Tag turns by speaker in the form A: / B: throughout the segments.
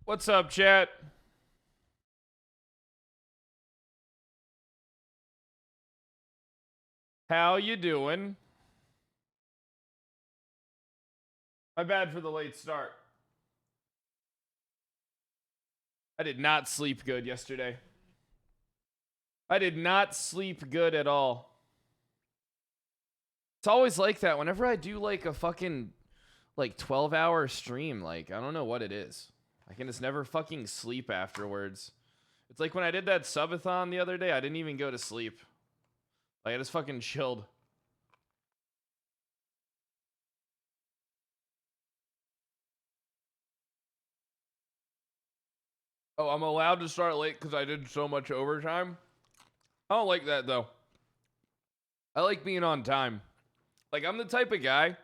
A: What's up, chat? How you doing? My bad for the late start. I did not sleep good yesterday. I did not sleep good at all. It's always like that whenever I do like a fucking 12-hour stream. Like, I don't know what it is. I can just never fucking sleep afterwards. It's like when I did that subathon the other day, I didn't even go to sleep. Like, I just fucking chilled. Oh, I'm allowed to start late because I did so much overtime? I don't like that, though. I like being on time. Like, I'm the type of guy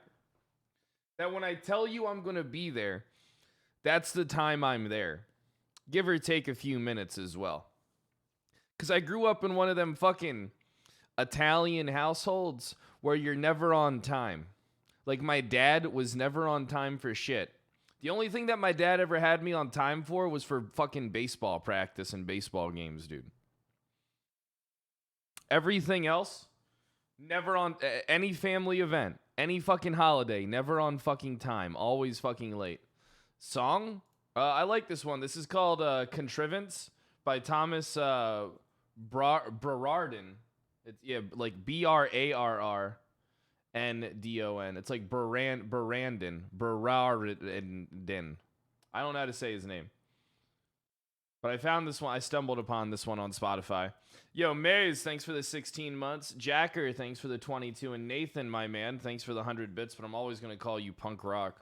A: that when I tell you I'm going to be there, that's the time I'm there. Give or take a few minutes as well. Because I grew up in one of them fucking Italian households where you're never on time. Like, my dad was never on time for shit. The only thing that my dad ever had me on time for was for fucking baseball practice and baseball games, dude. Everything else, never on any family event, any fucking holiday, never on fucking time, always fucking late. Song? I like this one. This is called Contrivance by Thomas Berardin. It's like Brarrndon. It's like Berandin. I don't know how to say his name. But I found this one. I stumbled upon this one on Spotify. Yo, Maze, thanks for the 16 months. Jacker, thanks for the 22. And Nathan, my man, thanks for the 100 bits. But I'm always going to call you punk rock.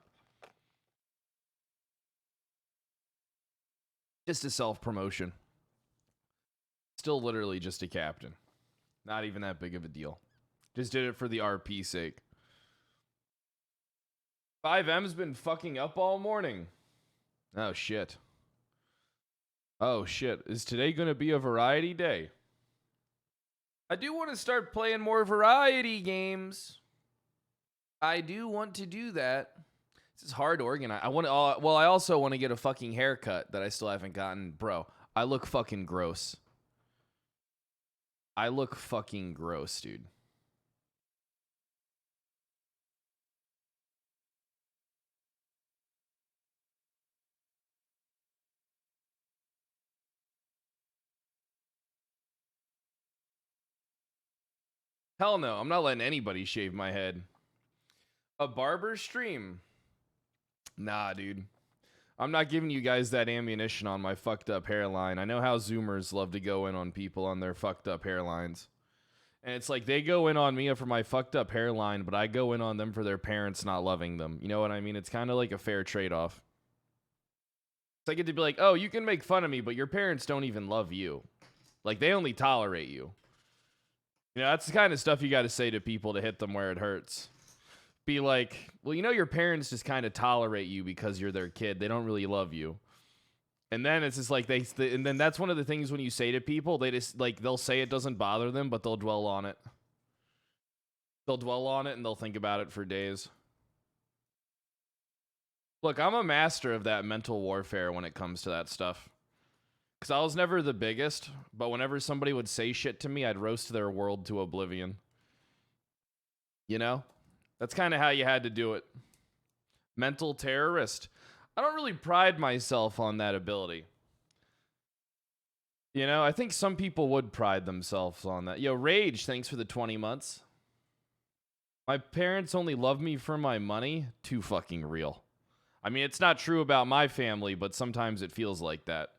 A: Just a self-promotion. Still literally just a captain. Not even that big of a deal. Just did it for the RP sake. 5M's been fucking up all morning. Oh, shit. Oh, shit. Is today going to be a variety day? I do want to start playing more variety games. I do want to do that. This is hard to organize. I also want to get a fucking haircut that I still haven't gotten. Bro, I look fucking gross. I look fucking gross, dude. Hell no, I'm not letting anybody shave my head. A barber stream? Nah, dude. I'm not giving you guys that ammunition on my fucked up hairline. I know how Zoomers love to go in on people on their fucked up hairlines. And it's like they go in on me for my fucked up hairline, but I go in on them for their parents not loving them. You know what I mean? It's kind of like a fair trade-off. So I get to be like, oh, you can make fun of me, but your parents don't even love you. Like, they only tolerate you. You know, that's the kind of stuff you got to say to people to hit them where it hurts. Be like, well, you know, your parents just kind of tolerate you because you're their kid. They don't really love you. And then it's just like and then that's one of the things when you say to people, they just like, they'll say it doesn't bother them, but they'll dwell on it. They'll dwell on it and they'll think about it for days. Look, I'm a master of that mental warfare when it comes to that stuff. Because I was never the biggest, but whenever somebody would say shit to me, I'd roast their world to oblivion. You know? That's kind of how you had to do it. Mental terrorist. I don't really pride myself on that ability. You know, I think some people would pride themselves on that. Yo, Rage, thanks for the 20 months. My parents only love me for my money. Too fucking real. I mean, it's not true about my family, but sometimes it feels like that.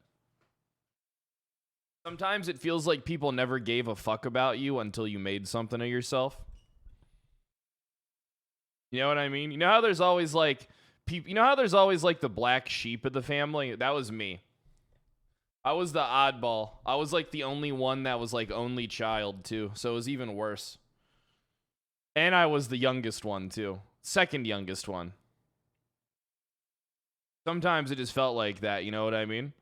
A: Sometimes it feels like people never gave a fuck about you until you made something of yourself. You know what I mean? You know how there's always like people, you know how there's always like the black sheep of the family? That was me. I was the oddball. I was like the only one that was like only child too. So it was even worse. And I was the youngest one too. Second youngest one. Sometimes it just felt like that, you know what I mean?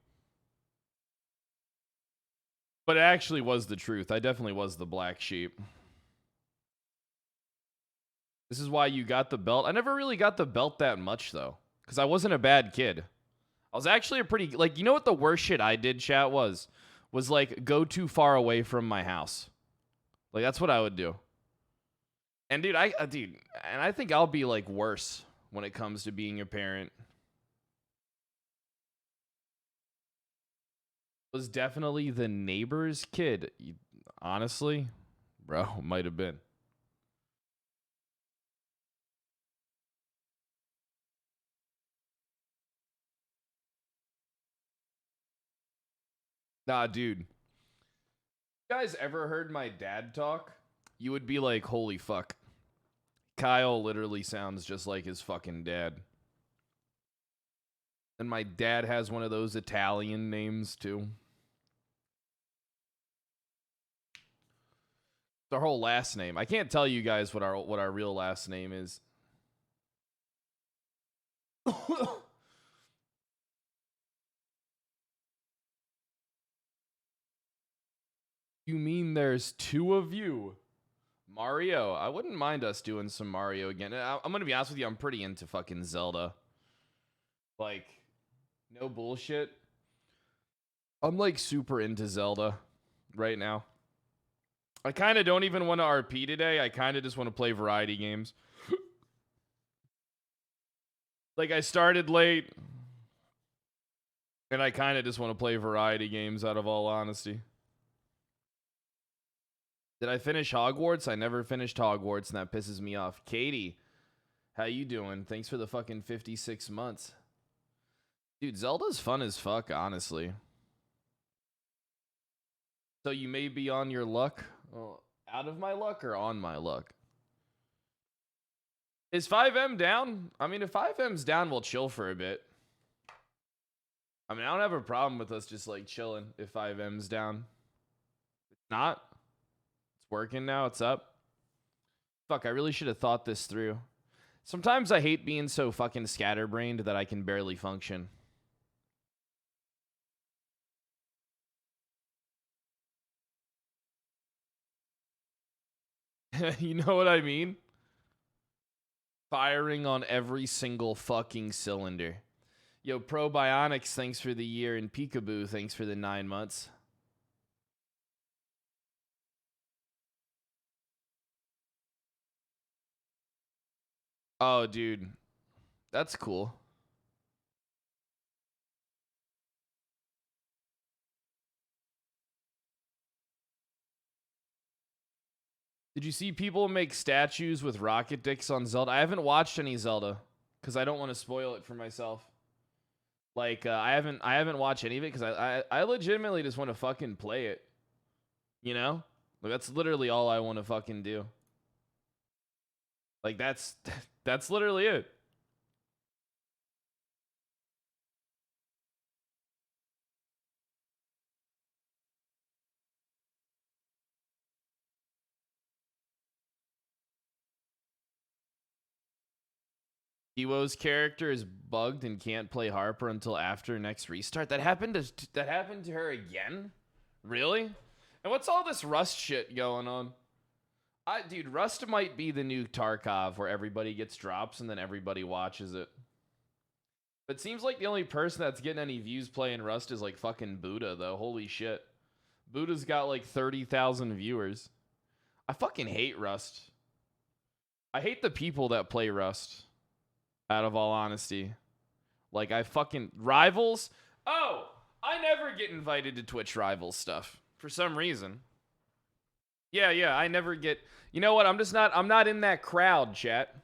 A: But it actually was the truth. I definitely was the black sheep. This is why you got the belt. I never really got the belt that much, though. Because I wasn't a bad kid. I was actually a pretty, like, you know what the worst shit I did, chat, was like go too far away from my house. Like, that's what I would do. And dude, and I think I'll be like worse when it comes to being a parent. Was definitely the neighbor's kid. Honestly, bro, might have been. Nah, dude. You guys ever heard my dad talk? You would be like, holy fuck. Kyle literally sounds just like his fucking dad. And my dad has one of those Italian names too. Our whole last name. I can't tell you guys what our real last name is. You mean there's two of you? Mario. I wouldn't mind us doing some Mario again. I'm going to be honest with you. I'm pretty into fucking Zelda. Like, no bullshit. I'm like super into Zelda right now. I kind of don't even want to RP today. I kind of just want to play variety games. Like, I started late. And I kind of just want to play variety games out of all honesty. Did I finish Hogwarts? I never finished Hogwarts, and that pisses me off. Katie, how you doing? Thanks for the fucking 56 months. Dude, Zelda's fun as fuck, honestly. So you may be on your luck. Well, out of my luck or on my luck? Is 5M down? I mean, if 5M's down, we'll chill for a bit. I mean, I don't have a problem with us just like chilling if 5M's down. It's not. It's working now. It's up. Fuck, I really should have thought this through. Sometimes I hate being so fucking scatterbrained that I can barely function. You know what I mean? Firing on every single fucking cylinder. Yo, Probionics, thanks for the year, and Peekaboo, thanks for the 9 months. Oh, dude. That's cool. Did you see people make statues with rocket dicks on Zelda? I haven't watched any Zelda because I don't want to spoil it for myself. Like, I haven't watched any of it because I legitimately just want to fucking play it. You know? Like, that's literally all I want to fucking do. Like, that's literally it. Ewo's character is bugged and can't play Harper until after next restart. That happened to her again? Really? And what's all this Rust shit going on? Dude, Rust might be the new Tarkov where everybody gets drops and then everybody watches it. But it seems like the only person that's getting any views playing Rust is like fucking Buddha, though. Holy shit. Buddha's got like 30,000 viewers. I fucking hate Rust. I hate the people that play Rust. Out of all honesty. Like, I fucking... Rivals? Oh! I never get invited to Twitch Rivals stuff. For some reason. Yeah, I never get... You know what? I'm not in that crowd, chat.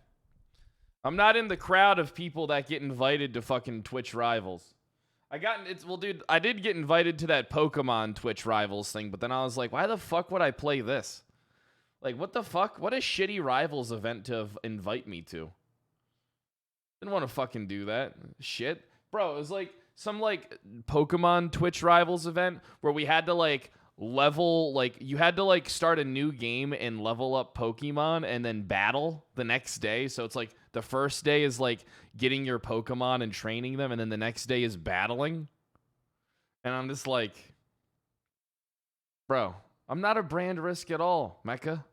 A: I'm not in the crowd of people that get invited to fucking Twitch Rivals. Well, dude, I did get invited to that Pokemon Twitch Rivals thing, but then I was like, why the fuck would I play this? Like, what the fuck? What a shitty Rivals event to invite me to. Didn't want to fucking do that. Shit. Bro, it was like some like Pokemon Twitch Rivals event where we had to like level, like you had to like start a new game and level up Pokemon and then battle the next day. So it's like the first day is like getting your Pokemon and training them, and then the next day is battling. And I'm just like, bro, I'm not a brand risk at all, Mecha.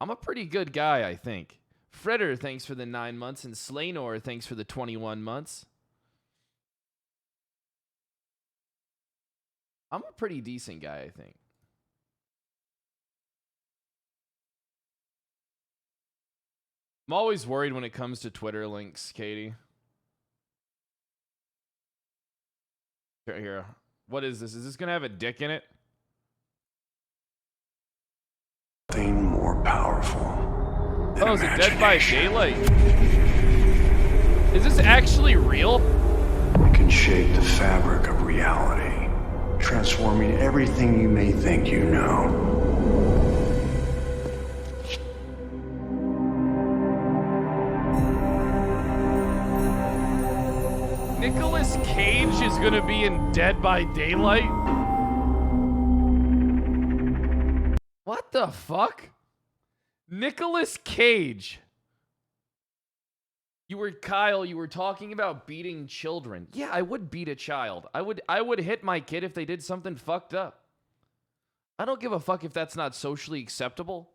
A: I'm a pretty good guy, I think. Fritter, thanks for the 9 months, and Slaynor, thanks for the 21 months. I'm a pretty decent guy, I think. I'm always worried when it comes to Twitter links, Katie. Here. What is this? Is this going to have a dick in it?
B: Nothing more powerful.
A: Oh, is it Dead by Daylight? Is this actually real?
B: It can shape the fabric of reality, transforming everything you may think you know.
A: Nicolas Cage is gonna be in Dead by Daylight? What the fuck? Nicolas Cage. Kyle, you were talking about beating children. Yeah, I would beat a child. I would hit my kid if they did something fucked up. I don't give a fuck if that's not socially acceptable.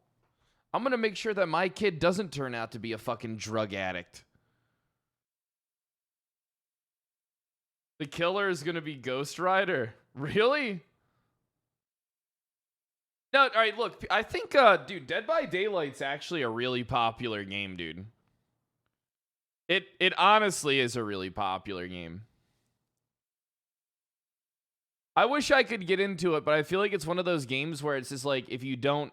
A: I'm gonna make sure that my kid doesn't turn out to be a fucking drug addict. The killer is going to be Ghost Rider. Really? No, all right, look. I think, dude, Dead by Daylight's actually a really popular game, dude. It honestly is a really popular game. I wish I could get into it, but I feel like it's one of those games where it's just like, if you don't,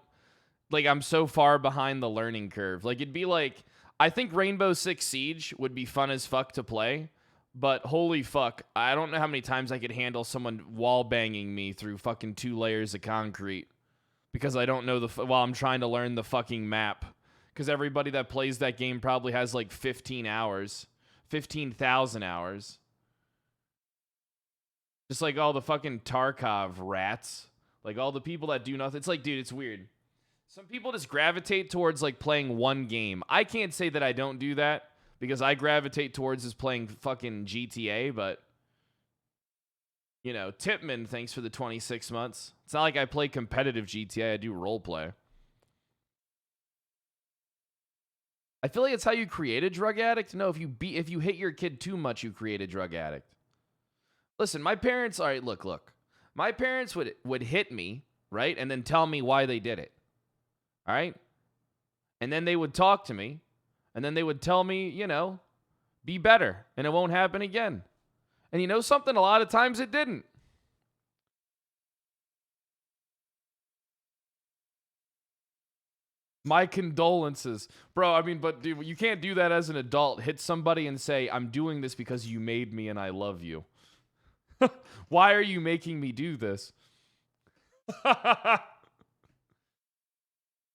A: like, I'm so far behind the learning curve. Like, it'd be like, I think Rainbow Six Siege would be fun as fuck to play. But holy fuck, I don't know how many times I could handle someone wall banging me through fucking 2 layers of concrete because I don't know while I'm trying to learn the fucking map. Because everybody that plays that game probably has like 15 hours, 15,000 hours. Just like all the fucking Tarkov rats, like all the people that do nothing. It's like, dude, it's weird. Some people just gravitate towards like playing one game. I can't say that I don't do that. Because I gravitate towards is playing fucking GTA, but, you know, Tipman, thanks for the 26 months. It's not like I play competitive GTA, I do roleplay. I feel like it's how you create a drug addict. No, if you hit your kid too much, you create a drug addict. Listen, my parents, all right, look. My parents would hit me, right? And then tell me why they did it. All right? And then they would talk to me. And then they would tell me, you know, be better, and it won't happen again. And you know something? A lot of times it didn't. My condolences. Bro, I mean, but dude, you can't do that as an adult. Hit somebody and say, I'm doing this because you made me and I love you. Why are you making me do this? I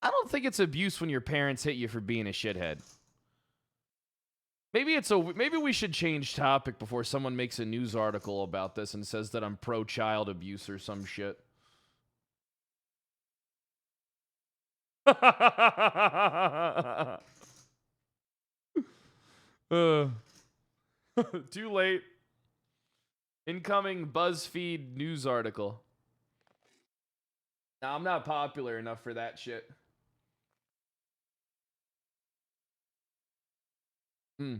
A: don't think it's abuse when your parents hit you for being a shithead. Maybe we should change topic before someone makes a news article about this and says that I'm pro-child abuse or some shit. Too late. Incoming BuzzFeed news article. Nah, I'm not popular enough for that shit. Hey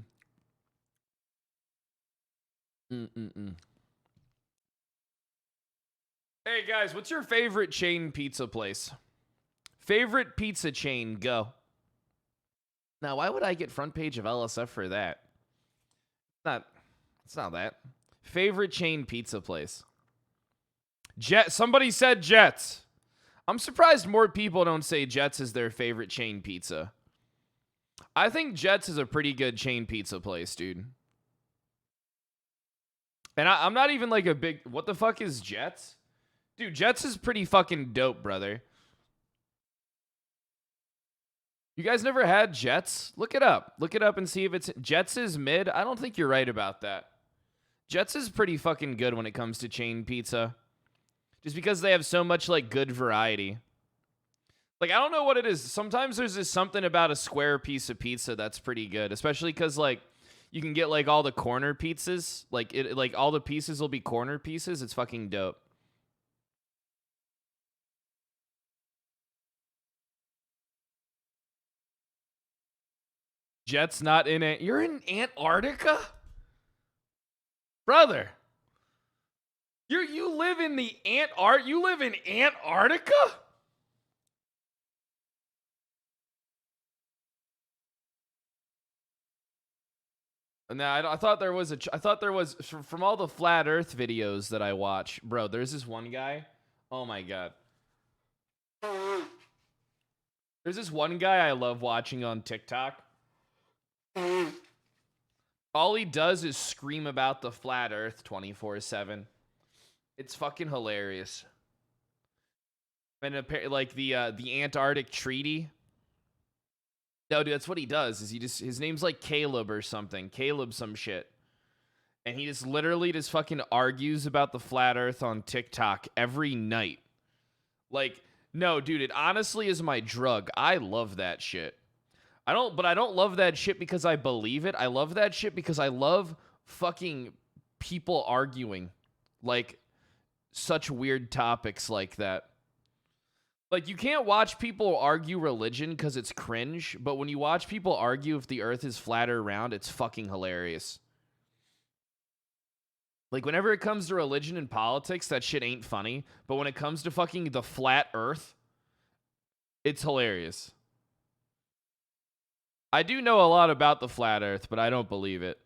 A: guys, what's your favorite chain pizza place? Favorite pizza chain, go. Now, why would I get front page of LSF for that? It's not that. Favorite chain pizza place. Somebody said Jets. I'm surprised more people don't say Jets is their favorite chain pizza. I think Jets is a pretty good chain pizza place, dude. And I'm not even like a big... What the fuck is Jets? Dude, Jets is pretty fucking dope, brother. You guys never had Jets? Look it up. Look it up and see if it's... Jets is mid? I don't think you're right about that. Jets is pretty fucking good when it comes to chain pizza. Just because they have so much, like, good variety. Like, I don't know what it is. Sometimes there's just something about a square piece of pizza that's pretty good. Especially because, like, you can get, like, all the corner pizzas. Like, all the pieces will be corner pieces. It's fucking dope. Jets not in it. You're in Antarctica? Brother. You live in the you live in Antarctica? No, I thought there was from all the flat Earth videos that I watch, bro. There's this one guy. Oh my god. There's this one guy I love watching on TikTok. All he does is scream about the flat Earth 24/7. It's fucking hilarious. And like the Antarctic Treaty. No, dude, that's what he does. Is his name's like Caleb or something. Caleb some shit. And he just literally just fucking argues about the flat Earth on TikTok every night. Like, no, dude, it honestly is my drug. I love that shit. I don't love that shit because I believe it. I love that shit because I love fucking people arguing like such weird topics like that. Like, you can't watch people argue religion because it's cringe, but when you watch people argue if the earth is flat or round, it's fucking hilarious. Like, whenever it comes to religion and politics, that shit ain't funny, but when it comes to fucking the flat earth, it's hilarious. I do know a lot about the flat earth, but I don't believe it.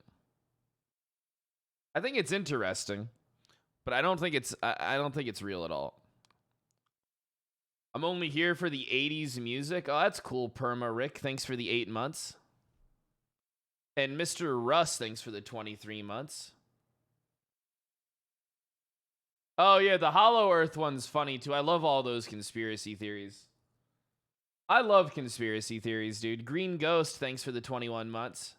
A: I think it's interesting, but I don't think it's real at all. I'm only here for the 80s music. Oh, that's cool, Perma Rick. Thanks for the 8 months. And Mr. Russ, thanks for the 23 months. Oh, yeah, the Hollow Earth one's funny, too. I love all those conspiracy theories. I love conspiracy theories, dude. Green Ghost, thanks for the 21 months.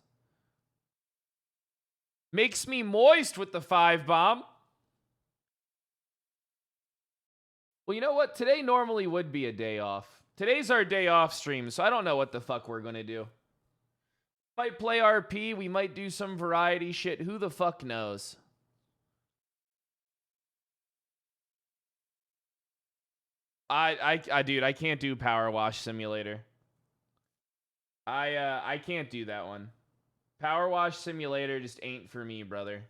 A: Makes me moist with the 5 bomb. Well, you know what? Today normally would be a day off. Today's our day off stream, so I don't know what the fuck we're going to do. Might play RP. We might do some variety shit. Who the fuck knows? Dude, I can't do Power Wash Simulator. I can't do that one. Power Wash Simulator just ain't for me, brother.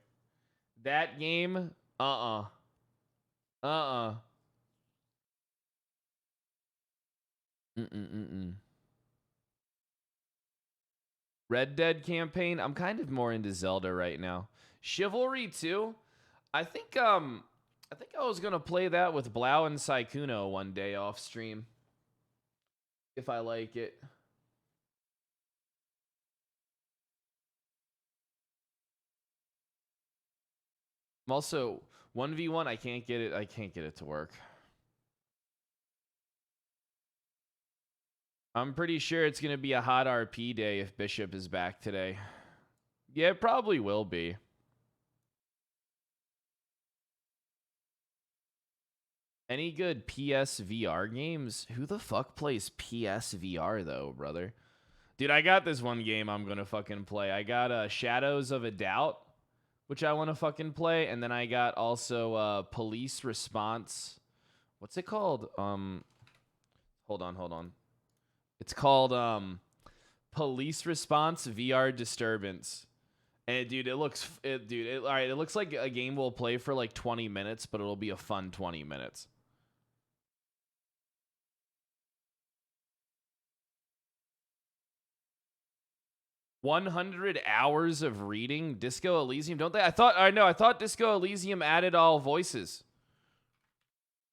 A: That game, Red Dead campaign. I'm kind of more into Zelda right now. Chivalry 2. I think I was gonna play that with Blau and Saikuno one day off stream. If I like it. I'm also 1v1. I can't get it to work. I'm pretty sure it's going to be a hot RP day if Bishop is back today. Yeah, it probably will be. Any good PSVR games? Who the fuck plays PSVR though, brother? Dude, I got this one game I'm going to fucking play. I got Shadows of a Doubt, which I want to fucking play. And then I got also Police Response. What's it called? Hold on. It's called Police Response VR Disturbance. And dude, it looks like a game we'll play for like 20 minutes, but it'll be a fun 20 minutes. $100 hours of reading Disco Elysium, don't they? I thought Disco Elysium added all voices.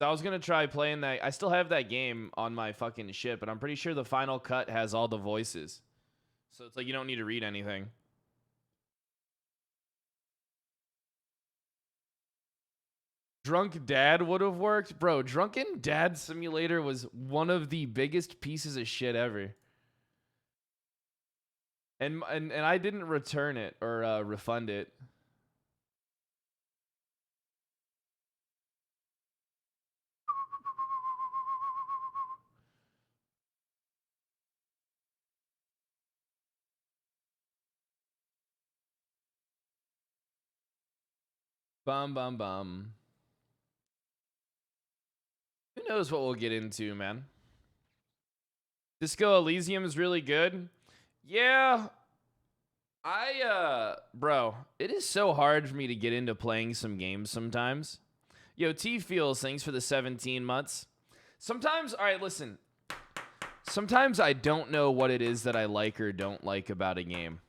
A: So I was going to try playing that. I still have that game on my fucking shit, but I'm pretty sure the final cut has all the voices. So it's like you don't need to read anything. Drunk Dad would have worked. Bro, Drunken Dad Simulator was one of the biggest pieces of shit ever. And I didn't return it or refund it. Bum. Who knows what we'll get into, man? Disco Elysium is really good. Yeah. Bro, it is so hard for me to get into playing some games sometimes. Yo, T Feels, thanks for the 17 months. Sometimes, all right, listen. Sometimes I don't know what it is that I like or don't like about a game.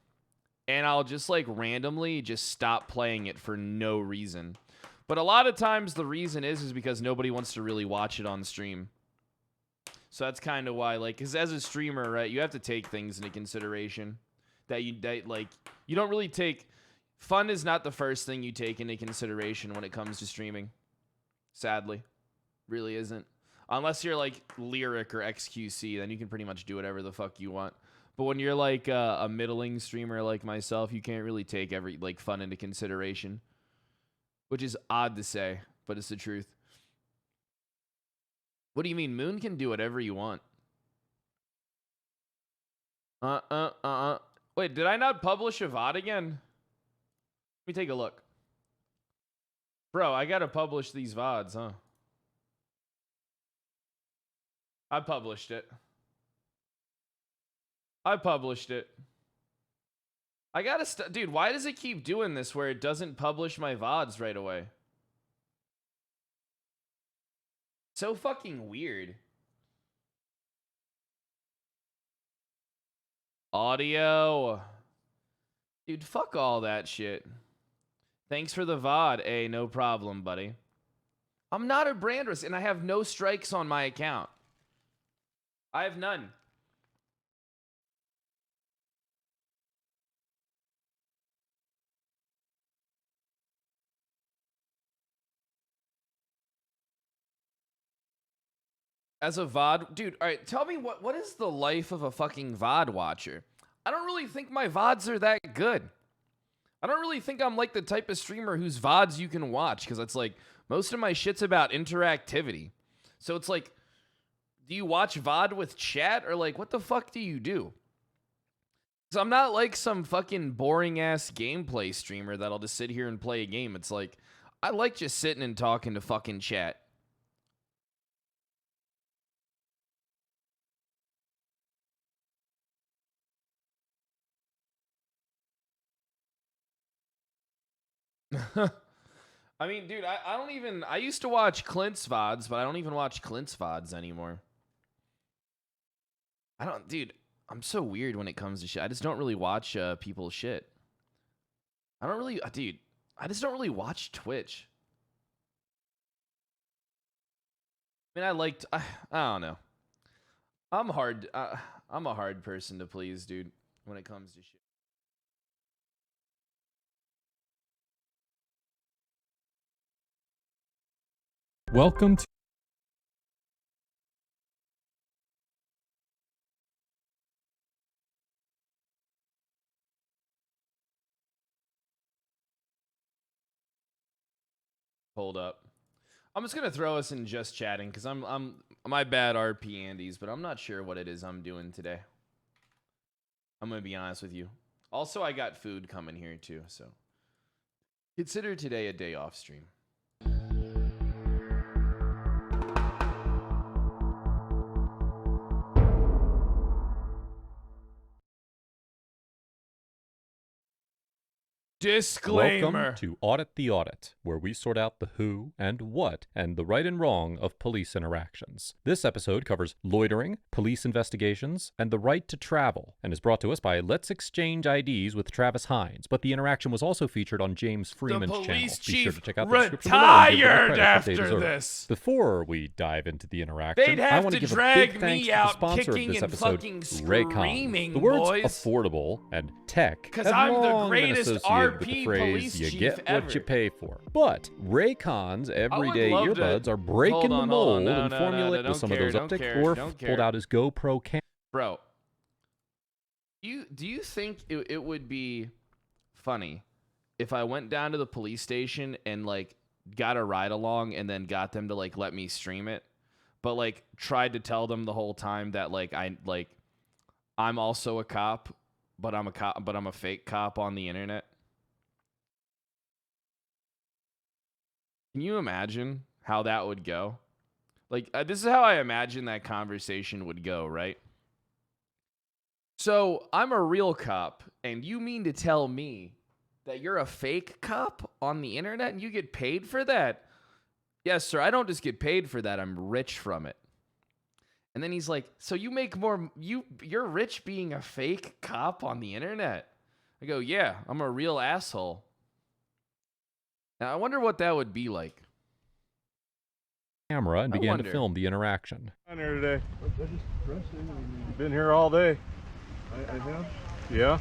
A: And I'll just like randomly just stop playing it for no reason. But a lot of times the reason is because nobody wants to really watch it on stream. So that's kind of why, like, because as a streamer, right, you have to take things into consideration that you don't really take. Fun is not the first thing you take into consideration when it comes to streaming. Sadly, really isn't. Unless you're like Lyric or XQC, then you can pretty much do whatever the fuck you want. But when you're like a middling streamer like myself, you can't really take every like fun into consideration, which is odd to say, but it's the truth. What do you mean? Moon can do whatever you want. Wait, did I not publish a VOD again? Let me take a look. Bro, I gotta publish these VODs, huh? I published it. I gotta dude, why does it keep doing this where it doesn't publish my VODs right away? So fucking weird. Audio. Dude, fuck all that shit. Thanks for the VOD. Hey, no problem, buddy. I'm not a brand risk, and I have no strikes on my account. I have none. As a VOD, dude, all right, tell me what is the life of a fucking VOD watcher? I don't really think my VODs are that good. I don't really think I'm like the type of streamer whose VODs you can watch, because it's like most of my shit's about interactivity. So it's like, do you watch VOD with chat, or like what the fuck do you do? Because I'm not like some fucking boring ass gameplay streamer that'll just sit here and play a game. It's like, I like just sitting and talking to fucking chat. I mean, dude, I don't even... I used to watch Clint's VODs, but I don't even watch Clint's VODs anymore. I don't... Dude, I'm so weird when it comes to shit. I just don't really watch people's shit. I don't really... dude, I just don't really watch Twitch. I mean, I don't know. I'm a hard person to please, dude, when it comes to shit.
C: Welcome to
A: Hold up. I'm just gonna throw us in just chatting because I'm my bad RP Andes, but I'm not sure what it is I'm doing today. I'm gonna be honest with you. Also, I got food coming here too, so consider today a day off stream. Disclaimer.
C: Welcome to Audit the Audit, where we sort out the who and what and the right and wrong of police interactions. This episode covers loitering, police investigations, and the right to travel, and is brought to us by Let's Exchange IDs with Travis Hines. But the interaction was also featured on James Freeman's channel.
A: police
C: Be sure to
A: chief
C: check out the description below and give them the
A: retired
C: credit that they
A: after
C: deserve.
A: this.
C: Before we dive into the interaction,
A: They'd
C: I
A: have
C: want
A: to
C: to give a
A: drag
C: big thanks
A: me
C: to the
A: out
C: sponsor of
A: kicking
C: this
A: and
C: episode,
A: fucking
C: Raycon.
A: screaming,
C: The words
A: boys.
C: affordable and tech
A: Because
C: have
A: I'm the
C: long been
A: greatest
C: associated with
A: RP
C: the phrase,
A: police
C: you
A: chief
C: get
A: ever.
C: what you pay for. But Raycon's everyday
A: love to-
C: earbuds are breaking
A: Hold
C: the
A: on,
C: mold
A: no,
C: and
A: no,
C: formulate
A: no,
C: with some
A: don't
C: of those
A: care,
C: optic
A: don't care,
C: or
A: don't
C: pulled
A: care.
C: out his GoPro camera.
A: Bro, do you think it would be funny if I went down to the police station and like got a ride along and then got them to like let me stream it, but like tried to tell them the whole time that I'm also a cop, but I'm a fake cop on the internet? Can you imagine how that would go? Like, this is how I imagine that conversation would go, right? So, I'm a real cop, and you mean to tell me that you're a fake cop on the internet and you get paid for that? Yes, sir. I don't just get paid for that. I'm rich from it. And then he's like, so you make more, you're rich being a fake cop on the internet. I go, yeah, I'm a real asshole. Now, I wonder what that would be like.
C: Camera and
A: I
C: began to
A: wonder.
C: film the interaction.
D: On here today.
E: I just resting.
D: Been here all day.
E: I have?
D: Yeah.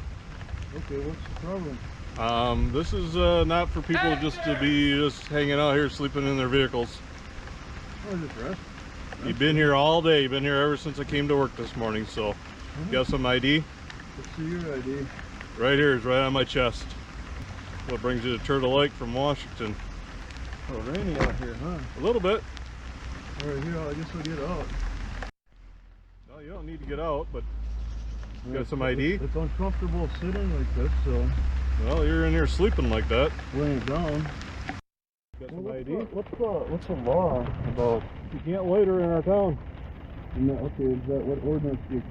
E: Okay, what's the problem?
D: This is not for people just to be just hanging out here sleeping in their vehicles.
E: Oh, just rest.
D: You've been here all day. You've been here ever since I came to work this morning. So, got some ID?
E: Let's see your ID.
D: Right here is right on my chest. What brings you to Turtle Lake from Washington?
E: Oh, rainy out here, huh?
D: A little bit.
E: All right, here, I guess we'll get out.
D: No, you don't need to get out, but you got some ID?
E: It's uncomfortable sitting like this, so
D: Well, you're in here sleeping like that.
E: laying down.
D: Got some
E: Well,
D: ID?
E: what's the law about?
D: You can't loiter in our town.
E: Okay, is that what ordinance the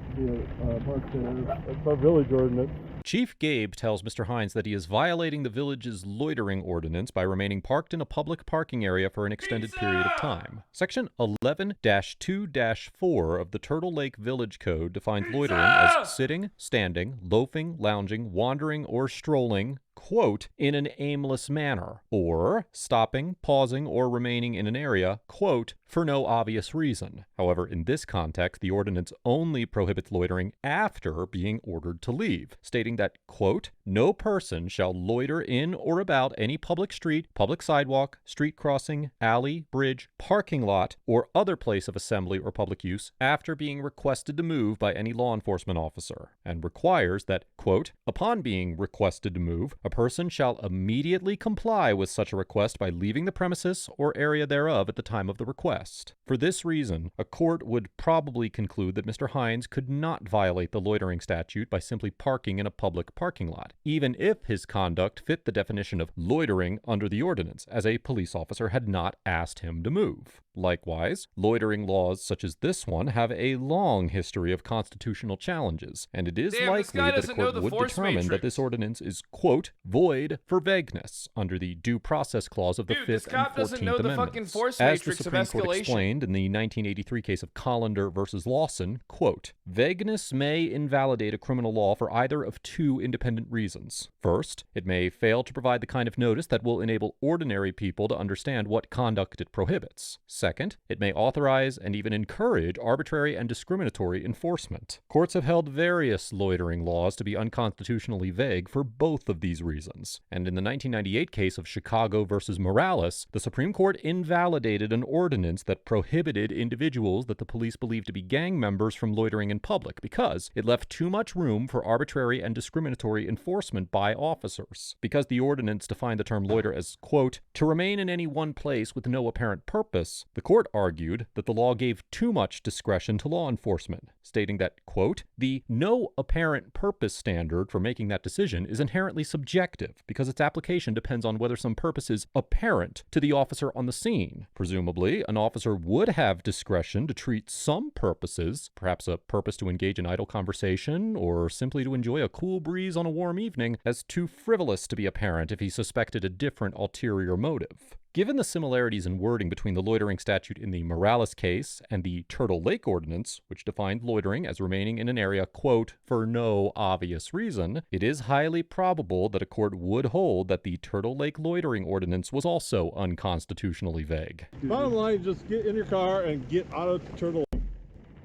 E: park says?
D: That's our village ordinance.
C: Chief Gabe tells Mr. Hines that he is violating the village's loitering ordinance by remaining parked in a public parking area for an extended period of time. Section 11-2-4 of the Turtle Lake Village Code defines loitering as sitting, standing, loafing, lounging, wandering, or strolling, quote, in an aimless manner, or stopping, pausing, or remaining in an area, quote, for no obvious reason. However, in this context, the ordinance only prohibits loitering after being ordered to leave, stating that, quote, no person shall loiter in or about any public street, public sidewalk, street crossing, alley, bridge, parking lot, or other place of assembly or public use after being requested to move by any law enforcement officer, and requires that, quote, upon being requested to move, a person shall immediately comply with such a request by leaving the premises or area thereof at the time of the request. For this reason, a court would probably conclude that Mr. Hines could not violate the loitering statute by simply parking in a public parking lot, even if his conduct fit the definition of loitering under the ordinance, as a police officer had not asked him to move. Likewise, loitering laws such as this one have a long history of constitutional challenges, and it is likely that a court would determine that this ordinance is, quote, void for vagueness under the Due Process Clause of the 5th and 14th Amendments. As the Supreme Court explained in the 1983 case of Collender versus Lawson, quote, vagueness may invalidate a criminal law for either of two independent reasons. First, it may fail to provide the kind of notice that will enable ordinary people to understand what conduct it prohibits. Second, it may authorize and even encourage arbitrary and discriminatory enforcement. Courts have held various loitering laws to be unconstitutionally vague for both of these reasons. And in the 1998 case of Chicago versus Morales, the Supreme Court invalidated an ordinance that prohibited individuals that the police believed to be gang members from loitering in public because it left too much room for arbitrary and discriminatory enforcement by officers. Because the ordinance defined the term loiter as, quote, to remain in any one place with no apparent purpose, the court argued that the law gave too much discretion to law enforcement, stating that, quote, the no apparent purpose standard for making that decision is inherently subjective because its application depends on whether some purpose is apparent to the officer on the scene. Presumably, an officer would have discretion to treat some purposes, perhaps a purpose to engage in idle conversation or simply to enjoy a cool breeze on a warm evening, as too frivolous to be apparent if he suspected a different ulterior motive. Given the similarities in wording between the loitering statute in the Morales case and the Turtle Lake Ordinance, which defined loitering as remaining in an area, quote, for no obvious reason, it is highly probable that a court would hold that the Turtle Lake Loitering Ordinance was also unconstitutionally vague.
D: Bottom line, just get in your car and get out of Turtle Lake.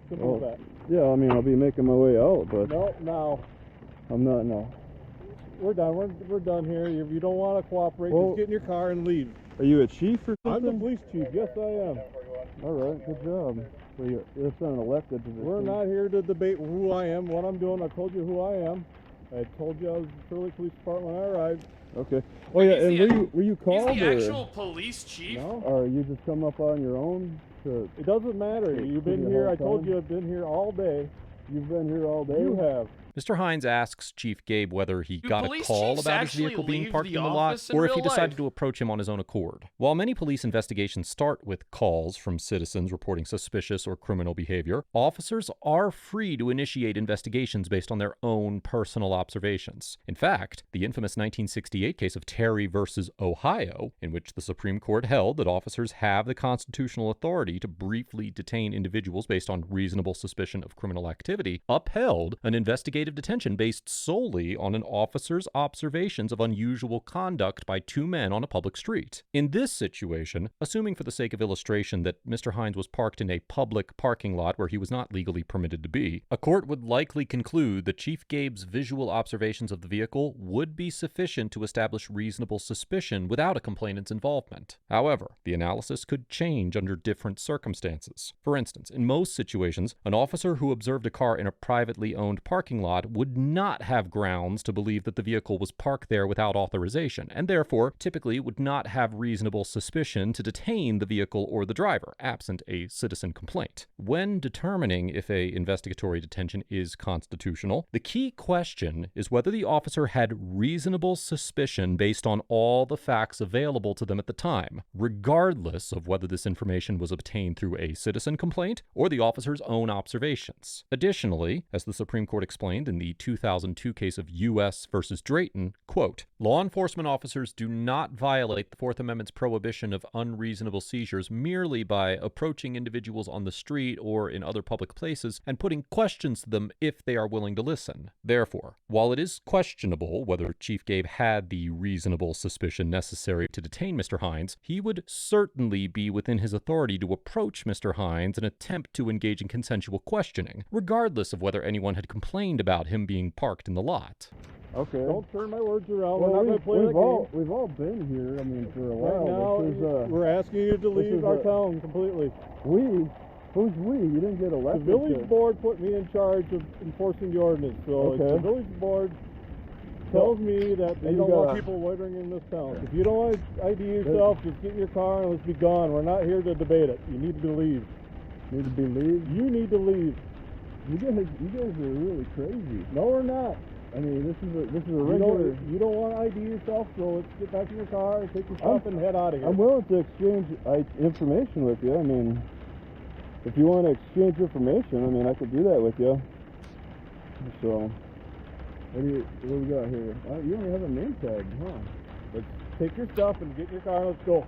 D: Simple as that.
E: Yeah, I mean, I'll be making my way out, but
D: No, now.
E: I'm not now.
D: We're done. We're done here. If you don't want to cooperate,
E: Well-
D: just get in your car and leave.
E: Are you a chief or
D: I'm
E: something?
D: the police chief. Yes, I am.
E: All right, good job. Well, it's not an elected position.
D: We're not here to debate who I am, what I'm doing. I told you who I am. I told you I was the Turtle Lake Police Department when I arrived.
E: Okay. Oh yeah,
A: He's
E: and
A: the-
E: were you
A: He's
E: called
A: the
E: or?
A: actual police chief.
D: No,
E: Or you just come up on your own to?
D: it doesn't matter. You've been
E: the
D: here.
E: whole
D: I told
E: time?
D: you I've been here all day.
E: You've been here all day.
D: You have.
C: Mr. Hines asks Chief Gabe whether he got a
A: police
C: call
A: chiefs
C: about his
A: actually
C: vehicle being
A: leave
C: parked
A: the
C: in the lot,
A: office in
C: or if he
A: real
C: decided
A: life?
C: to approach him on his own accord. While many police investigations start with calls from citizens reporting suspicious or criminal behavior, officers are free to initiate investigations based on their own personal observations. In fact, the infamous 1968 case of Terry versus Ohio, in which the Supreme Court held that officers have the constitutional authority to briefly detain individuals based on reasonable suspicion of criminal activity, upheld an investigative detention based solely on an officer's observations of unusual conduct by two men on a public street. In this situation, assuming for the sake of illustration that Mr. Hines was parked in a public parking lot where he was not legally permitted to be, a court would likely conclude that Chief Gabe's visual observations of the vehicle would be sufficient to establish reasonable suspicion without a complainant's involvement. However, the analysis could change under different circumstances. For instance, in most situations, an officer who observed a car in a privately owned parking lot would not have grounds to believe that the vehicle was parked there without authorization, and therefore typically would not have reasonable suspicion to detain the vehicle or the driver, absent a citizen complaint. When determining if a investigatory detention is constitutional, the key question is whether the officer had reasonable suspicion based on all the facts available to them at the time, regardless of whether this information was obtained through a citizen complaint or the officer's own observations. Additionally, as the Supreme Court explained in the 2002 case of U.S. versus Drayton, quote, "Law enforcement officers do not violate the Fourth Amendment's prohibition of unreasonable seizures merely by approaching individuals on the street or in other public places and putting questions to them if they are willing to listen. Therefore, while it is questionable whether Chief Gabe had the reasonable suspicion necessary to detain Mr. Hines, he would certainly be within his authority to approach Mr. Hines and attempt to engage in consensual questioning, regardless of whether anyone had complained about him being parked in the lot."
D: Okay. Don't turn my words around.
E: Well,
D: We're not going to play the game.
E: we've all been here, I mean, for a
D: Right
E: while.
D: now, we're asking you to leave our town completely.
E: We? Who's we? You didn't get
D: The
E: elected.
D: village board put me in charge of enforcing the ordinance, so
E: Okay.
D: the village board tells me that they
E: And
D: don't
E: you
D: want
E: got-
D: people loitering in this town. If you don't want to ID yourself, just get in your car and let's be gone. We're not here to debate it. You need to leave.
E: Need to be leave?
D: You need to leave.
E: You guys are really crazy.
D: No, we're not.
E: I mean, this is a
D: You
E: regular.
D: don't want to ID yourself, so let's get back in your car and take your stuff and head out of here.
E: I'm willing to exchange information with you. I mean, if you want to exchange information, I mean, I could do that with you. So, what do we got here? You don't have a name tag, huh?
D: Let's take your stuff and get in your car and let's go.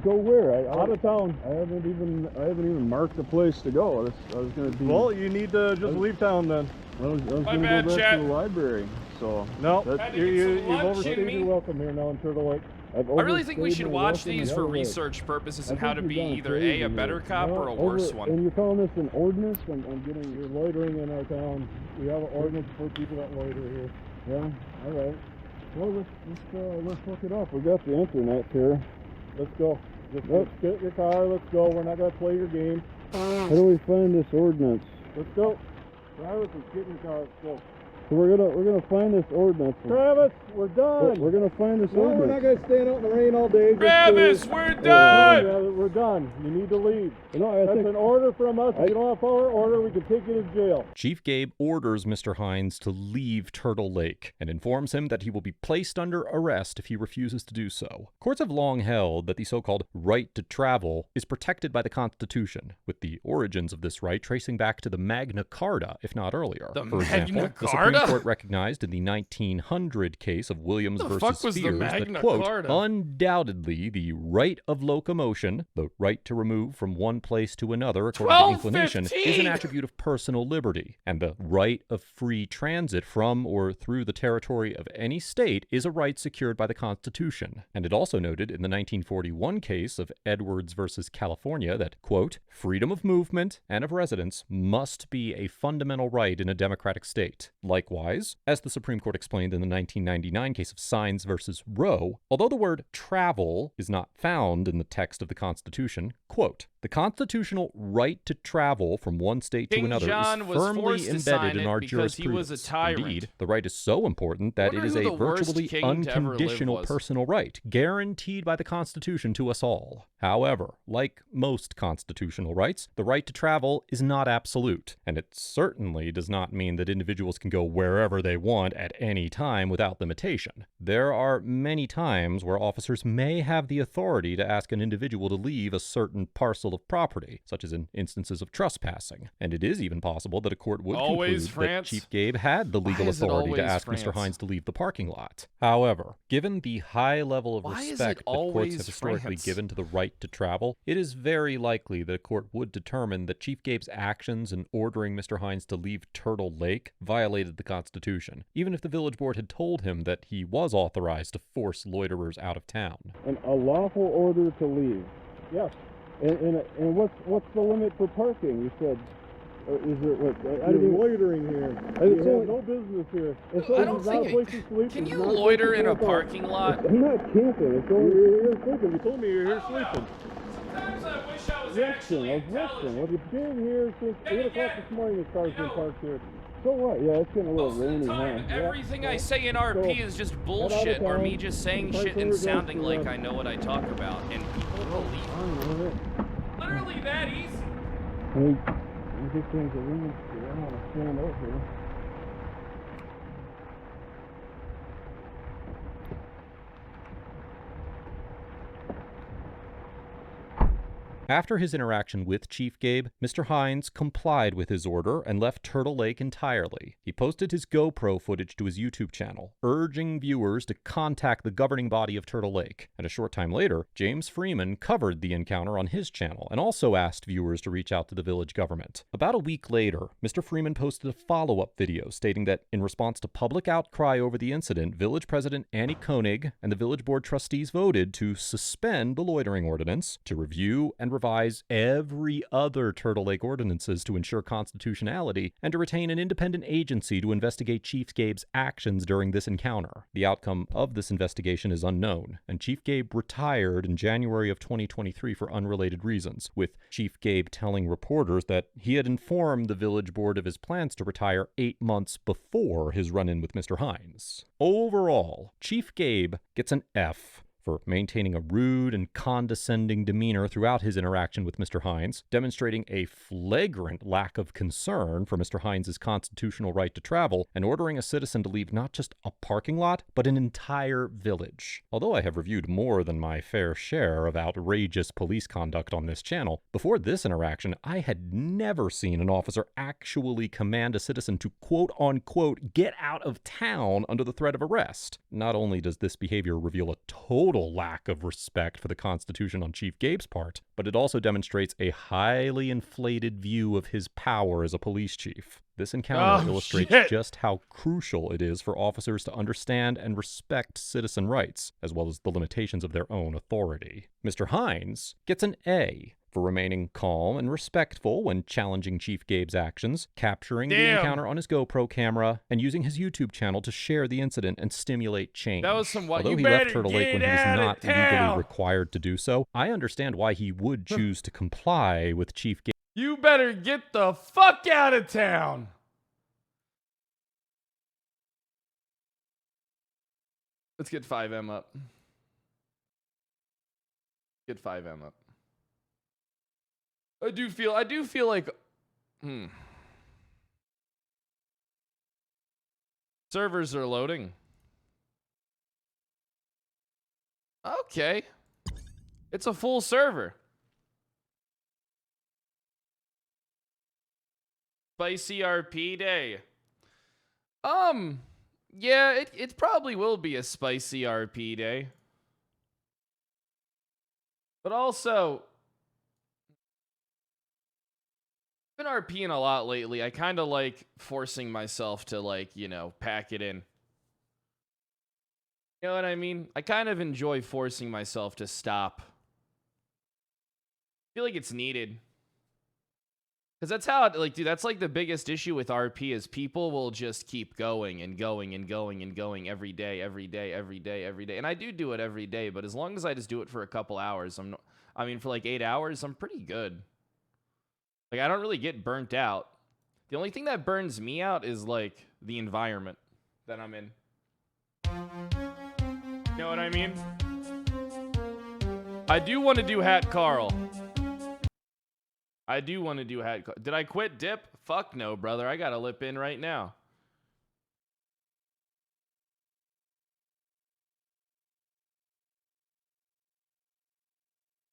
E: Go where?
D: Out of town.
E: I haven't even marked the place to go. I was going to be.
D: Well, you need to just leave town then.
E: I was
A: My
E: going to
A: bad,
E: go back
A: chat.
E: to the library. So
D: No,
A: Had to get some
D: you've
A: lunch in
D: overstayed
A: me.
D: your welcome here now in Turtle Lake.
A: I really think we
E: overstayed
A: should
E: my
A: watch
E: welcome
A: these
E: in
A: for
E: Turtle Lake.
A: research purposes
E: I
A: and how
E: think
A: to
E: you've
A: be
E: gone
A: either
E: crazy
A: a
E: here.
A: better cop or a worse one.
E: And you're calling this an ordinance? I'm getting.
D: You're loitering in our town. We have an ordinance for people that loiter here.
E: Yeah. All right. Well, let's look it up. We got the internet here.
D: Let's go. Just
E: Yep.
D: get in your car. Let's go. We're not going to play your game.
E: How do we find this ordinance?
D: Let's go. Travis, let's get in your car. Let's go.
E: So we're gonna find this ordinance.
D: Travis, we're done.
E: We're gonna find this
D: No,
E: ordinance.
D: we're not going to stand out in the rain all day.
A: Travis, we're done!
D: Yeah, we're done. You need to leave.
E: No, I
D: That's
E: think
D: an order from us. If you don't follow our order, we can take you to jail.
C: Chief Gabe orders Mr. Hines to leave Turtle Lake and informs him that he will be placed under arrest if he refuses to do so. Courts have long held that the so-called right to travel is protected by the Constitution, with the origins of this right tracing back to the Magna Carta, if not earlier.
A: The
C: For example,
A: Magna
C: the Supreme
A: Carta?
C: Court recognized in the 1900 case of Williams
A: The
C: versus
A: fuck was the
C: Spears
A: Magna
C: that, quote,
A: Carta?
C: undoubtedly the right of locomotion, the right to remove from one place to another according to inclination, is an
A: 1215!
C: attribute of personal liberty, and the right of free transit from or through the territory of any state is a right secured by the Constitution. And it also noted in the 1941 case of Edwards versus California that, quote, freedom of movement and of residence must be a fundamental right in a democratic state. Likewise, as the Supreme Court explained in the 1999 case of Sines versus Roe, although the word travel is not found in the text of the Constitution, quote, The constitutional right to travel from one state to
A: King
C: another
A: John
C: is
A: was
C: firmly
A: forced to
C: embedded
A: sign
C: in
A: it
C: our
A: because he was a
C: jurisprudence.
A: tyrant.
C: Indeed, the right is so important that it
A: Wonder
C: is
A: who
C: a
A: the worst
C: virtually
A: king to ever live
C: unconditional
A: was.
C: personal right, guaranteed by the Constitution to us all. However, like most constitutional rights, the right to travel is not absolute, and it certainly does not mean that individuals can go wherever they want at any time without limitation. There are many times where officers may have the authority to ask an individual to leave a certain parcel of property, such as in instances of trespassing, and it is even possible that a court would
A: Always
C: conclude
A: France?
C: that Chief Gabe had the legal
A: is it
C: authority to
A: always
C: ask Mr.
A: France?
C: Hines to leave the parking lot. However, given the high level of
A: Why is it
C: respect that courts
A: always
C: have historically
A: France?
C: given to the right to travel, it is very likely that a court would determine that Chief Gabe's actions in ordering Mr. Hines to leave Turtle Lake violated the Constitution, even if the village board had told him that he was authorized to force loiterers out of town.
E: A lawful order to leave.
D: Yes.
E: And what's the limit for parking? You said, is there what?
D: You're loitering here.
E: You
D: You
E: have
D: have no business here.
E: It's
A: I
E: only
A: don't
D: It's not a
A: think
D: place to sleep.
A: Can
D: It's
A: you
D: not a place
A: loiter
D: to
A: in a
D: camp out.
A: parking lot?
E: I'm not camping. It's only.
D: You're here sleeping. You told me you're here sleeping.
A: Sometimes I wish I was
E: Resting. I was resting. Well, you've been here since 8 o'clock this morning. The car's been parked here. So what? Yeah, it's getting a little rainy, huh?
A: Everything I say in RP is just bullshit, or me just saying shit and sounding like I know what I talk about, and people believe it. Literally that easy.
E: Hey, these things are really. I don't want to stand over here.
C: After his interaction with Chief Gabe, Mr. Hines complied with his order and left Turtle Lake entirely. He posted his GoPro footage to his YouTube channel, urging viewers to contact the governing body of Turtle Lake. And a short time later, James Freeman covered the encounter on his channel and also asked viewers to reach out to the village government. About a week later, Mr. Freeman posted a follow-up video stating that in response to public outcry over the incident, Village President Annie Koenig and the village board trustees voted to suspend the loitering ordinance, to review and revise every other Turtle Lake ordinances to ensure constitutionality, and to retain an independent agency to investigate Chief Gabe's actions during this encounter. The outcome of this investigation is unknown, and Chief Gabe retired in January of 2023 for unrelated reasons, with Chief Gabe telling reporters that he had informed the village board of his plans to retire 8 months before his run-in with Mr. Hines. Overall, Chief Gabe gets an F for maintaining a rude and condescending demeanor throughout his interaction with Mr. Hines, demonstrating a flagrant lack of concern for Mr. Hines' constitutional right to travel, and ordering a citizen to leave not just a parking lot, but an entire village. Although I have reviewed more than my fair share of outrageous police conduct on this channel, before this interaction, I had never seen an officer actually command a citizen to quote-unquote get out of town under the threat of arrest. Not only does this behavior reveal a total lack of respect for the Constitution on Chief Gabe's part, but it also demonstrates a highly inflated view of his power as a police chief. This encounter illustrates just how crucial it is for officers to understand and respect citizen rights, as well as the limitations of their own authority. Mr. Hines gets an A for remaining calm and respectful when challenging Chief Gabe's actions, capturing the encounter on his GoPro camera, and using his YouTube channel to share the incident and stimulate change.
A: That was some
C: Although he left Turtle Lake when he was not legally required to do so, I understand why he would choose to comply with Chief Gabe.
A: You better get the fuck out of town. Let's get 5M up. Get 5M up. I do feel like servers are loading. Okay. It's a full server. Spicy RP day. Yeah, it probably will be a spicy RP day. But also, I've been RPing a lot lately. I kind of like forcing myself to, like, you know, pack it in. You know what I mean? I kind of enjoy forcing myself to stop. I feel like it's needed. Because that's how, like, dude, that's like the biggest issue with RP is people will just keep going and going and going and going every day, every day, every day, every day. And I do it every day, but as long as I just do it for a couple hours, I mean, for like 8 hours, I'm pretty good. Like, I don't really get burnt out. The only thing that burns me out is, like, the environment that I'm in. You know what I mean? I do want to do Hat Carl. I do want to do Hat Carl. Did I quit dip? Fuck no, brother. I gotta lip in right now.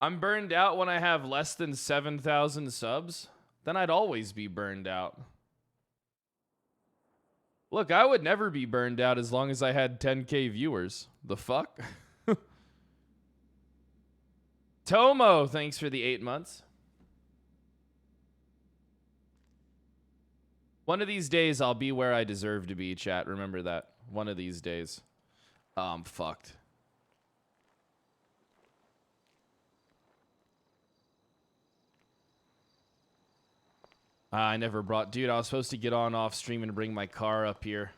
A: I'm burned out when I have less than 7,000 subs. Then I'd always be burned out. Look, I would never be burned out as long as I had 10K viewers. The fuck? Tomo, thanks for the 8 months. One of these days, I'll be where I deserve to be, chat. Remember that. One of these days. I'm fucked. I never brought... Dude, I was supposed to get on off stream and bring my car up here.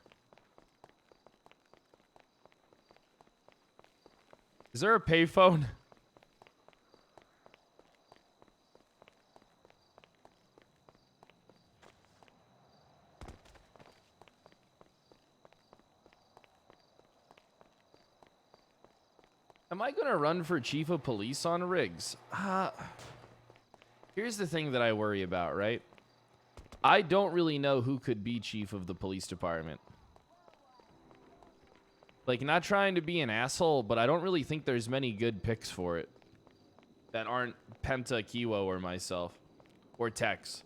A: Is there a payphone? Am I gonna run for chief of police on rigs? Here's the thing that I worry about, right? I don't really know who could be chief of the police department. Like, not trying to be an asshole, but I don't really think there's many good picks for it that aren't Penta, Kiwo, or myself. Or Tex.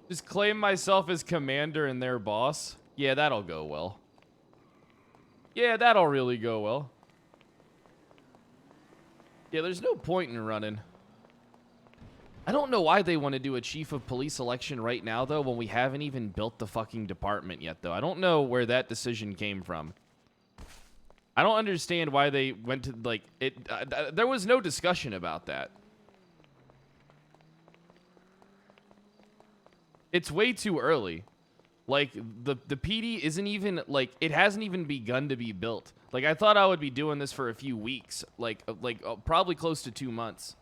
A: Just claim myself as commander and their boss. Yeah, that'll go well. Yeah, that'll really go well. Yeah, there's no point in running. I don't know why they want to do a chief of police election right now, though, when we haven't even built the fucking department yet, though. I don't know where that decision came from. I don't understand why they went to, like, it. There was no discussion about that. It's way too early. Like, the PD isn't even, like, it hasn't even begun to be built. Like, I thought I would be doing this for a few weeks. Like probably close to 2 months.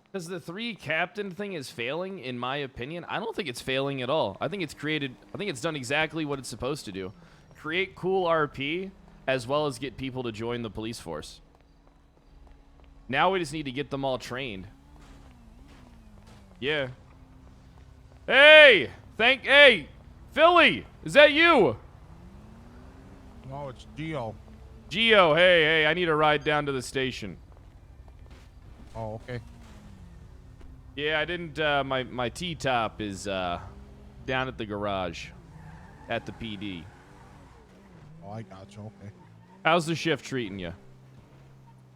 A: Because the 3 captain thing is failing, in my opinion. I don't think it's failing at all. I think it's done exactly what it's supposed to do. Create cool RP, as well as get people to join the police force. Now we just need to get them all trained. Yeah. Hey! Hey! Philly! Is that you?
F: No, it's Geo.
A: Geo, hey, I need a ride down to the station.
F: Oh, okay.
A: Yeah, I didn't, my T-top is, down at the garage. At the PD.
F: Oh, I got you. Okay.
A: How's the shift treating you?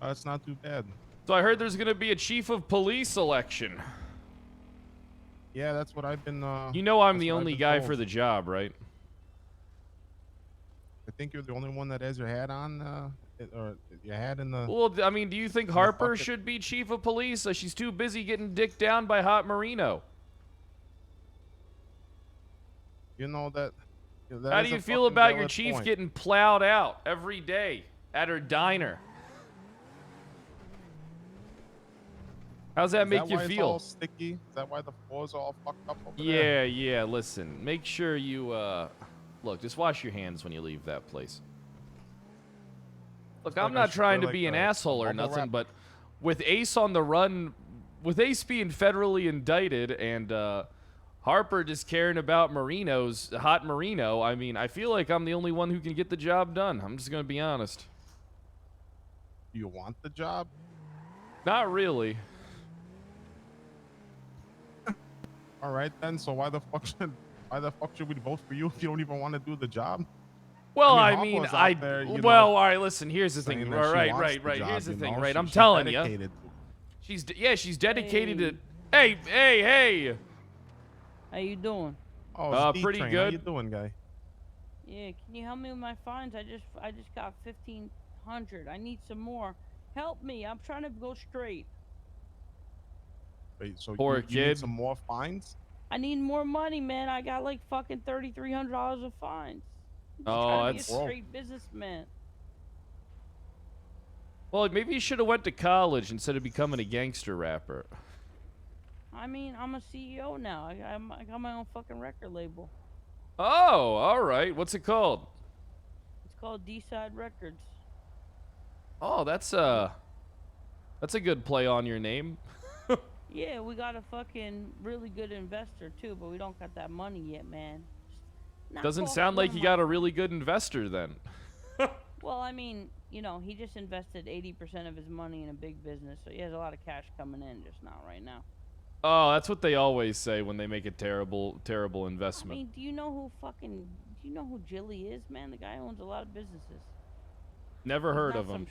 F: It's not too bad.
A: So I heard there's gonna be a chief of police election.
F: Yeah, that's what I've been,
A: You know I'm the only guy for the job, right?
F: I think you're the only one that has your hat on, or your hat in the...
A: Well, I mean, do you think Harper should be chief of police? She's too busy getting dicked down by Hot Marino.
F: You know that...
A: How do you feel about your chief getting plowed out every day at her diner? How's that make you feel?
F: All sticky? Is that why the floor's all fucked up over
A: Yeah,
F: there?
A: yeah, listen. Make sure you, look, just wash your hands when you leave that place. Look, I'm not trying to be an asshole or nothing, but with Ace on the run, with Ace being federally indicted and, Harper just caring about Hot Marino, I mean, I feel like I'm the only one who can get the job done. I'm just gonna be honest.
F: Do you want the job?
A: Not really.
F: All right then. So why the fuck should we vote for you if you don't even want to do the job?
A: Well,
F: all
A: right. Listen. Here's the thing. Right. Here's the thing. Right. I'm telling you, she's dedicated to Hey.
G: How you doing?
F: Oh, it's
A: pretty
F: D-Train.
A: good.
F: How you doing, guy?
G: Yeah, can you help me with my fines? I just got 1,500. I need some more. Help me. I'm trying to go straight.
F: Wait, so
A: Poor
F: you
A: kid.
F: need some more fines?
G: I need more money, man. I got like fucking $3,300 of fines. I'm just
A: Oh,
G: trying to be a
A: that's-
G: straight businessman.
A: Well, maybe you should have went to college instead of becoming a gangster rapper.
G: I mean, I'm a CEO now. I got my own fucking record label.
A: Oh, all right. What's it called?
G: It's called D-Side Records.
A: Oh, that's a good play on your name.
G: Yeah, we got a fucking really good investor too, but we don't got that money yet, man. Knock
A: Doesn't
G: off
A: sound like
G: one
A: you
G: of
A: got
G: my-
A: a really good investor then.
G: Well, I mean, you know, he just invested 80% of his money in a big business, so he has a lot of cash coming in, just not right now.
A: Oh, that's what they always say when they make a terrible
G: I
A: investment.
G: mean, do you know who Jilly is, man? The guy owns a lot of businesses.
A: Never
G: He's
A: heard
G: not
A: of him.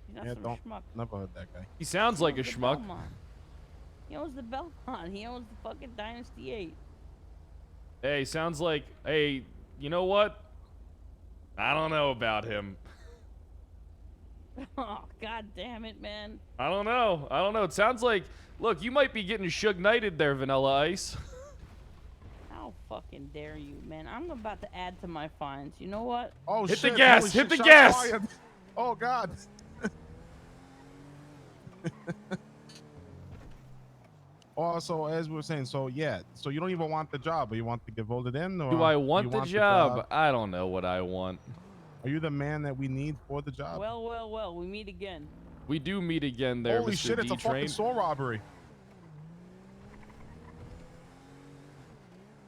G: He's not
F: Yeah,
G: some
F: don't.
G: schmuck.
F: Never heard that guy.
A: He sounds
G: He
A: like a
G: owns the
A: schmuck.
G: Belmont. He owns the Belmont. He owns the fucking Dynasty 8.
A: Hey, sounds like, hey, you know what? I don't know about him.
G: Oh, god damn it, man.
A: I don't know. It sounds like, look, you might be getting Suge Knighted there, Vanilla Ice.
G: How fucking dare you, man? I'm about to add to my fines. You know what?
F: Oh,
A: Hit the
F: shit.
A: gas,
F: Holy
A: hit
F: shit,
A: the
F: shots
A: gas.
F: fired. Oh, God. Also, as we were saying, so yeah, so you don't even want the job, but you want to get voted in? Or
A: Do I
F: you
A: want the job? I don't know what I want.
F: Are you the man that we need for the job?
G: Well, we meet again.
A: We do meet again there,
F: Holy
A: Mr.
F: shit, it's a
A: D-Train.
F: fucking store robbery.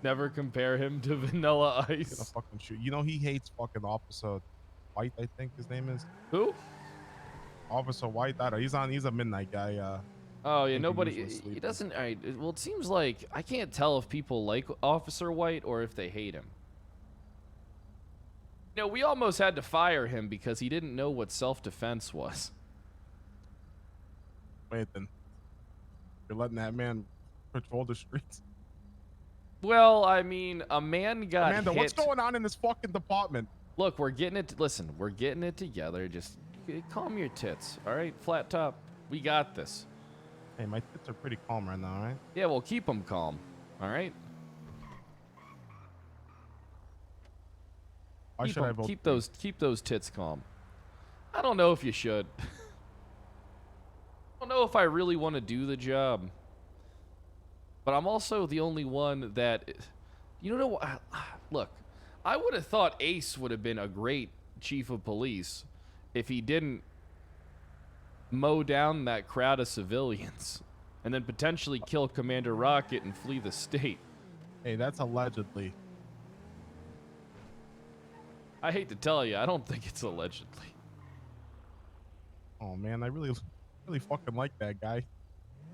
A: Never compare him to Vanilla
F: Gonna
A: Ice.
F: fucking shoot. You know he hates fucking Officer White, I think his name is.
A: Who?
F: Officer White. I don't know. He's a midnight guy.
A: Oh, yeah,
F: think he
A: nobody,
F: usually
A: he
F: sleeps.
A: doesn't, all right, well, it seems like, I can't tell if people like Officer White or if they hate him. You know, we almost had to fire him because he didn't know what self-defense was.
F: Wait, then. You're letting that man patrol the streets.
A: Well, I mean, a man got
F: Amanda,
A: hit.
F: what's going on in this fucking department?
A: Look, we're getting it, listen, we're getting it together. Just calm your tits, all right? Flat top, we got this.
F: Hey, my tits are pretty calm right now, right?
A: Yeah, well, keep them calm, all right?
F: Why should I vote?
A: keep
F: for you?
A: those tits calm. I don't know if you should. I don't know if I really want to do the job. But I'm also the only one that, you know what? Look, I would have thought Ace would have been a great chief of police if he didn't mow down that crowd of civilians and then potentially kill Commander Rocket and flee the state.
F: Hey, that's allegedly.
A: I hate to tell you, I don't think it's allegedly.
F: Oh man, I really fucking like that guy.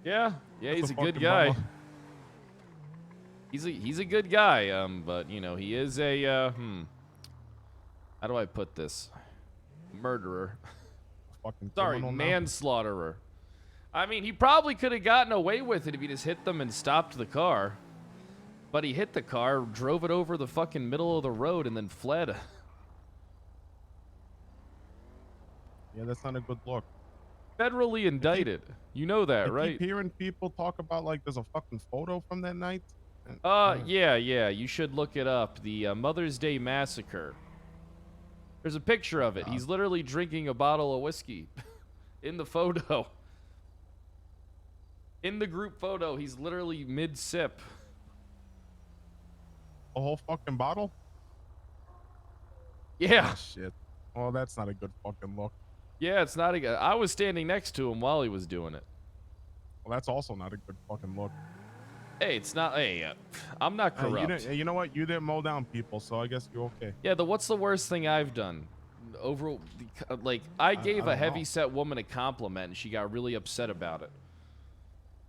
A: Yeah,
F: That's
A: he's a good
F: fucking
A: guy.
F: bummer.
A: He's a good guy, but you know, he is a how do I put this? Murderer.
F: Fucking
A: Sorry,
F: criminal now.
A: manslaughterer. I mean, he probably could have gotten away with it if he just hit them and stopped the car. But he hit the car, drove it over the fucking middle of the road, and then fled.
F: Yeah, that's not a good look.
A: Federally indicted. You know that,
F: I
A: right?
F: keep hearing people talk about like there's a fucking photo from that night. And,
A: Yeah, you should look it up. The Mother's Day Massacre. There's a picture of it. He's literally drinking a bottle of whiskey in the photo. In the group photo, he's literally mid-sip.
F: a whole fucking bottle.
A: Yeah.
F: Oh, shit. Well, that's not a good fucking look.
A: Yeah, it's not a good. I was standing next to him while he was doing it.
F: Well, that's also not a good fucking look.
A: Hey, it's not. Hey, I'm not corrupt.
F: You know what? You didn't mow down people, so I guess you're okay.
A: Yeah, what's the worst thing I've done? Like, I gave a
F: don't know.
A: heavy-set woman a compliment, and she got really upset about it.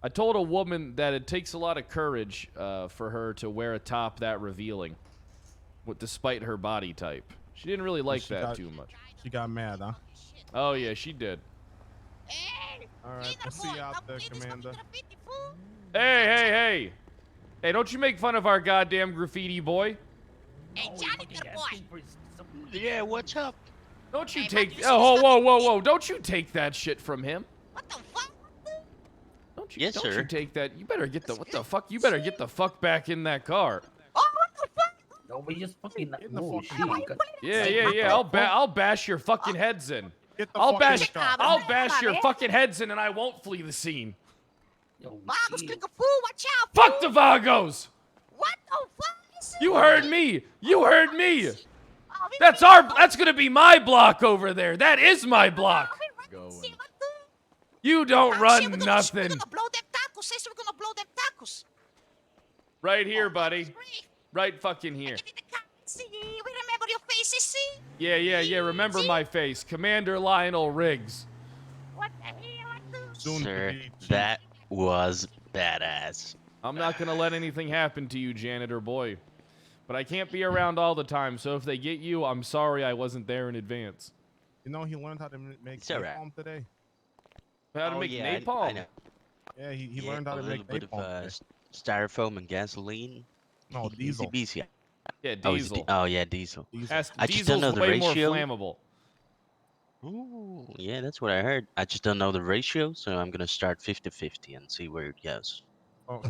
A: I told a woman that it takes a lot of courage for her to wear a top that revealing, despite her body type. She didn't really like that too much.
F: She got mad, huh?
A: Oh, yeah, she did.
F: All right, we'll see you out there, Commander.
A: Hey! Hey, don't you make fun of our goddamn graffiti boy.
H: Hey, janitor boy.
I: Yeah, what's up?
A: Don't you
H: Hey,
A: take...
H: man, you
A: Oh,
H: see
A: whoa. Don't you take that shit from him.
H: What the fuck?
A: Don't you,
I: Yes,
A: don't
I: sir.
A: you take that. You better get the... What the fuck? You better get the fuck back in that car.
H: Oh, what the fuck?
J: Nobody just fucking
F: Get in the
J: oh,
F: fucking
J: shit.
H: car.
J: you got-
A: Yeah. I'll bash your fucking heads in.
F: Get the
A: I'll
F: fuck in
A: bash...
F: the car.
A: I'll bash your fucking heads in and I won't flee the scene.
J: Oh,
H: Vagos,
J: shit.
H: click a fool, watch out.
A: Fuck the Vagos!
H: What the fuck? Is
A: You heard me! You heard me!
H: Oh, we
A: That's
H: really
A: our...
H: don't-
A: That's gonna be my block over there. That is my block.
H: Oh, we really see what the-
A: You don't
H: Ah,
A: run
H: shit, we're
A: nothing.
H: gonna blow them tacos. Say so we're gonna blow them tacos.
A: Right here,
H: Oh,
A: buddy.
H: great.
A: Right fucking here.
H: Get in the car. See, we remember your faces, see?
A: Yeah. Remember my face. Commander Lionel Riggs.
H: What the hell? What the...
F: Soon to
I: Sir,
F: be chief.
I: that was badass.
A: I'm not gonna let anything happen to you, janitor boy. But I can't be around all the time, so if they get you, I'm sorry I wasn't there in advance.
F: You know, he learned how to make
I: It's alright.
F: napalm today.
A: How to
I: Oh,
A: make
I: yeah, I
A: napalm?
I: know.
F: Yeah, he
I: Yeah,
F: learned how
I: a
F: to
I: little
F: make
I: bit of
F: napalm today.
I: styrofoam and gasoline.
F: No,
I: Easy
F: diesel.
I: peasy.
A: Yeah,
I: Oh, is it
A: diesel.
I: oh, yeah, diesel.
F: Diesel.
I: I just
A: Diesel's
I: don't know the
A: way
I: ratio.
A: more flammable.
I: Ooh, yeah, that's what I heard. I just don't know the ratio, so I'm gonna start 50-50 and see where it goes.
F: Oh,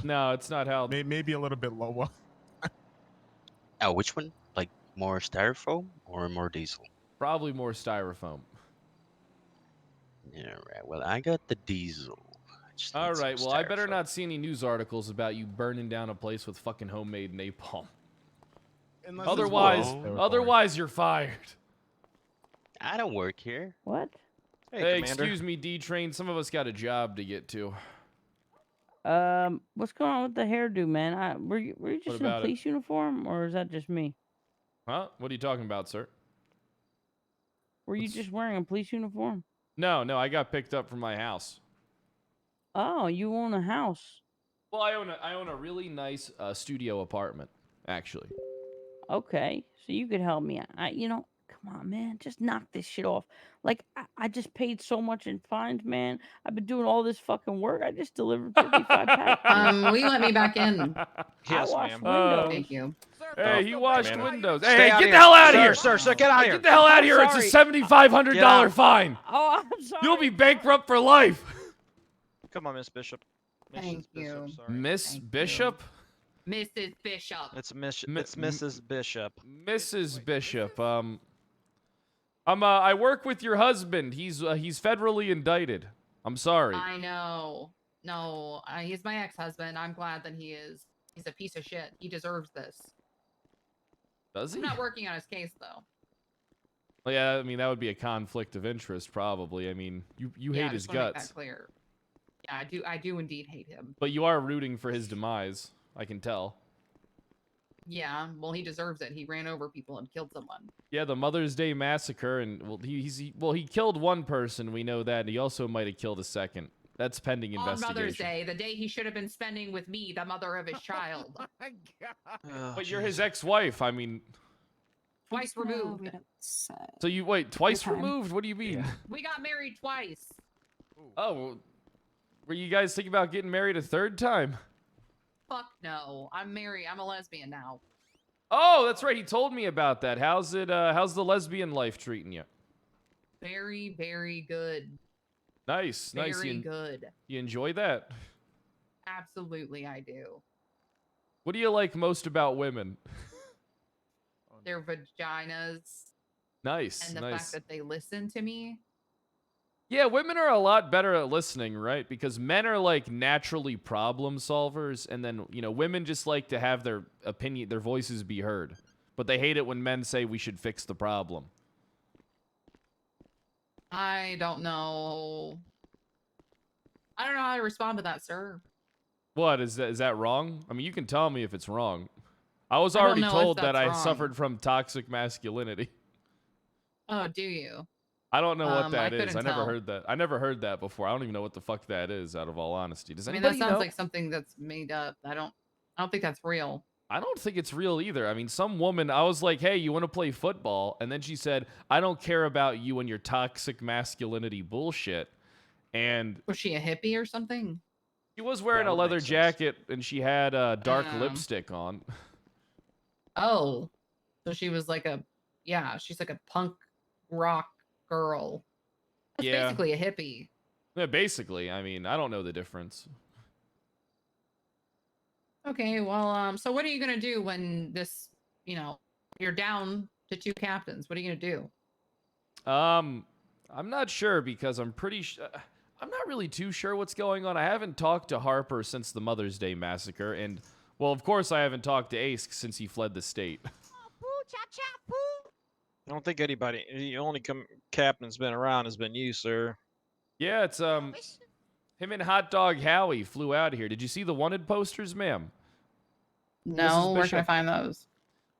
A: No, it's not how.
F: maybe a little bit lower.
I: Oh, which one? Like more styrofoam or more diesel?
A: Probably more styrofoam.
I: Yeah, right. Well, I got the diesel. I just need
A: All
I: some
A: right, well, I better
I: styrofoam.
A: not see any news articles about you burning down a place with fucking homemade napalm.
F: Unless it's
A: Otherwise,
F: territory.
A: otherwise you're fired.
I: I don't work here.
G: What?
A: Hey, excuse me, D-Train. Some of us got a job to get to.
G: What's going on with the hairdo, man? Were you just in a
A: about it?
G: police uniform, or is that just me?
A: Huh? What are you talking about, sir?
G: Were you
A: What's-
G: just wearing a police uniform?
A: No, I got picked up from my house.
G: Oh, you own a house.
A: Well, I own a really nice studio apartment, actually.
G: Okay, so you could help me. Come on, man, just knock this shit off. Like, I just paid so much in fines, man. I've been doing all this fucking work. I just delivered 55 packages.
K: Will you let me back in?
G: I washed windows.
K: Thank you.
A: Hey, he washed
J: Commander.
A: windows.
J: Stay
A: Hey,
J: out
A: get
J: of
A: the hell out of
J: Sir,
A: here!
J: Sir, get out of here.
A: Get the hell out of here! It's a $7,500
J: Get out.
A: fine.
G: Oh, I'm sorry.
A: You'll be bankrupt for life.
J: Come on, Miss Bishop.
K: Thank you.
A: Miss
K: Thank you.
A: Bishop?
K: Mrs. Bishop.
J: It's
A: Mi-
J: Mrs. Bishop.
A: Mrs. Bishop. I work with your husband. He's federally indicted. I'm sorry.
K: I know. No, he's my ex-husband. I'm glad that he is. He's a piece of shit. He deserves this.
A: Does he?
K: I'm not working on his case though.
A: Well, yeah, I mean that would be a conflict of interest, probably. I mean, you
K: Yeah, I
A: hate his
K: just wanna make
A: guts,
K: that clear. Yeah, I do indeed hate him.
A: but you are rooting for his demise. I can tell.
K: Yeah, well, he deserves it. He ran over people and killed someone.
A: Yeah, the Mother's Day massacre, and he killed one person. We know that. And he also might have killed a second. That's pending
K: On
A: investigation.
K: Mother's Day, the day he should have been spending with me, the mother of his child.
A: But you're his ex-wife. I mean,
K: Twice removed.
A: so you wait twice removed? What do you mean?
K: We got married twice.
A: Oh, were you guys thinking about getting married a third time?
K: Fuck no. I'm married. I'm a lesbian now.
A: Oh, that's right. He told me about that. How's it? How's the lesbian life treating you?
K: Very, very good.
A: Nice, nice.
K: Very good.
A: You enjoy that?
K: Absolutely, I do.
A: What do you like most about women?
K: Their vaginas
A: Nice,
K: and the
A: nice.
K: fact that they listen to me.
A: Yeah, women are a lot better at listening, right? Because men are like naturally problem solvers, and then, women just like to have their opinion, their voices be heard. But they hate it when men say we should fix the problem.
K: I don't know. I don't know how to respond to that, sir.
A: What, is that wrong? I mean, you can tell me if it's wrong. I was
K: I don't
A: already
K: know if
A: told that
K: that's
A: I
K: wrong.
A: suffered from toxic masculinity.
K: Oh, do you?
A: I don't know what
K: I
A: that is.
K: couldn't
A: I never
K: tell.
A: heard that. I never heard that before. I don't even know what the fuck that is, out of all honesty. Does
K: I mean,
A: anybody
K: that sounds
A: know?
K: like something that's made up. I don't think that's real.
A: I don't think it's real either. I mean, some woman, I was like, hey, you want to play football? And then she said, I don't care about you and your toxic masculinity bullshit. And
K: Was she a hippie or something?
A: She was wearing a
J: would
A: leather
J: make sense.
A: jacket and she had dark lipstick on.
K: Oh, so she was like she's like a punk rock girl. That's
A: Yeah.
K: basically a hippie.
A: Yeah, basically. I mean, I don't know the difference.
K: Okay, well, so what are you gonna do when this, you're down to 2 captains? What are you gonna do?
A: I'm not sure because I'm I'm not really too sure what's going on. I haven't talked to Harper since the Mother's Day massacre, and well, of course, I haven't talked to Ace since he fled the state.
J: I don't think anybody. The only captain's been around has been you, sir.
A: Yeah, it's him and Hot Dog Howie flew out here. Did you see the wanted posters, ma'am?
K: No, where can I
A: Bishop.
K: find those?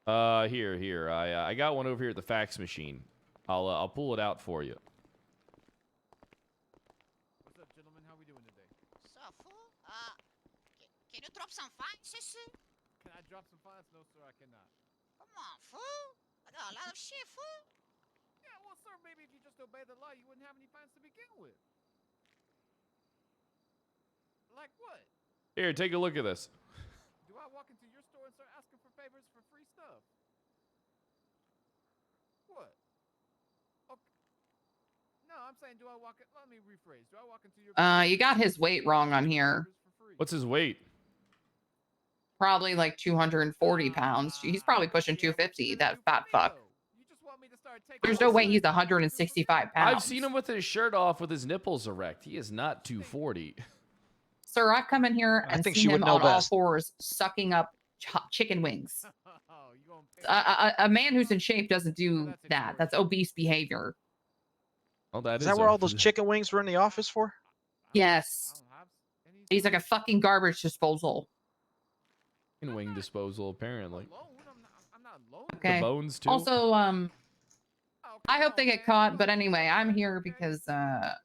A: Here. I got one over here at the fax machine. I'll pull it out for you.
F: What's up, gentlemen? How we doing today?
H: So, fool, can you drop some fines, sissy?
F: Can I drop some fines? No, sir, I cannot.
H: Come on, fool. I got a lot of shit, fool.
F: Yeah, well, sir, maybe if you just obey the law, you wouldn't have any fines to begin with. Like what?
A: Here, take a look at this.
F: Do I walk into your store and start asking for favors for free stuff? What? Okay. No, I'm saying, do I walk in? Let me rephrase. Do I walk into your
K: You got his weight wrong on here.
A: What's his weight?
K: Probably like 240 pounds. He's probably pushing 250, that fat fuck.
F: You just want me to start taking
K: There's no way he's 165 pounds.
A: I've seen him with his shirt off with his nipples erect. He is not 240.
K: Sir, I've come in here
J: I
K: and
J: think
K: seen
J: she would
K: him
J: know
K: on all
J: best.
K: 4s sucking up chicken wings.
F: Oh, you gonna pay
K: A man who's in shape doesn't do that. That's obese behavior.
A: Oh, that
J: Is that where all those chicken wings were in the office for?
K: Yes. He's like a fucking garbage disposal.
A: chicken wing disposal, apparently.
F: I'm not alone.
K: Okay.
A: The bones too.
K: Also, I hope they get caught, but anyway, I'm here because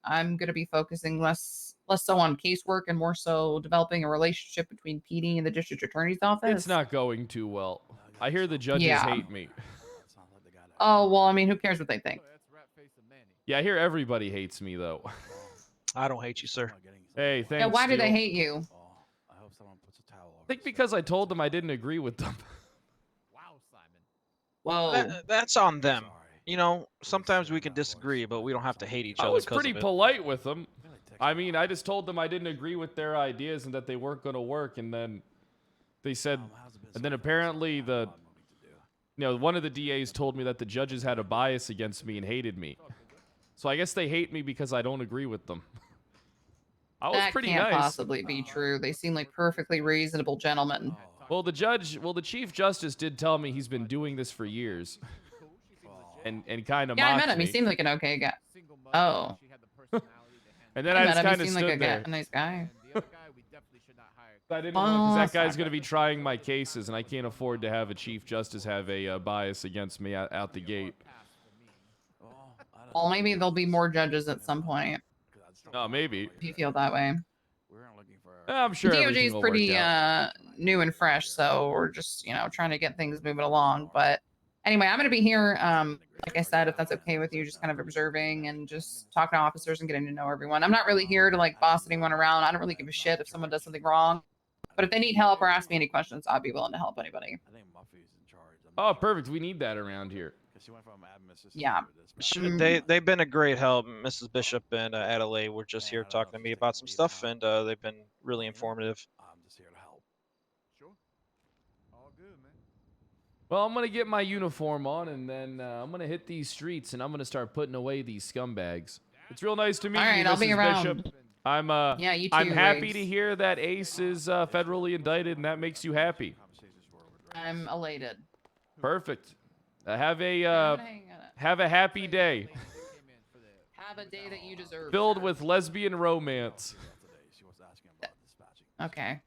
K: I'm gonna be focusing less so on casework and more so developing a relationship between PD and the district attorney's office.
A: It's not going too well. I hear the judges
K: Yeah.
A: hate me.
K: Oh well, I mean, who cares what they think?
A: Yeah, I hear everybody hates me though.
J: I don't hate you, sir.
A: Hey, thanks.
K: Yeah, why do they
A: Steel.
K: hate you?
A: I think because I told them I didn't agree with them.
F: Wow, Simon.
K: Whoa.
J: That's on them. You know, sometimes we can disagree, but we don't have to hate each
A: I
J: other.
A: was
J: 'cause
A: pretty
J: of it.
A: polite with them. I mean, I just told them I didn't agree with their ideas and that they weren't going to work, and then they said, and then apparently one of the DAs told me that the judges had a bias against me and hated me. So I guess they hate me because I don't agree with them. I was
K: That
A: pretty
K: can't
A: nice.
K: possibly be true. They seem like perfectly reasonable gentlemen.
A: Well, the Chief Justice did tell me he's been doing this for years. And kind of
K: Yeah, I
A: mocked
K: met him.
A: me.
K: He seemed like an okay guy. Oh.
A: And then
K: I
A: I
K: met
A: just
K: him. He
A: kind of
K: seemed
A: stood
K: like
A: there.
K: a nice guy.
A: I didn't want because that
K: that's
A: guy's
K: not
A: going to be trying my cases, and I can't afford to have a Chief Justice have a bias against me out the gate.
K: Well, maybe there'll be more judges at some point.
A: Oh, maybe.
K: If you feel that way.
A: I'm sure
K: DOJ
A: everything
K: is
A: will
K: pretty
A: work out.
K: new and fresh, so we're just trying to get things moving along. But anyway, I'm gonna be here. Like I said, if that's okay with you, just kind of observing and just talking to officers and getting to know everyone. I'm not really here to like boss anyone around. I don't really give a shit if someone does something wrong. But if they need help or ask me any questions, I'll be willing to help anybody.
A: Oh, perfect. We need that around here.
K: Yeah.
J: They've been a great help. Mrs. Bishop and Adelaide were just here talking to me about some stuff, and they've been really informative.
F: Sure. All good, man.
A: Well, I'm going to get my uniform on, and then I'm going to hit these streets, and I'm going to start putting away these scumbags. It's real nice to meet
K: All
A: you,
K: right, I'll be
A: Mrs.
K: around.
A: Bishop. I'm
K: Yeah, you
A: I'm
K: too,
A: happy
K: Riggs.
A: to hear that Ace is federally indicted, and that makes you happy.
K: I'm elated.
A: Perfect. Have
K: I'm
A: a
K: gonna hang on it.
A: have a happy day
K: Have a day that you deserve.
A: filled
K: sir.
A: with lesbian romance.
K: Okay.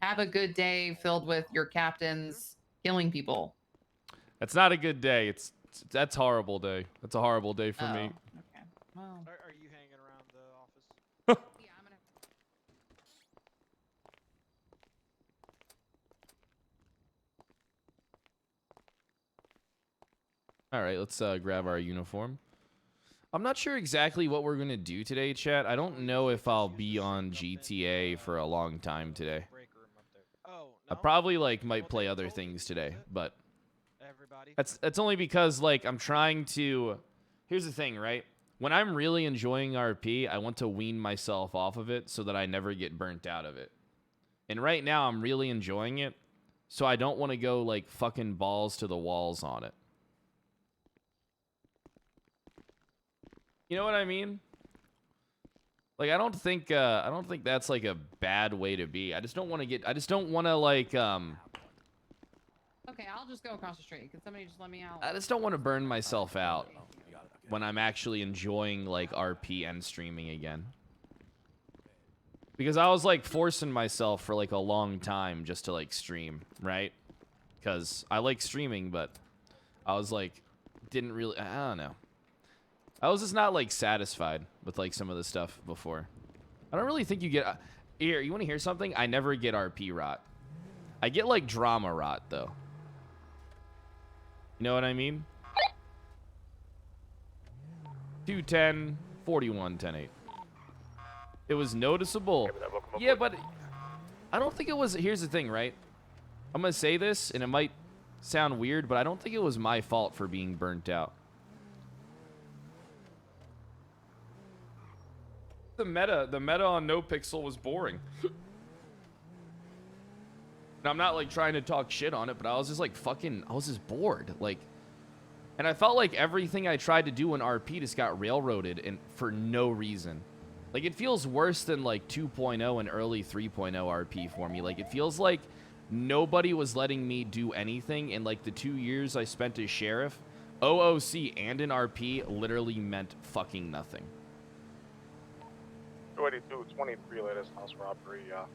K: Have a good day filled with your captains killing people.
A: That's not a good day. That's horrible day. That's a horrible day for me.
K: Okay. Well.
J: Are you hanging around the office?
K: Yeah, I'm gonna.
A: All right, let's grab our uniform. I'm not sure exactly what we're gonna do today, chat. I don't know if I'll be on GTA for a long time today. I probably like might play other things today, but that's only because like I'm trying to. Here's the thing, right? When I'm really enjoying RP, I want to wean myself off of it so that I never get burnt out of it. And right now, I'm really enjoying it, so I don't want to go like fucking balls to the walls on it. You know what I mean? Like I don't think that's like a bad way to be. I just don't want to get. I just don't want to like.
K: Okay, I'll just go across the street. Can somebody just let me out?
A: I just don't want to burn myself out when I'm actually enjoying like RP and streaming again. Because I was like forcing myself for like a long time just to like stream, right? Because I like streaming, but I was like, didn't really. I don't know. I was just not like satisfied with like some of the stuff before. I don't really think you get. Here, you want to hear something? I never get RP rot. I get like drama rot though. You know what I mean? 210, 41, 10-8. It was noticeable. Yeah, but I don't think it was. Here's the thing, right? I'm gonna say this, and it might sound weird, but I don't think it was my fault for being burnt out. The meta on No Pixel was boring. And I'm not like trying to talk shit on it, but I was just like I was just bored. Like, and I felt like everything I tried to do in RP just got railroaded and for no reason. Like, it feels worse than like 2.0 and early 3.0 RP for me. Like, it feels like nobody was letting me do anything in like the 2 years I spent as sheriff. OOC and in RP literally meant fucking nothing.
F: 22-23 latest house robbery. Got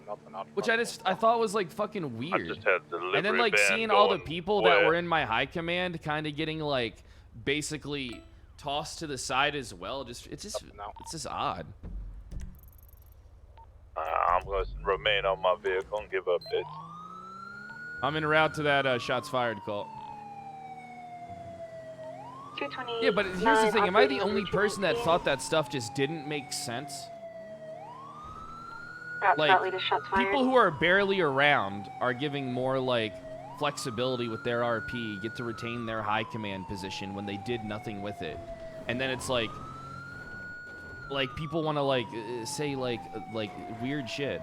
F: nothing out.
A: Which I thought was like fucking weird.
L: I just had delivery
A: And then like
L: van
A: seeing all the
L: going
A: people that
L: west.
A: were in my high command kind of getting like basically tossed to the side as well. It's just odd.
L: I'm going to remain on my vehicle and give updates.
A: I'm en route to that shots fired call. Yeah, but here's the thing. Am I the only person that thought that stuff just didn't make sense? Like, people who are barely around are giving more, like, flexibility with their RP, get to retain their high command position when they did nothing with it. And then it's like people want to, like, say, like, weird shit.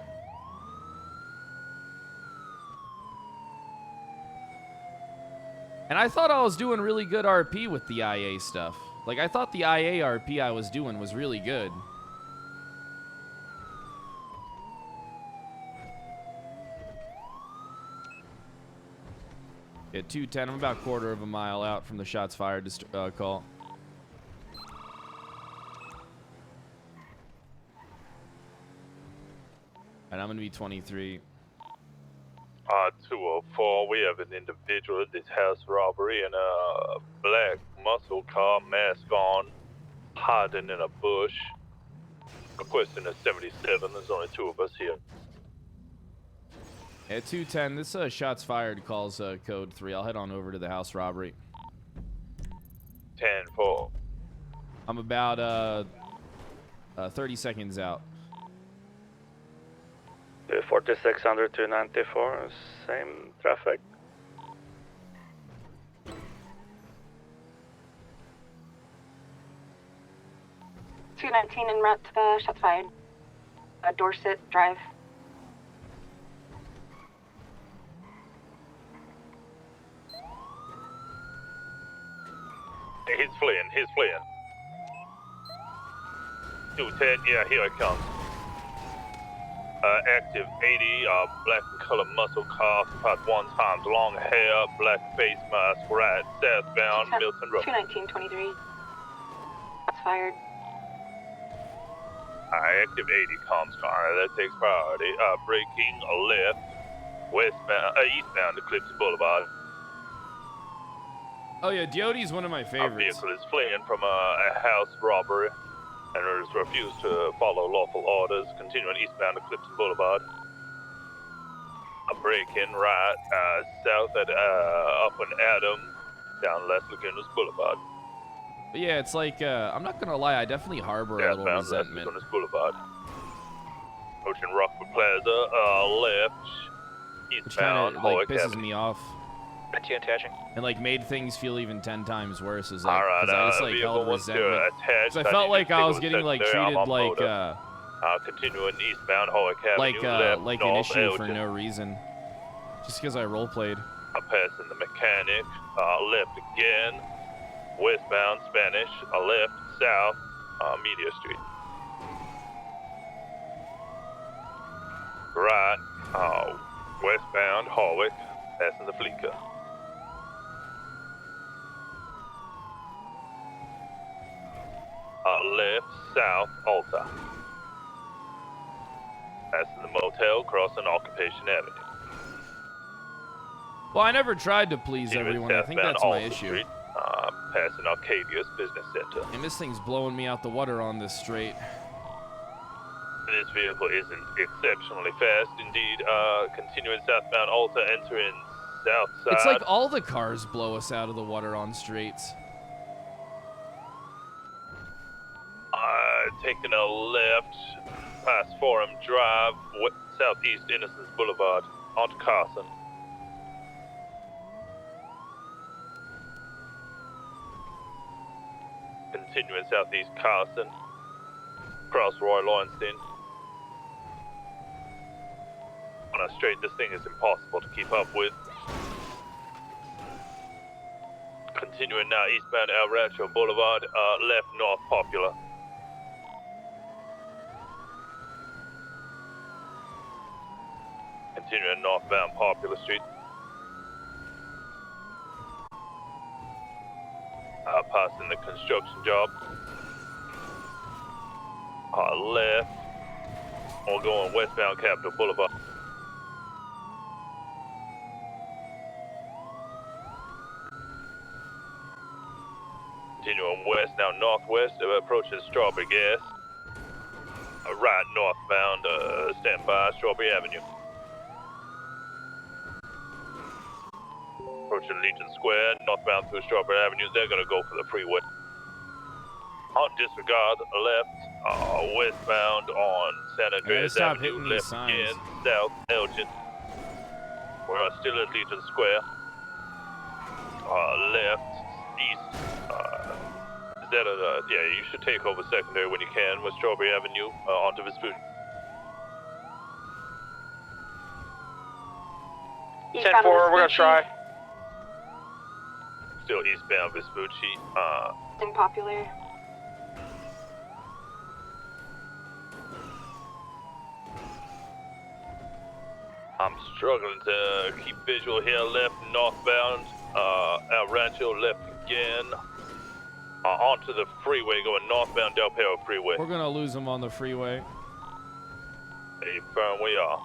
A: And I thought I was doing really good RP with the IA stuff. Like, I thought the IA RP I was doing was really good. Yeah, 210. I'm about a quarter of a mile out from the shots fired call. And I'm going to be 23.
L: 204, we have an individual at this house robbery in a black muscle car, mask on, hiding in a bush. Requesting a 77, there's only 2 of us here.
A: At 210, this shots fired calls code 3. I'll head on over to the house robbery.
L: 10-4.
A: I'm about 30 seconds out.
M: 4600 to 94, same traffic.
N: .219 en route to the shots fired. Dorset Drive.
L: He's fleeing. 210, yeah, here it comes. Active 80, black and color muscle car, occupied 1 times, long hair, black face mask, right, southbound, Milton Road.
N: 219-23. Shots fired.
L: Active 80 comms car, that takes priority. Braking left, eastbound to Clifton Boulevard.
A: Oh yeah, Diody's one of my
L: Our
A: favorites.
L: vehicle is fleeing from a house robbery and has refused to follow lawful orders, continuing eastbound to Clifton Boulevard. A break-in right, south at up on Adam, down Les Lagunas Boulevard.
A: But yeah, it's like, I'm not gonna lie, I definitely harbor a little
L: Southbound
A: resentment.
L: Las Lagunas Boulevard. Approaching Rockford Plaza, left.
A: Which kind
L: Eastbound
A: of, like,
L: Hawick
A: pisses
L: Avenue.
A: me off.
J: Attaching.
A: And, like, made things feel even 10 times worse. Is
L: All
A: like,
L: right,
A: because I just, like,
L: vehicle
A: held
L: 1-2
A: resentment.
L: attached.
A: Because I felt like I was getting, like,
L: I'm
A: treated
L: on
A: like,
L: motor. Continuing eastbound Hawick Avenue, left,
A: like
L: north,
A: an issue for
L: Elgin.
A: no reason. Just because I role-played.
L: Passing the mechanic, left again. Westbound Spanish, left, south, Media Street. Right, westbound Hawick, passing the Fleeca. Left, south, Alta. Passing the motel, crossing Occupation Avenue.
A: Well, I never tried to please everyone. I think
L: Southbound
A: that's my
L: Alta
A: issue.
L: Street, passing Arcadia's Business Center.
A: And this thing's blowing me out the water on this straight.
L: This vehicle isn't exceptionally fast. Indeed, continuing southbound Alta, entering south side.
A: It's like all the cars blow us out of the water on straights.
L: Taking a left past Forum Drive, southeast Innocence Boulevard, onto Carson. Continuing southeast Carson, across Roy Lowenstein. On a straight, this thing is impossible to keep up with. Continuing now eastbound El Rancho Boulevard, left north Popular. Continuing northbound Popular Street. Passing the construction job. Left. Or going westbound Capitol Boulevard. Continuing west, now northwest, approaching Strawberry Gas. Right northbound, stand by Strawberry Avenue. Approaching Legion Square, northbound through Strawberry Avenue, they're gonna go for the freeway. On disregard, left, westbound on San Andreas
A: stop
L: Avenue,
A: hitting these
L: left
A: signs.
L: again, south Elgin. We're still at Legion Square. Left, east, is that a, yeah, you should take over secondary when you can with Strawberry Avenue, onto Vespucci.
J: 10-4, we're gonna try.
L: Still eastbound Vespucci,
N: Unpopular.
L: I'm struggling to keep visual here. Left northbound, El Rancho left again. Onto the freeway going northbound Del Perro Freeway.
A: We're gonna lose them on the freeway.
L: Hey, firm we are.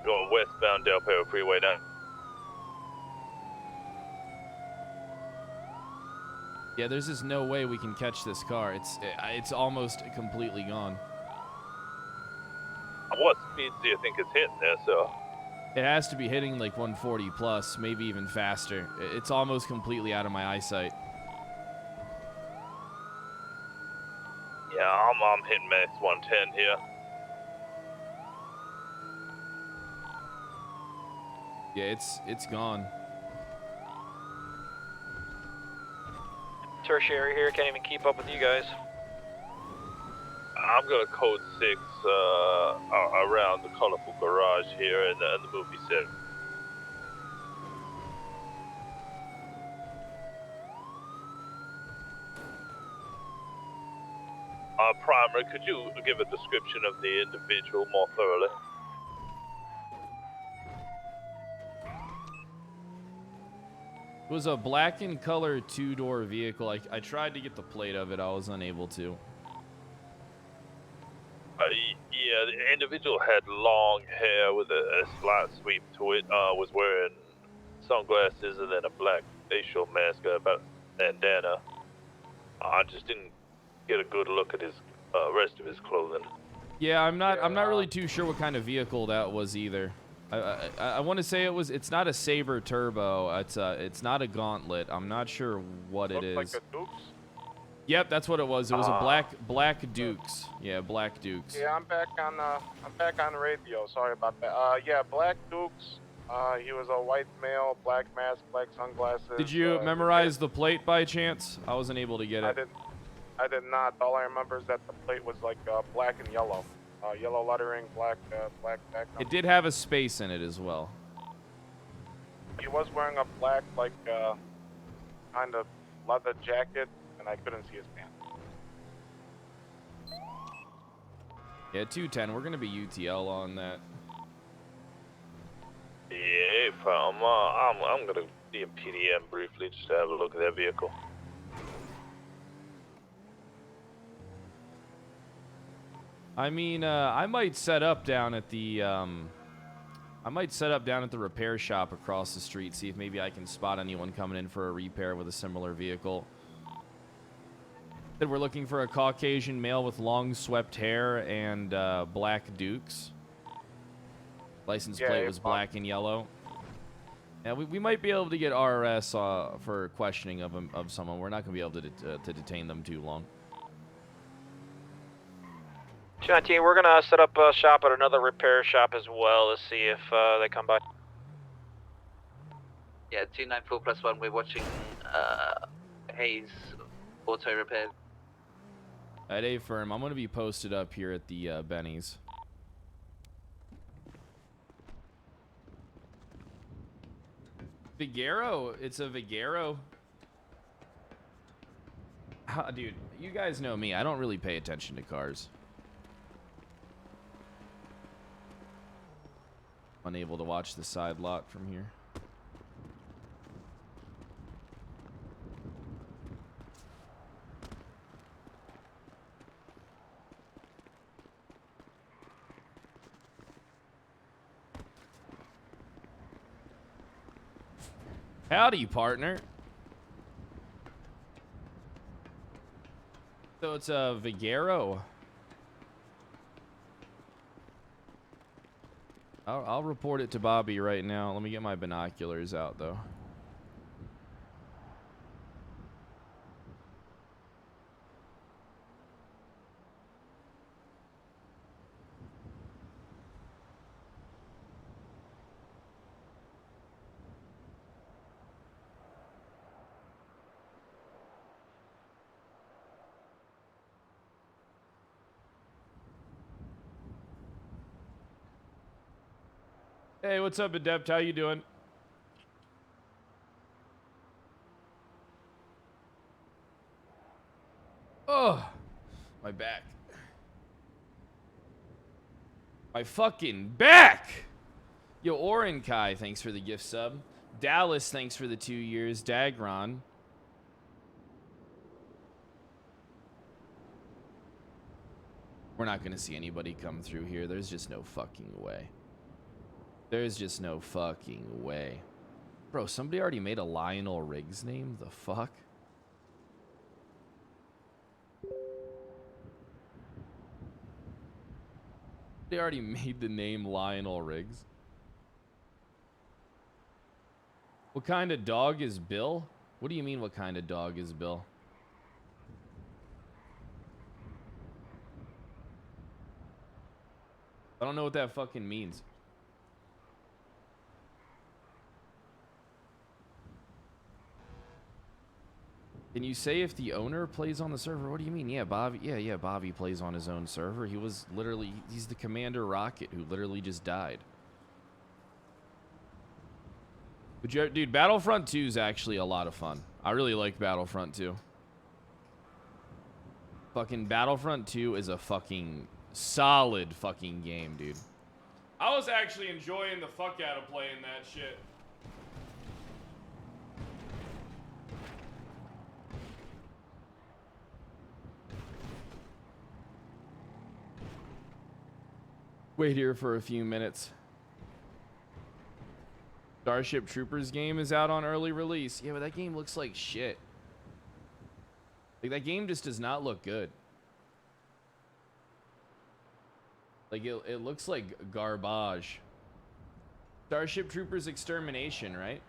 L: Going westbound Del Perro Freeway now.
A: Yeah, there's just no way we can catch this car. It's almost completely gone.
L: What speeds do you think it's hitting there, sir?
A: It has to be hitting like 140 plus, maybe even faster. It's almost completely out of my eyesight.
L: Yeah, I'm hitting max 110 here.
A: Yeah, it's gone.
J: Tertiary here, can't even keep up with you guys.
L: I'm gonna code 6 around the colorful garage here in the movie set. Primer, could you give a description of the individual more thoroughly?
A: It was a black and color two-door vehicle. I tried to get the plate of it. I was unable to.
L: Yeah, the individual had long hair with a slight sweep to it, was wearing sunglasses and then a black facial mask, about a bandana. I just didn't get a good look at his rest of his clothing.
A: Yeah, I'm not really too sure what kind of vehicle that was either. I want to say it's not a Saber Turbo. It's not a Gauntlet. I'm not sure what it is.
L: Looks like a Dukes.
A: Yep, that's what it was. It was a black Dukes. Yeah, black Dukes.
F: Yeah, I'm back on radio. Sorry about that. Yeah, Black Dukes. He was a white male, black mask, black sunglasses.
A: Did you memorize the plate by chance? I wasn't able to get it.
F: I did not. All I remember is that the plate was like black and yellow. Yellow lettering, black back number.
A: It did have a space in it as well.
F: He was wearing a black, like, kind of leather jacket, and I couldn't see his pants.
A: Yeah, 210. We're gonna be UTL on that.
L: Yeah, I'm gonna be in PDM briefly just to have a look at that vehicle.
A: I mean, I might set up down at the repair shop across the street, see if maybe I can spot anyone coming in for a repair with a similar vehicle. That we're looking for a Caucasian male with long swept hair and black Dukes. License plate was black and yellow. Yeah, we might be able to get RRS for questioning of someone. We're not going to be able to detain them too long.
J: 219, we're gonna set up a shop at another repair shop as well to see if they come by.
O: Yeah, 294+1, we're watching Hayes Auto Repair.
A: At A firm, I'm going to be posted up here at the Benny's. Vigero, it's a Vigero. Dude, you guys know me. I don't really pay attention to cars. Unable to watch the side lot from here. Howdy, partner. So it's a Vigero. I'll report it to Bobby right now. Let me get my binoculars out, though. Hey, what's up, Adept? How you doing? Oh, my back. My fucking back! Yo, Oren Kai, thanks for the gift sub. Dallas, thanks for the 2 years. Dagron. We're not gonna see anybody come through here. There's just no fucking way. There's just no fucking way. Bro, somebody already made a Lionel Riggs name? The fuck? They already made the name Lionel Riggs. What kind of dog is Bill? What do you mean, what kind of dog is Bill? I don't know what that fucking means. Can you say if the owner plays on the server? What do you mean? Yeah, Bobby. Yeah, Bobby plays on his own server. He was literally, he's the Commander Rocket who literally just died. But dude, Battlefront 2 is actually a lot of fun. I really like Battlefront 2. Fucking Battlefront 2 is a fucking solid fucking game, dude. I was actually enjoying the fuck out of playing that shit. Wait here for a few minutes. Starship Troopers game is out on early release. Yeah, but that game looks like shit. Like, that game just does not look good. Like, it looks like garbage. Starship Troopers Extermination, right?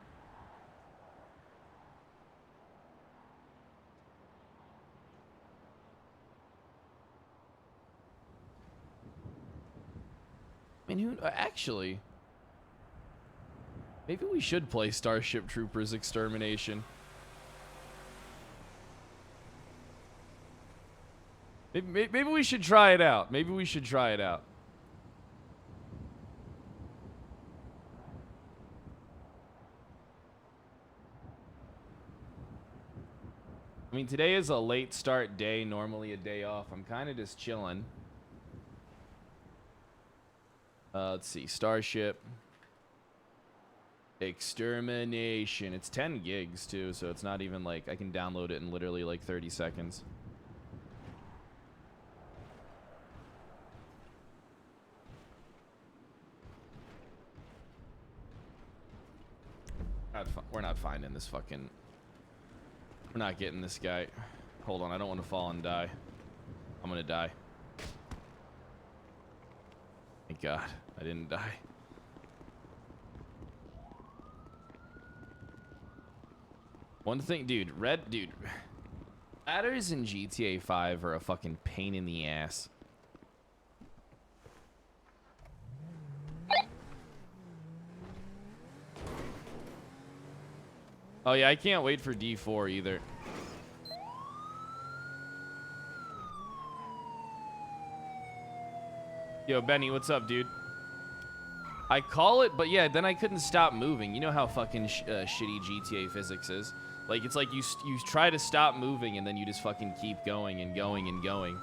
A: I mean, who actually? Maybe we should play Starship Troopers Extermination. Maybe we should try it out. Maybe we should try it out. I mean, today is a late start day, normally a day off. I'm kind of just chilling. Let's see, Starship Extermination. It's 10 gigs too, so it's not even like I can download it in literally like 30 seconds. We're not finding this fucking... We're not getting this guy. Hold on, I don't want to fall and die. I'm gonna die. Thank God, I didn't die. One thing, dude, ladders in GTA 5 are a fucking pain in the ass. Oh yeah, I can't wait for D4 either. Yo, Benny, what's up, dude? I call it, but yeah, then I couldn't stop moving. You know how fucking shitty GTA physics is. Like, it's like you try to stop moving and then you just fucking keep going and going and going.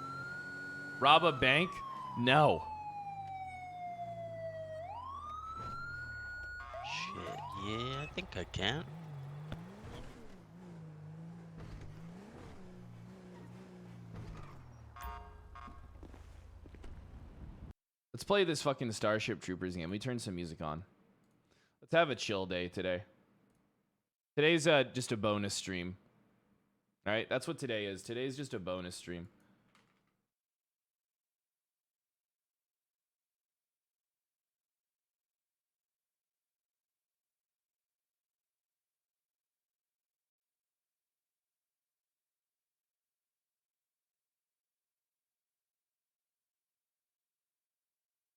A: Rob a bank? No.
I: Shit, yeah, I think I can.
A: Let's play this fucking Starship Troopers game. We turn some music on. Let's have a chill day today. Today's just a bonus stream. All right, that's what today is. Today's just a bonus stream.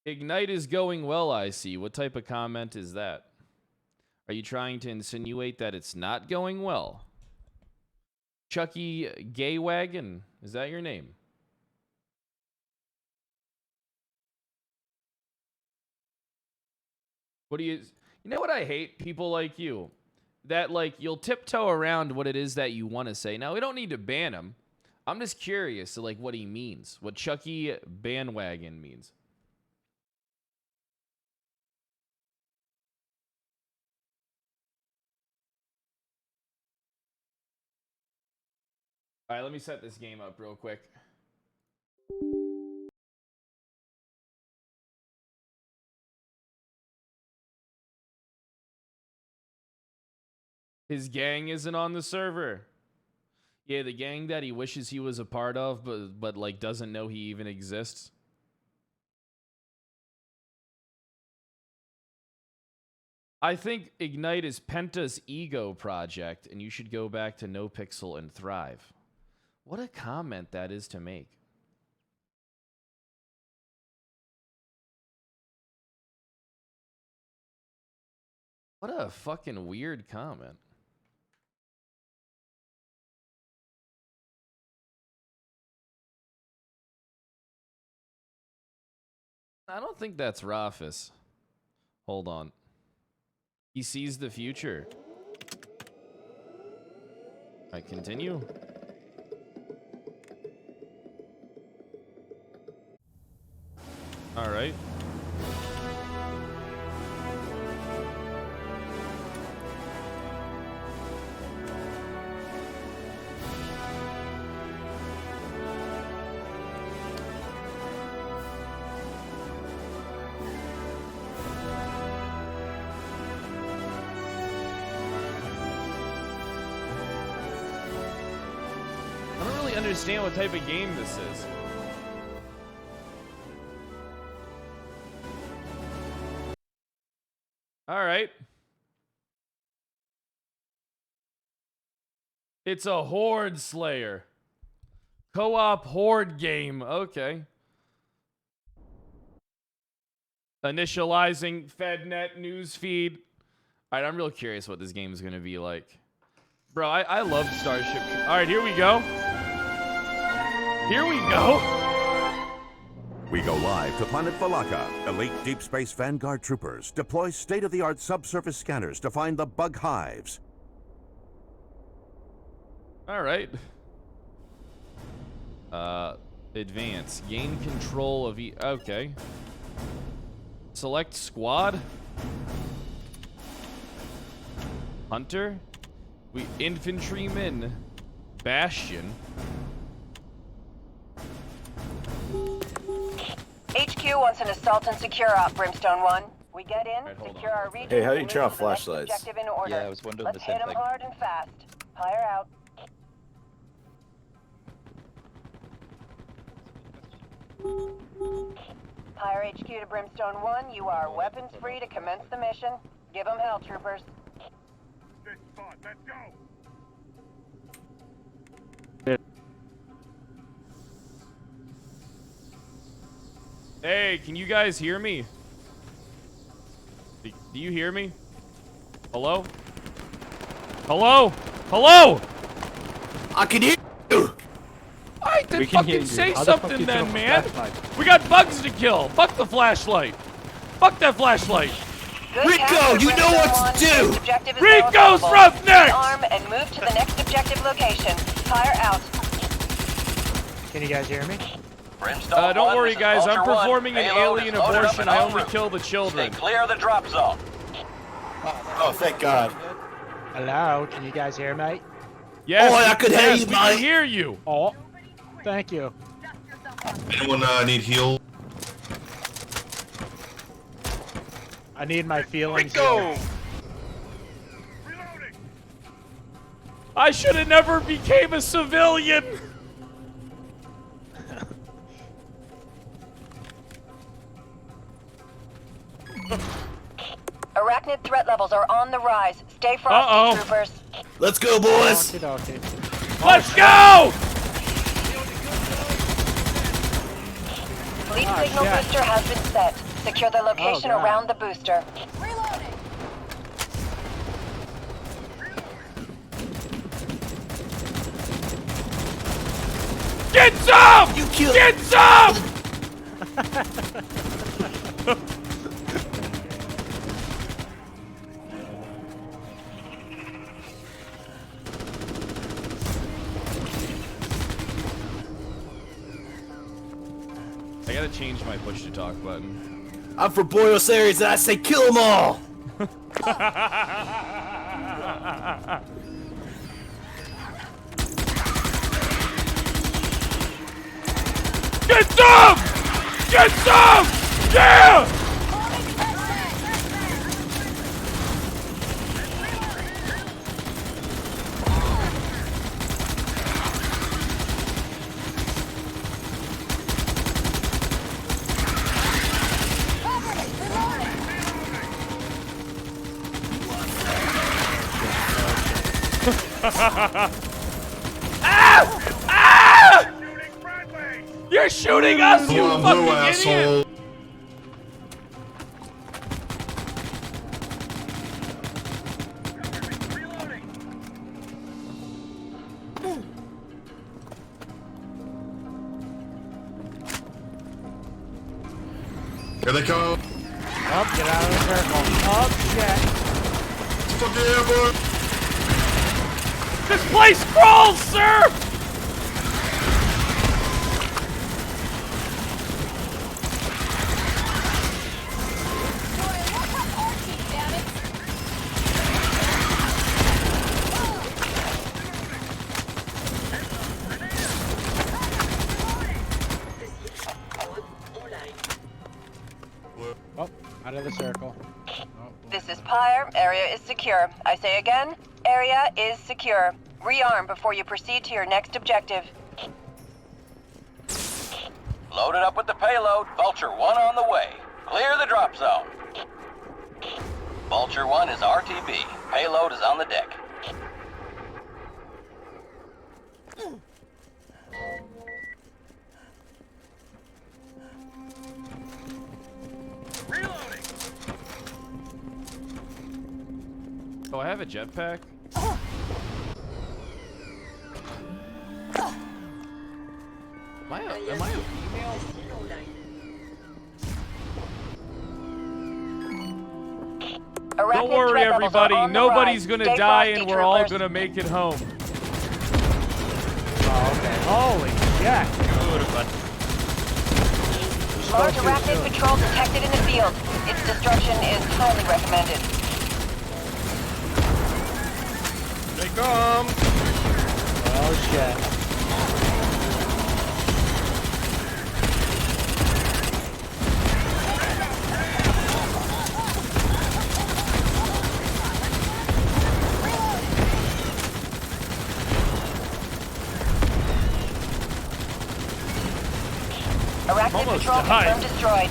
A: Ignite is going well, I see. What type of comment is that? Are you trying to insinuate that it's not going well? Chucky Gaywagon, is that your name? What do you know what I hate? People like you. That, like, you'll tiptoe around what it is that you want to say. Now, we don't need to ban him. I'm just curious to, like, what he means. What Chucky Bandwagon means. All right, let me set this game up real quick. His gang isn't on the server. Yeah, the gang that he wishes he was a part of, but like doesn't know he even exists. I think Ignite is Penta's ego project, and you should go back to No Pixel and thrive. What a comment that is to make. What a fucking weird comment. I don't think that's Rafis. Hold on. He sees the future. I continue. All right. I don't really understand what type of game this is. All All right. It's a Horde Slayer. Co-op Horde game. Okay. Initializing FedNet newsfeed. All right, I'm real curious what this game is going to be like. Bro, I love Starship. All right, here we go. Here we go.
P: We go live to planet Valaka. Elite Deep Space Vanguard troopers deploy state-of-the-art subsurface scanners to find the bug hives.
A: All right. Advance. Gain control of okay. Select squad. Hunter. We infantryman. Bastion.
Q: HQ wants an assault and secure op, Brimstone 1. We get in, secure our region.
R: Hey, how do you
Q: and
R: turn
Q: move
R: off
Q: to the next
R: flashlights?
Q: objective in order.
R: Yeah, I was wondering
Q: Let's
R: the same
Q: hit 'em
R: thing.
Q: hard and fast. Fire out. Pyre HQ to Brimstone 1. You are weapons free to commence the mission. Give 'em hell, troopers.
F: This spot, let's go!
A: Hey, can you guys hear me? Do you hear me? Hello? Hello? Hello?
R: I can hear you!
A: I did fucking say something then, man! We got bugs to kill! Fuck the flashlight! Fuck that flashlight!
Q: Good
R: Rico,
Q: capture,
R: you know what
Q: Brimstone
R: to
Q: 1.
R: do!
Q: Next objective is
A: Rico's
Q: now available.
A: roughnecks!
Q: Arm and move to the next objective location. Fire out.
S: Can you guys hear me?
A: Don't worry, guys. I'm performing an alien abortion. I only kill the children.
R: Clear of the drop zone. Oh, thank God.
S: Hello, can you guys hear me?
A: Yes,
R: Oh, I could hear
A: yes,
R: you,
A: we
R: mate.
A: can hear you.
S: Oh, thank you.
R: Anyone need heal?
S: I need my feelings.
R: Rico!
A: I should have never became a civilian.
Q: Arachnid threat levels are on the rise. Stay frosty, troopers.
R: Let's go, boys!
A: Let's go!
Q: Lead signal booster has been set. Secure the location
S: God.
Q: around the booster.
A: Get some!
R: You killed.
A: Get some! I gotta change my push to talk button.
R: I'm for Boyos Aries and I say kill them all!
A: Get some! Get some! Yeah! Ah! Ah! You're shooting us, you fucking idiot!
R: Here they come!
S: Up, get out of the circle. Up, shit.
R: Fuck yeah, boy!
A: This place crawls, sir!
S: Oh, out of the circle.
Q: This is Pyre. Area is secure. I say again, area is secure. Rearm before you proceed to your next objective.
R: Loaded up with the payload. Vulture 1 on the way. Clear the drop zone.
T: Vulture 1 is RTB. Payload is on the deck.
A: Oh, I have a jetpack. Am I a female? Don't worry, everybody. Nobody's gonna die, and we're all gonna make it home.
S: Oh, okay. Holy shit.
Q: Large arachnid patrol detected in the field. Its destruction is highly recommended.
J: They come.
S: Oh shit.
Q: Arachnid patrol confirmed destroyed.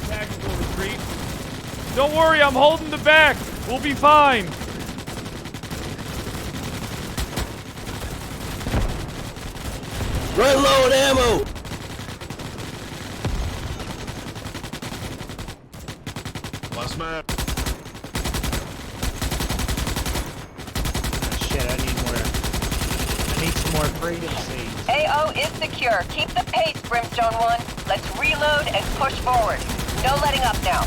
A: Tactical retreat. Don't worry, I'm holding the back. We'll be fine.
R: Run low on ammo!
S: Last map. Shit, I need some more freedom seeds.
Q: AO is secure. Keep the pace, Brimstone 1. Let's reload and push forward. No letting up now.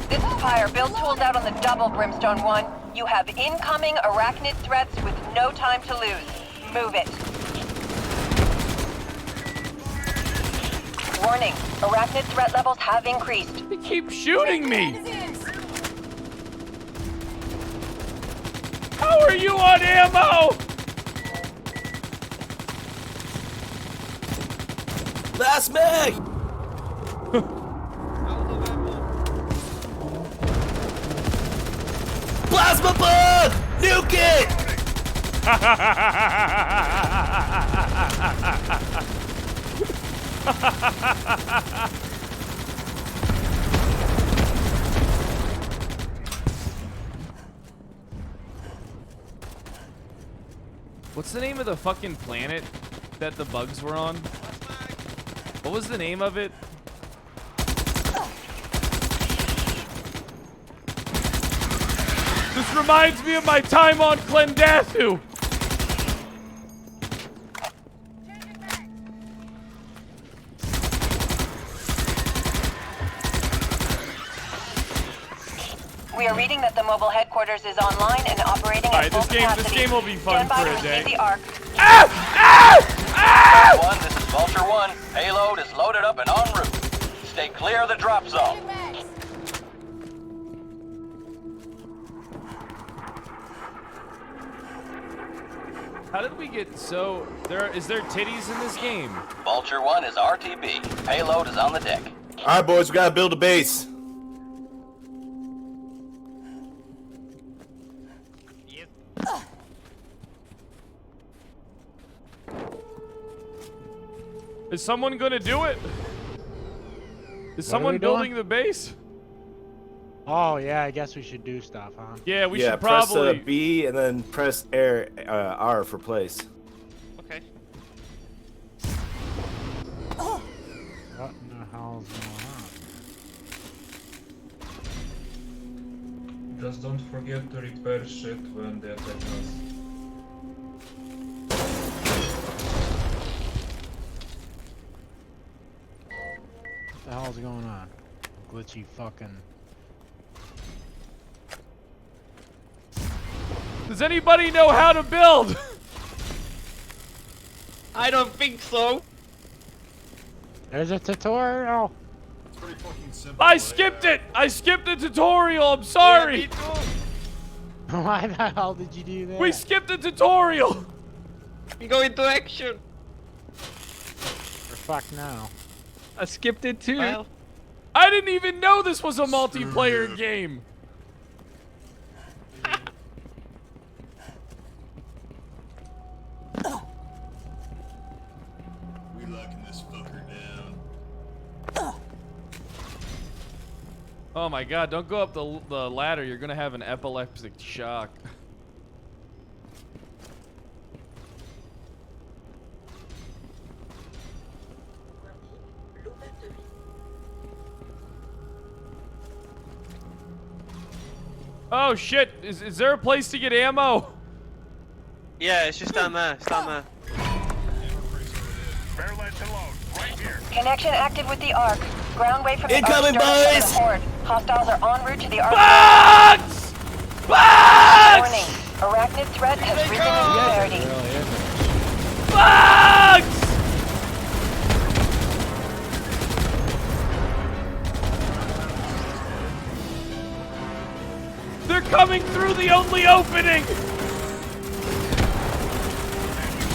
Q: This is Pyre. Build tools out on the double, Brimstone 1. You have incoming arachnid threats with no time to lose. Move it. Warning. Arachnid threat levels have increased.
A: They keep shooting me. How are you on ammo?
R: Last mag! Plasma bug! Nuke it!
A: What's the name of the fucking planet that the bugs were on? What was the name of it? This reminds me of my time on Klendathu.
Q: We are reading that the mobile headquarters is online and operating at full capacity.
A: This game will be fun
Q: Stand by
A: for
Q: to
A: a day.
Q: receive the ARC.
T: One, this is Vulture 1. Payload is loaded up and en route. Stay clear of the drop zone.
A: How did we get so... Is there titties in this game?
T: Vulture 1 is RTB. Payload is on the deck.
R: Alright, boys, we gotta build a base.
A: Is someone gonna do it? Is
S: What are
A: someone
S: we doing?
A: building the base?
S: Oh yeah, I guess we should do stuff, huh?
A: Yeah, we
R: yeah,
A: should
R: press
A: probably...
R: B and then press R for place.
J: Okay.
S: What in the hell's going on?
L: Just don't forget to repair shit when they attack us.
S: What the hell's going on? Glitchy fucking...
A: Does anybody know how to build?
J: I don't think so.
S: There's a tutorial.
L: Pretty fucking simple.
A: I skipped it! I skipped the tutorial, I'm sorry!
S: Why the hell did you do that?
A: We skipped the tutorial!
J: We go into action.
S: We're fucked now.
J: I skipped it too. Well,
A: I didn't even know this was a multiplayer game.
R: We locking this fucker down.
A: Oh my god, don't go up the ladder. You're gonna have an epileptic shock. Oh shit, is there a place to get ammo?
J: Yeah, it's just down there. It's down there.
Q: Connection active with the Ark. Ground wave from the
R: Incoming,
Q: Ark started
R: boys!
Q: from the Horde. Hostiles are en route to the Ark.
A: Bugs! Bugs!
Q: Warning. Arachnid threat has risen in severity.
A: Bugs! They're coming through the only opening!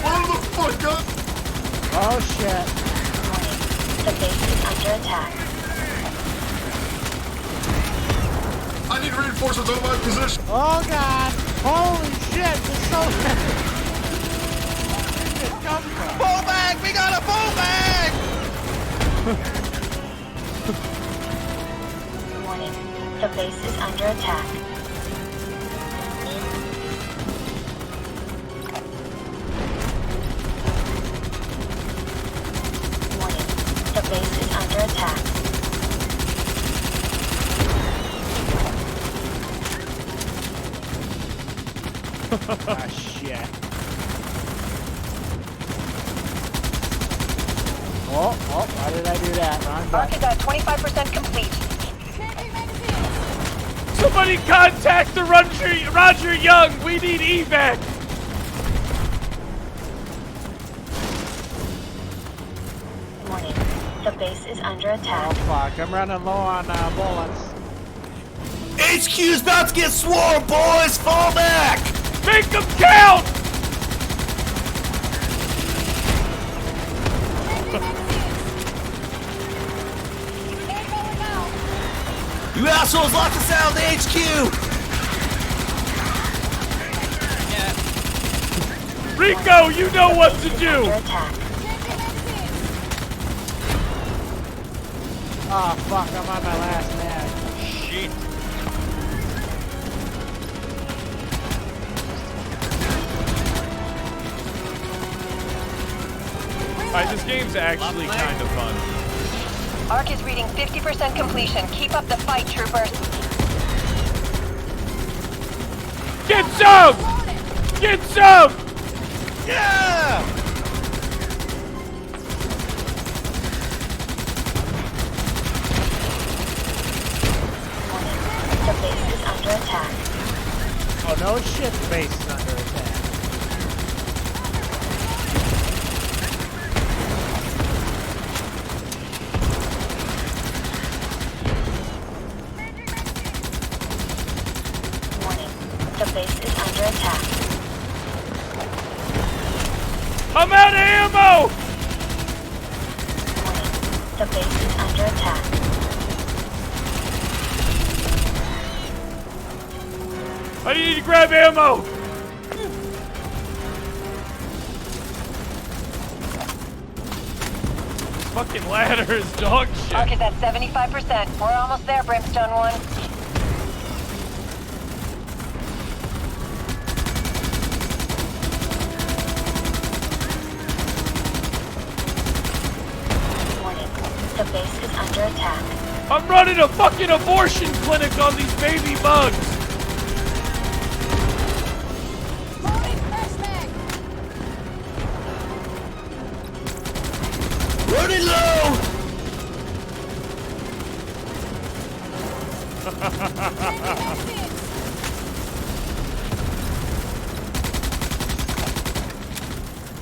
R: Motherfucker!
S: Oh shit.
N: The base is under attack.
R: I need reinforcements on my position.
S: Oh god. Holy shit. It's so heavy. Where did it come from?
J: Pull back! We got a pull back!
N: Warning. The base is under attack. Warning. The base is under attack.
S: Ah shit. Oh, why did I do that? Wrong
Q: Ark
S: button.
Q: is at 25% complete.
A: Somebody contact the Roger Young! We need evac!
N: Warning. The base is under
S: Oh
N: attack.
S: fuck, I'm running low on bullets.
R: HQ's about to get swarmed, boys! Fall back!
A: Make them count!
R: You assholes locked us out of the HQ!
A: Rico, you know what to do!
N: Under attack.
S: Oh fuck, I'm on my last mag.
J: Shit.
A: Alright, this game's actually kind of fun.
Q: Ark is reading 50% completion. Keep up the fight, troopers.
A: Get some! Get some!
R: Yeah!
N: The base is under attack.
S: Oh no shit, the base is under attack.
N: Warning. The base is under attack.
A: I'm out of ammo!
N: Warning. The base is under attack.
A: I need to grab ammo! This fucking ladder is dog shit.
Q: Ark is at 75%. We're almost there, Brimstone 1.
N: Warning. The base is under attack.
A: I'm running a fucking abortion clinic on these baby bugs!
R: Running low!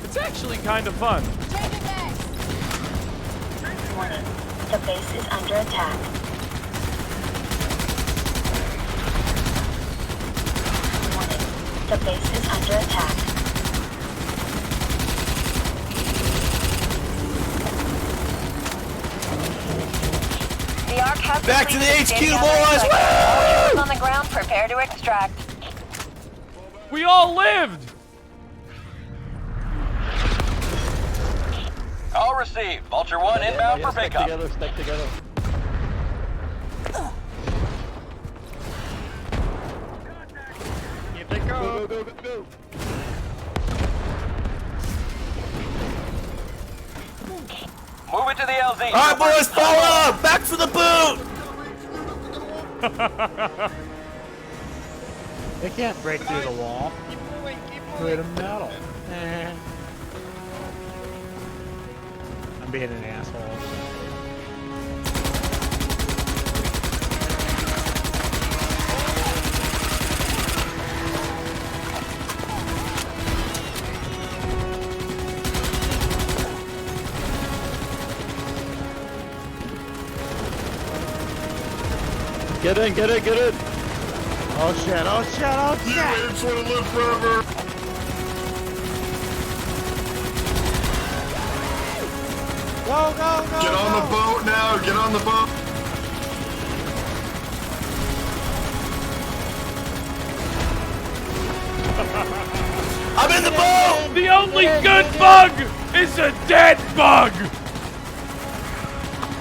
A: It's actually kind of fun.
N: Warning. The base is under attack. Warning. The base is under attack.
Q: The Ark Work has
R: Back to the
Q: completed.
R: HQ,
Q: Stand
R: boys!
Q: gathering site. All
R: Woo!
Q: troops on the ground, prepare to extract.
A: We all lived!
T: All received. Vulture 1 inbound for pickup.
E: Stick together.
S: Keep it going.
E: Go.
T: Move it to the LZ.
R: All right, boys, fall up. Back for the boot.
S: They can't break through the wall. Made of metal. I'm being an asshole.
E: Get in.
S: Oh shit.
E: You apes want to live forever.
S: Go.
E: Get on the boat now. Get on the boat.
R: I'm in the boat.
A: The only good bug is a dead bug!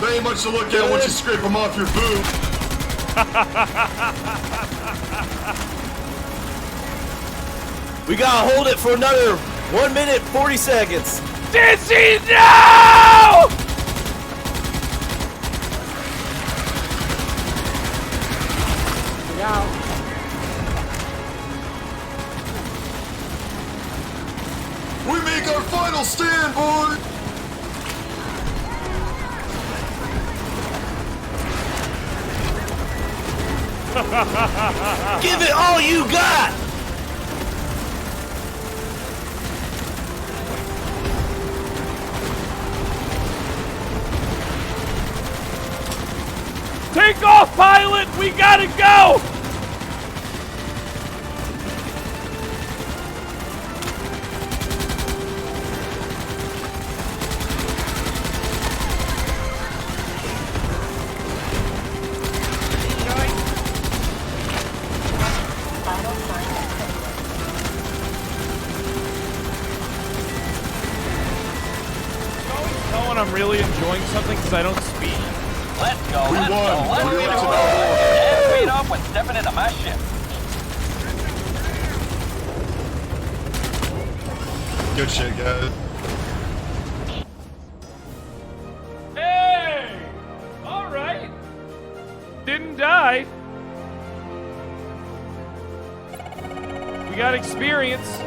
E: There ain't much to look at once you scrape them off your boot.
R: We gotta hold it for another 1 minute 40 seconds.
A: Dizzy, no!
S: Yeah.
E: We make our final stand, boy.
R: Give it all you got.
A: Take off, pilot! We gotta go! I'm really enjoying something because I don't speak.
T: Let's go.
E: We
T: Let's
E: won.
T: go. Let's
E: We
T: get
E: won.
T: it rolling. And speed up when stepping into my ship.
E: Good shit, guys.
A: Hey! All right. Didn't die. We got experience.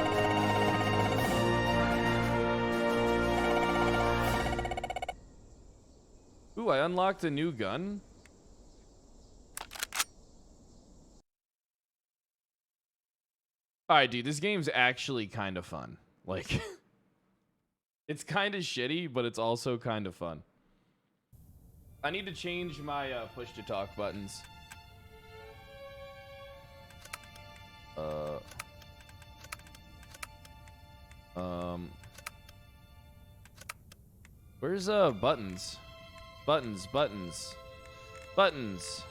A: Ooh, I unlocked a new gun. Alright, dude, this game's actually kind of fun. Like, it's kind of shitty, but it's also kind of fun. I need to change my push-to-talk buttons. Where's buttons? Buttons.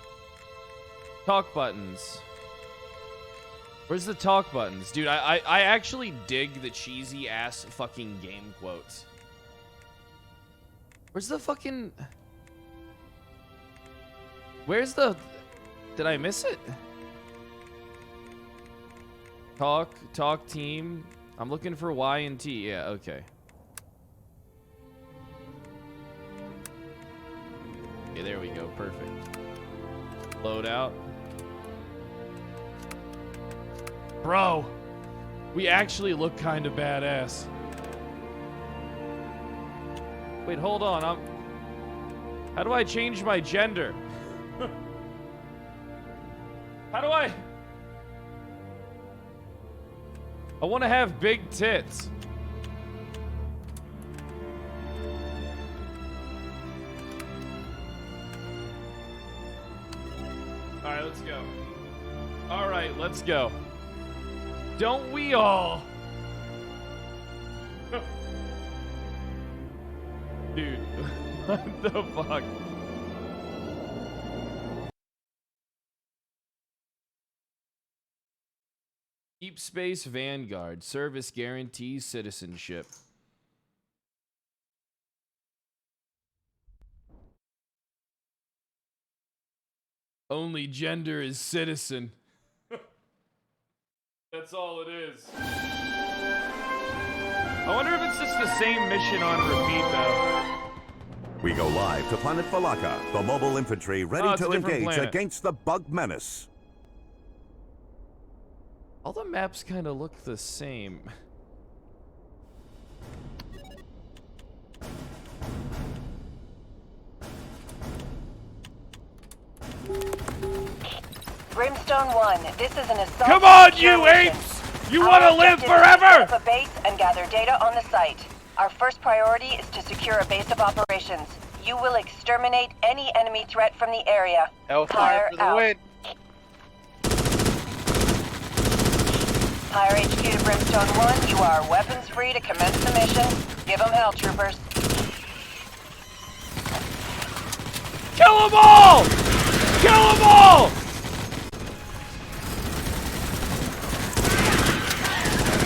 A: Talk buttons. Where's the talk buttons? Dude, I actually dig the cheesy ass fucking game quotes. Where's the fucking... Where's the... Did I miss it? Talk team. I'm looking for Y and T. Yeah, okay. Okay, there we go. Perfect. Load out. Bro, we actually look kind of badass. Wait, hold on. How do I change my gender? How do I want to have big tits. All right, let's go. All right, let's go. Don't we all? Dude, what the fuck? Deep Space Vanguard. Service guarantees citizenship. Only gender is citizen. That's all it is. I wonder if it's just the same mission on repeat, though.
P: We go live to Planet Falaka, the mobile infantry ready
A: it's a
P: to
A: different
P: engage
A: planet.
P: against the bug menace.
A: All the maps kind of look the same.
Q: Brimstone 1, this is an assault.
A: Come on,
Q: secure
A: you
Q: mission.
A: apes! You
Q: Our
A: want to live
Q: objective is to
A: forever?
Q: set up a base and gather data on the site. Our first priority is to secure a base of operations. You will exterminate any enemy threat from the area.
F: Hellfire for the win.
Q: Higher HQ to Brimstone 1, you are weapons free to commence the mission. Give them hell, troopers.
A: Kill them all! Kill them all!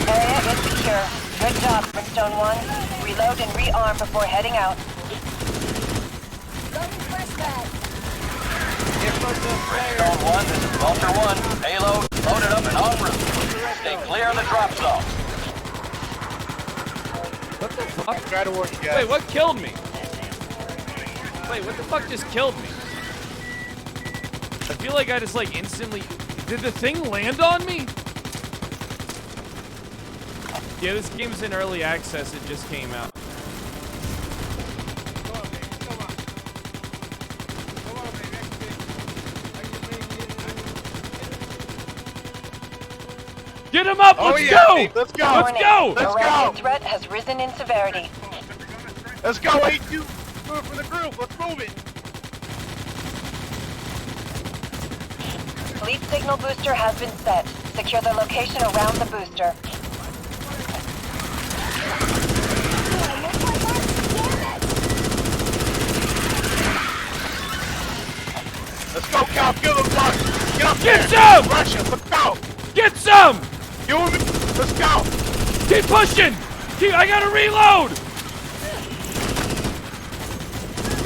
Q: Area is secure. Good job, Brimstone 1. Reload and rearm before heading out.
T: Brimstone 1, this is Vulture 1. Payload loaded up and en route. Stay clear of the drop zone.
A: What the fuck?
F: Try to work, guys.
A: Wait, what killed me? Wait, what the fuck just killed me? I feel like I just like instantly... Did the thing land on me? Yeah, this game's in early access. It just came out. Get him up! Let's go!
F: Let's go!
A: Let's go!
F: Let's
Q: Harassment
F: go!
Q: threat has risen in severity.
F: Let's go, A2! Do it for the group! Let's move it!
Q: Fleet signal booster has been set. Secure the location around the booster.
F: Let's go, Cal! Kill them, Buck! Get up
A: Get
F: there!
A: some!
F: Russia, let's go!
A: Get some!
F: You and me! Let's go!
A: Keep pushing! I gotta reload!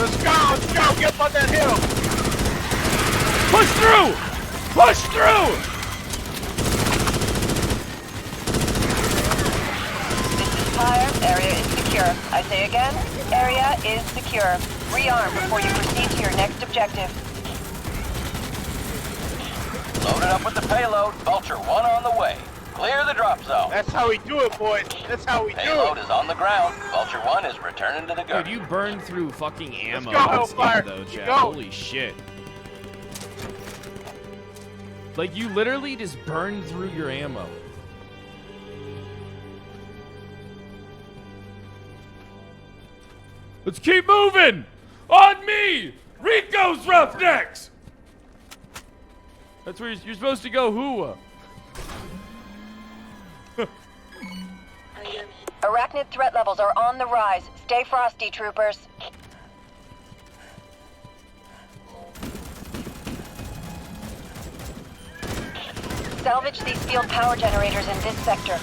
F: Let's go! Let's go! Get up on that hill!
A: Push through! Push through!
Q: This is Fire. Area is secure. I say again, area is secure. Rearm before you proceed to your next objective.
T: Loaded up with the payload. Vulture 1 on the way. Clear the drop zone.
F: That's how we do it, boys! That's how we do
T: Payload
F: it!
T: is on the ground. Vulture 1 is returning to the
A: Dude,
T: guard.
A: you burned through fucking ammo.
F: go,
A: in this
F: Hellfire.
A: game, though,
F: Keep
A: Chad.
F: going.
A: Holy shit. Like, you literally just burned through your ammo. Let's keep moving! On me! Rico's Roughnecks! That's where you're supposed to go, Hua.
Q: Arachnid threat levels are on the rise. Stay frosty, troopers. Salvage these field power generators in this sector.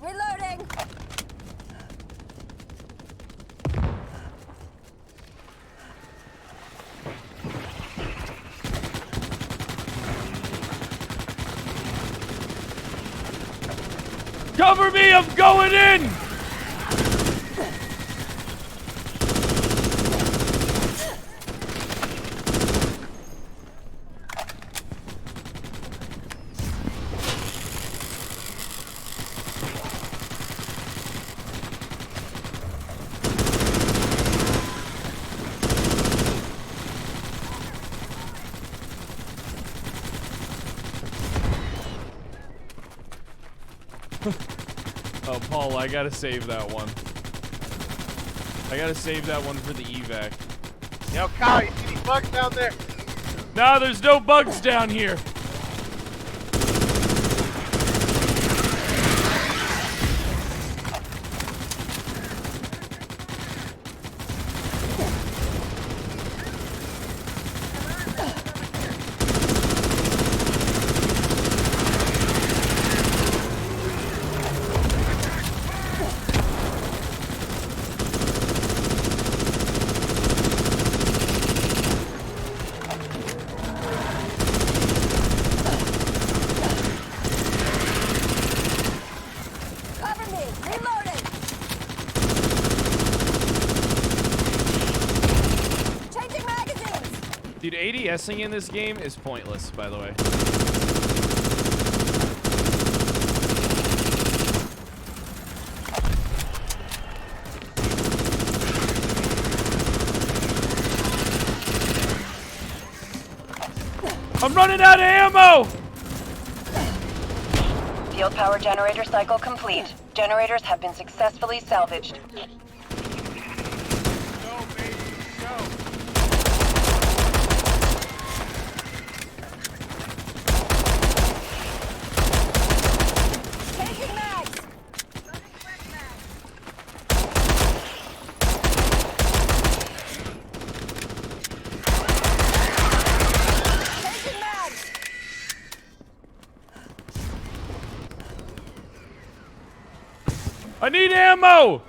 N: Reloading!
A: Cover me, I'm going in! Oh, Paul, I gotta save that one. I gotta save that one for the evac.
F: Yo, Kyle, you see these bugs down there?
A: Nah, there's no bugs down here. Dude, ADSing in this game is pointless, by the way. I'm running out of ammo!
Q: Field power generator cycle complete. Generators have been successfully salvaged.
A: I need ammo!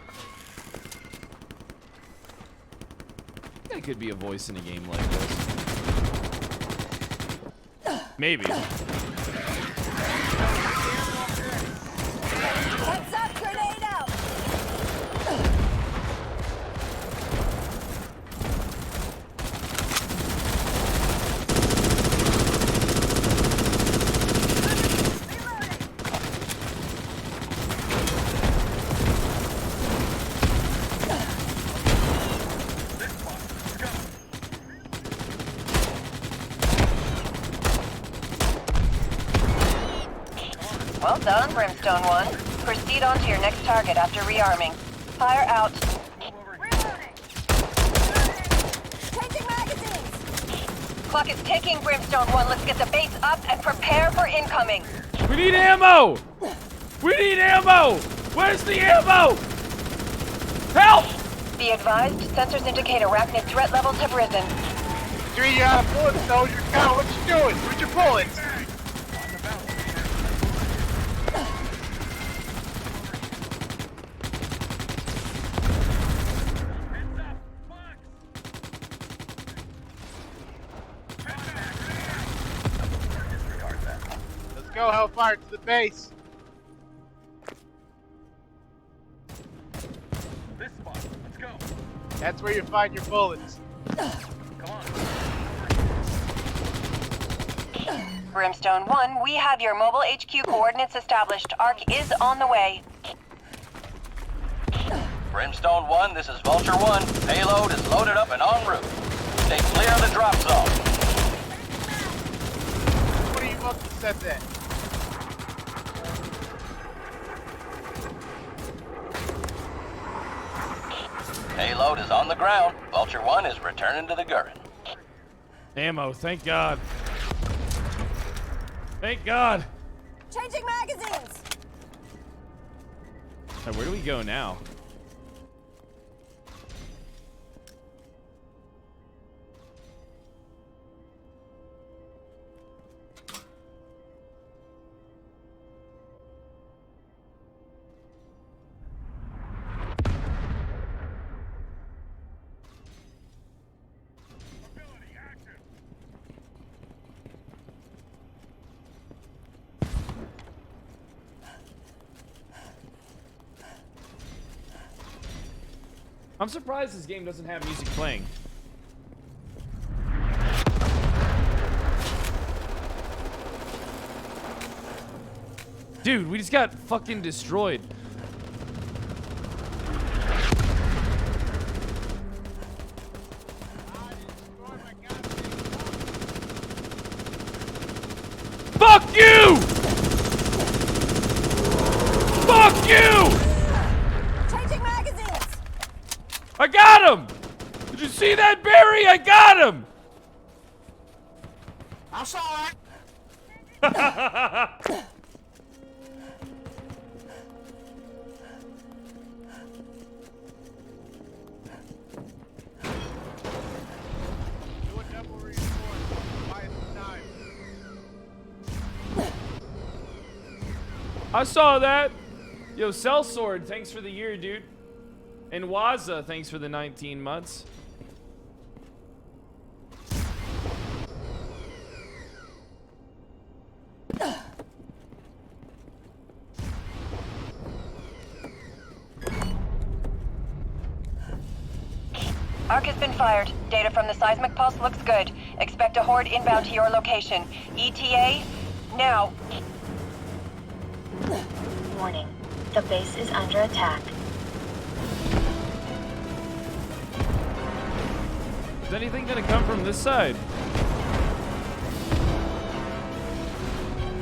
A: That could be a voice in a game like this. Maybe.
Q: Heads up, grenade out! Well done, Brimstone 1. Proceed on to your next target after rearming. Fire out. Changing magazines! Clock is ticking, Brimstone 1. Let's get the base up and prepare for incoming.
A: We need ammo! We need ammo! Where's the ammo? Help!
Q: Be advised, sensors indicate arachnid threat levels have risen.
F: 3 out of bullets, soldier. God, what you doing? Where's your bullets? Let's go, Hellfire, to the base.
L: This spot. Let's go.
F: That's where you find your bullets.
L: Come on.
Q: Brimstone 1, we have your mobile HQ coordinates established. ARC is on the way.
T: Brimstone 1, this is Vulture 1. Payload is loaded up and en route. Stay clear of the drop zone.
F: What are you about to set that?
T: Payload is on the ground. Vulture 1 is returning to the Gurren.
A: Ammo, thank God. Thank God.
Q: Changing magazines!
A: Now, where do we go now? I'm surprised this game doesn't have music playing. Dude, we just got fucking destroyed. Fuck you! Fuck you! I got him! Did you see that, Barry? I got him!
S: I saw it.
A: I saw that. Yo, Sellsword, thanks for the year, dude. And Waza, thanks for the 19 months.
Q: Arc has been fired. Data from the seismic pulse looks good. Expect a horde inbound to your location. ETA, now.
N: Warning. The base is under attack.
A: Is anything gonna come from this side?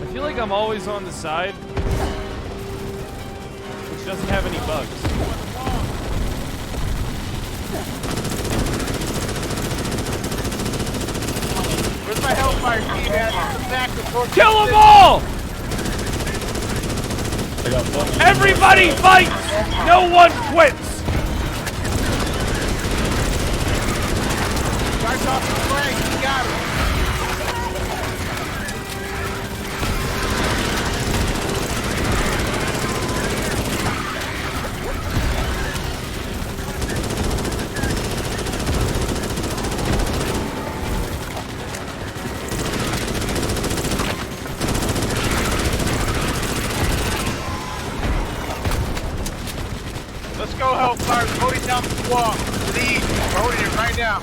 A: I feel like I'm always on the side which doesn't have any bugs.
F: Where's my hellfire team at?
A: Kill them all! Everybody fights! No one quits!
F: Guys off the flank, you got it. Let's go, Hellfire. Loading down the wall. To the east. We're holding it right now.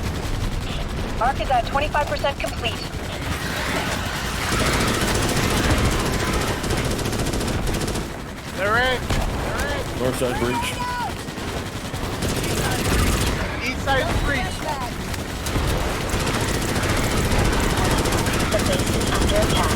Q: Arc is at 25% complete.
F: They're in.
E: North side breach.
F: East side breach.
N: The base is under attack.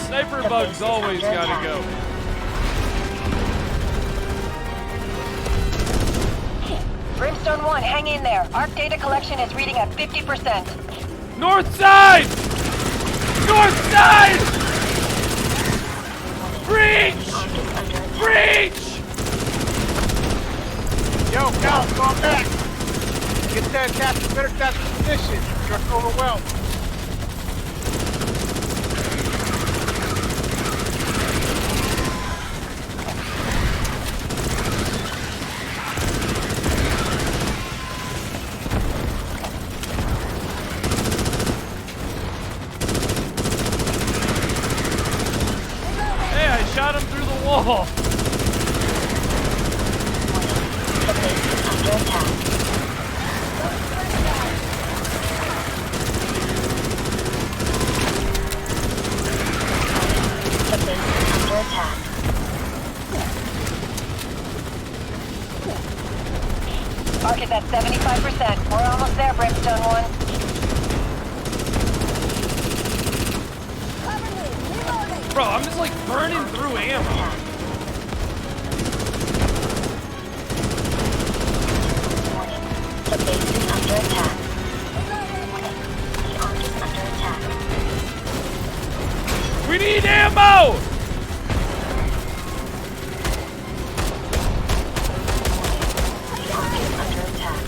A: Sniper bugs always gotta go.
Q: Brimstone 1, hang in there. Arc data collection is reading at 50%.
A: North side! North side! Breach! Breach!
F: Yo, Cal, go back. Get that attack, better attack position. You're overwhelmed.
A: Hey, I shot him through the wall.
N: The base is under attack. The base is under attack.
Q: Arc is at 75%. We're almost there, Brimstone 1.
A: Bro, I'm just like burning through ammo.
N: The base is under attack. The Ark is under attack.
A: We need ammo!
N: The Ark is under attack.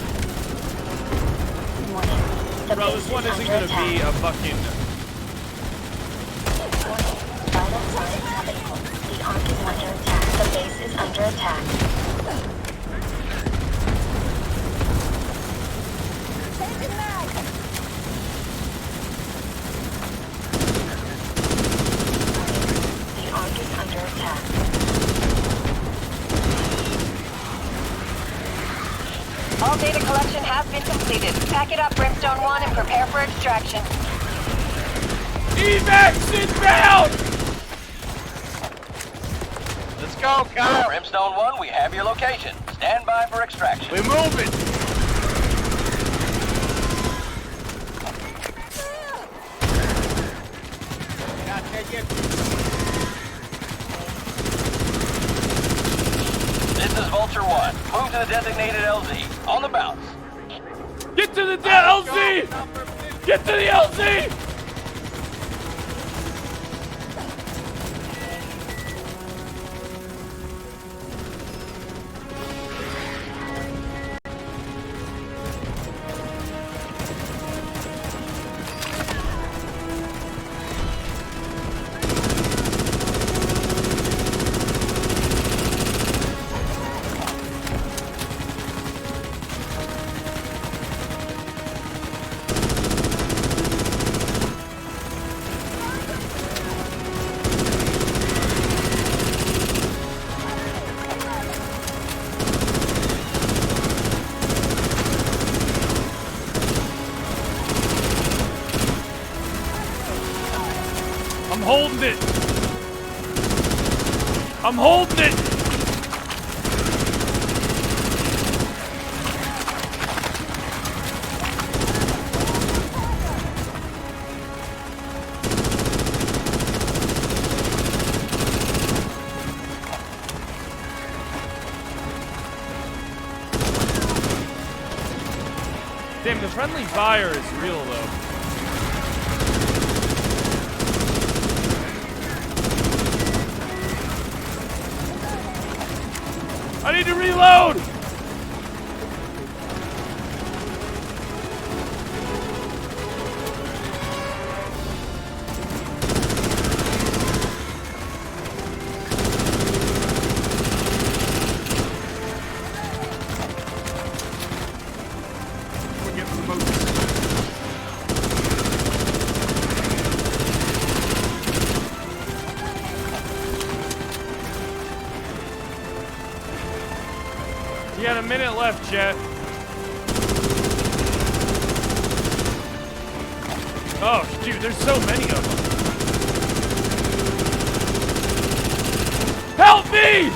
N: Warning. The
A: Bro,
N: base
A: this one
N: is
A: isn't
N: under
A: gonna be
N: attack.
A: a fucking...
N: Vital signs critical. The Ark is under attack. The base is under attack. The Ark is under attack.
Q: All data collection has been completed. Pack it up, Brimstone 1, and prepare for extraction.
A: Evacs inbound!
F: Let's go, Kyle.
T: Brimstone 1, we have your location. Stand by for extraction.
F: We're moving. Gotta take it.
T: This is Vulture 1. Move to the designated LZ. On the bounce.
A: Get to the LZ! Get to the LZ! holding it. I'm holding it. Damn, the friendly fire is real, though. I need to reload! You got a minute left, Jet. Oh, dude, there's so many of them. Help me!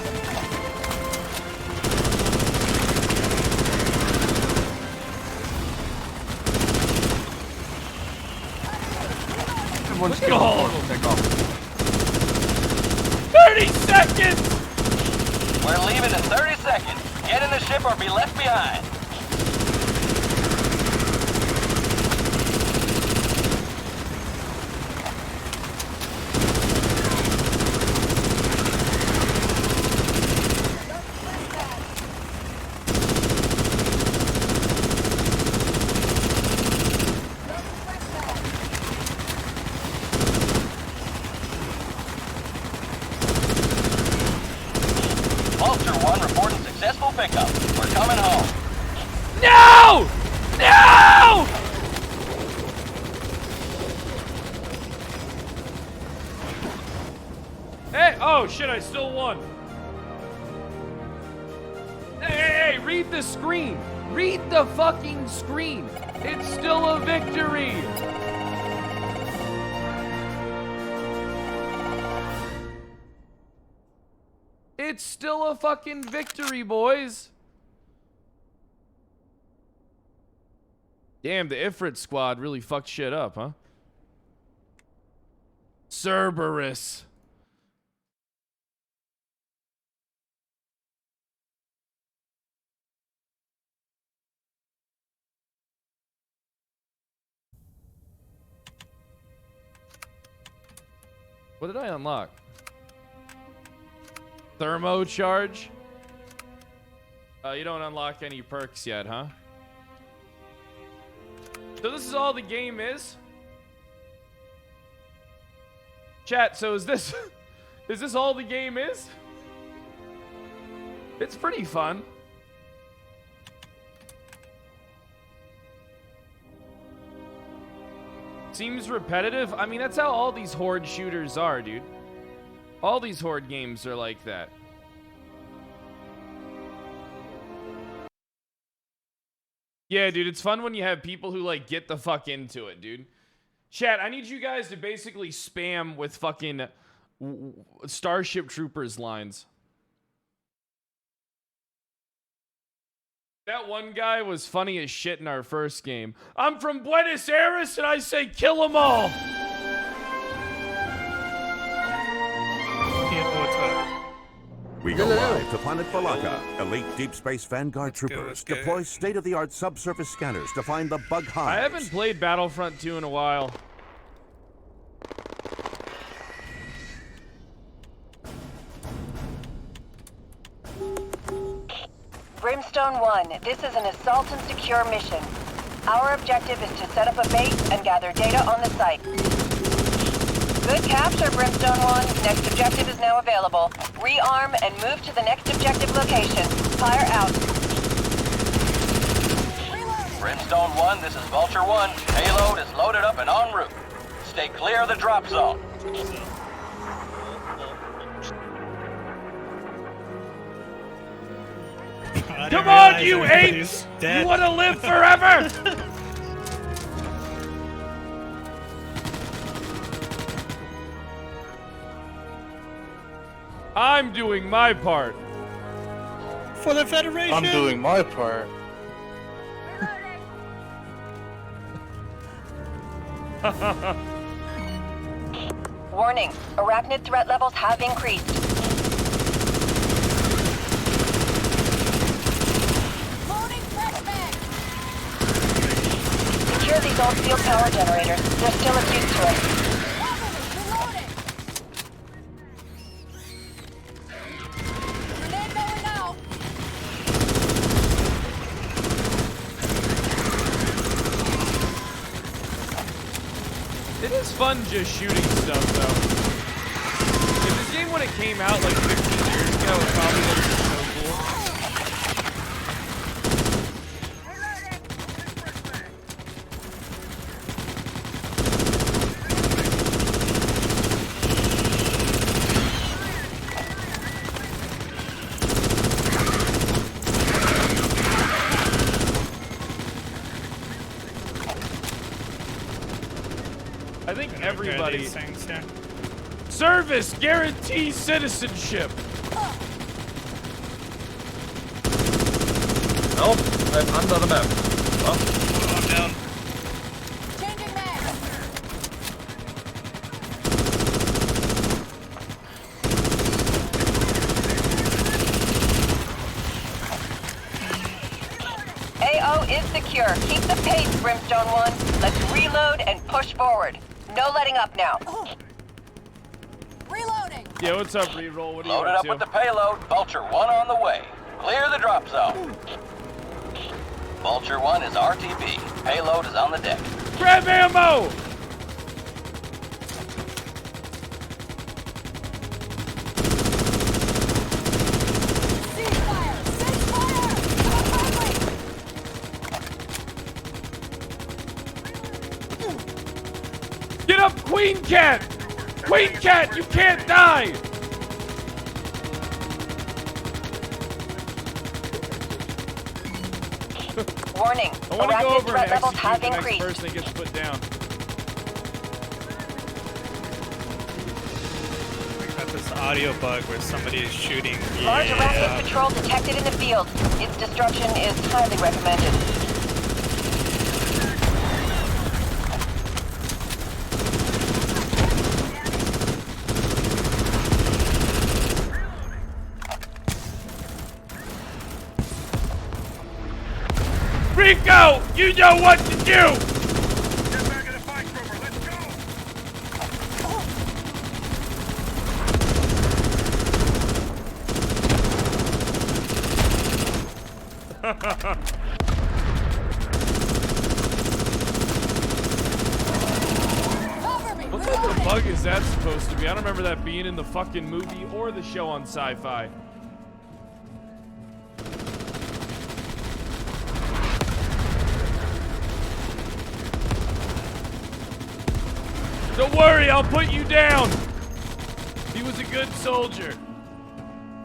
A: Look at all of them. 30 seconds!
T: We're leaving in 30 seconds. Get in the ship or be left behind. Vulture 1 reporting successful pickup. We're coming home.
A: No! No! Hey, oh shit, I still won. Hey, read the screen. Read the fucking screen. It's still a victory. It's still a fucking victory, boys. Damn, the Ifrit squad really fucked shit up, huh? Cerberus. What did I unlock? Thermo charge? You don't unlock any perks yet, huh? So this is all the game is? Chat, so is this is this all the game is? It's pretty fun. Seems repetitive. I mean, that's how all these horde shooters are, dude. All these horde games are like that. Yeah, dude, it's fun when you have people who, like, get the fuck into it, dude. Chat, I need you guys to basically spam with fucking Starship Troopers lines. That one guy was funny as shit in our first game. I'm from Buenos Aires and I say kill them all.
P: We go live to Planet Balaka. Elite Deep Space Vanguard troopers deploy state-of-the-art subsurface scanners to find the bug hives.
A: I haven't played Battlefront 2 in a while.
Q: Brimstone 1, this is an assault and secure mission. Our objective is to set up a base and gather data on the site. Good capture, Brimstone 1. Next objective is now available. Rearm and move to the next objective location. Fire out.
T: Brimstone 1, this is Vulture 1. Payload is loaded up and en route. Stay clear of the drop zone.
A: Come on, you apes! You want to live forever? I'm doing my part.
S: For the Federation.
U: I'm doing my part.
Q: Warning, arachnid threat levels have increased. Secure these old steel power generators. They're still of use to us.
A: It is fun just shooting stuff, though. If this game, when it came out like 15 years ago, it probably would have been so cool. I think everybody. Service guarantees citizenship.
U: Nope, I'm under the map. Well, I'm down.
Q: AO is secure. Keep the pace, Brimstone 1. Let's reload and push forward. No letting up now.
H: Reloading.
A: Yeah, what's up, reroll? What are you
T: Loaded
A: up
T: up
A: to?
T: with the payload. Vulture 1 on the way. Clear the drop zone. Vulture 1 is RTB. Payload is on the deck.
A: Grab ammo! Get up, Queen Cat! Queen Cat, you can't die!
Q: Warning,
A: I want to go
Q: arachnid
A: over
Q: threat
A: and
Q: levels
A: execute
Q: have
A: the next
Q: increased.
A: person that gets put down.
V: Got this audio bug where somebody is shooting.
Q: Large arachnid patrol detected in the field. Its destruction is highly recommended.
A: Rico, you know what to do! What type of bug is that supposed to be? I don't remember that being in the fucking movie or the show on Sci-Fi. Don't worry, I'll put you down. He was a good soldier.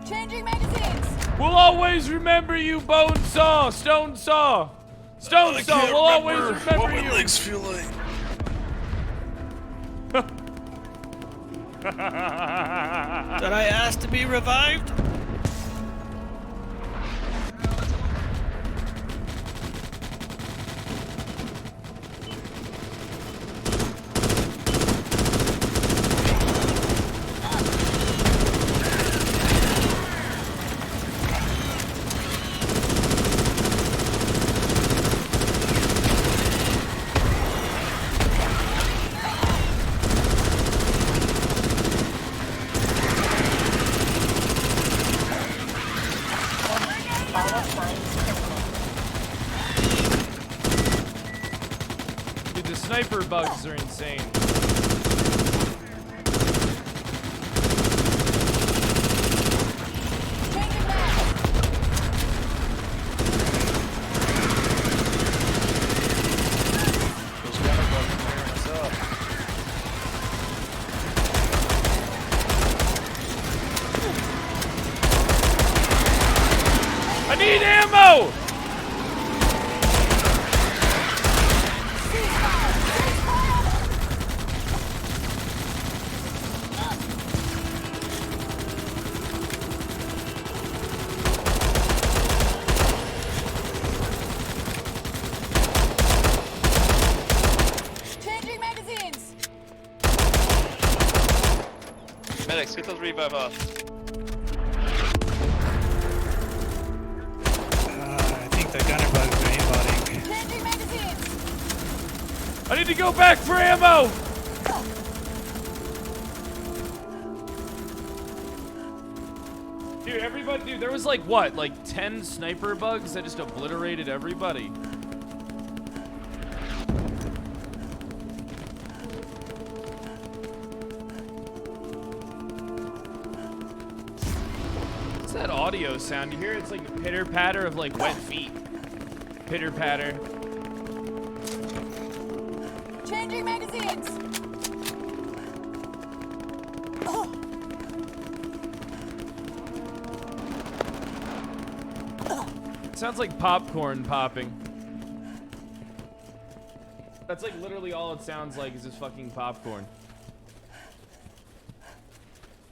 H: Changing magazines.
A: We'll always remember you, Bone Saw, Stone Saw. Stone Saw, we'll always remember
U: what my
A: you.
U: legs feel like.
S: Did I ask to be revived?
A: Dude, the sniper bugs are insane. I need ammo!
V: Medics, get those revive off. I think the gunner bugs are aimbotting.
A: I need to go back for ammo! Dude, everybody, dude, there was like, what, like 10 sniper bugs that just obliterated everybody? What's that audio sound? You hear it's like a pitter-patter of like wet feet. Pitter-patter.
B: Changing magazines. Oh.
A: Sounds like popcorn popping. That's like literally all it sounds like is just fucking popcorn.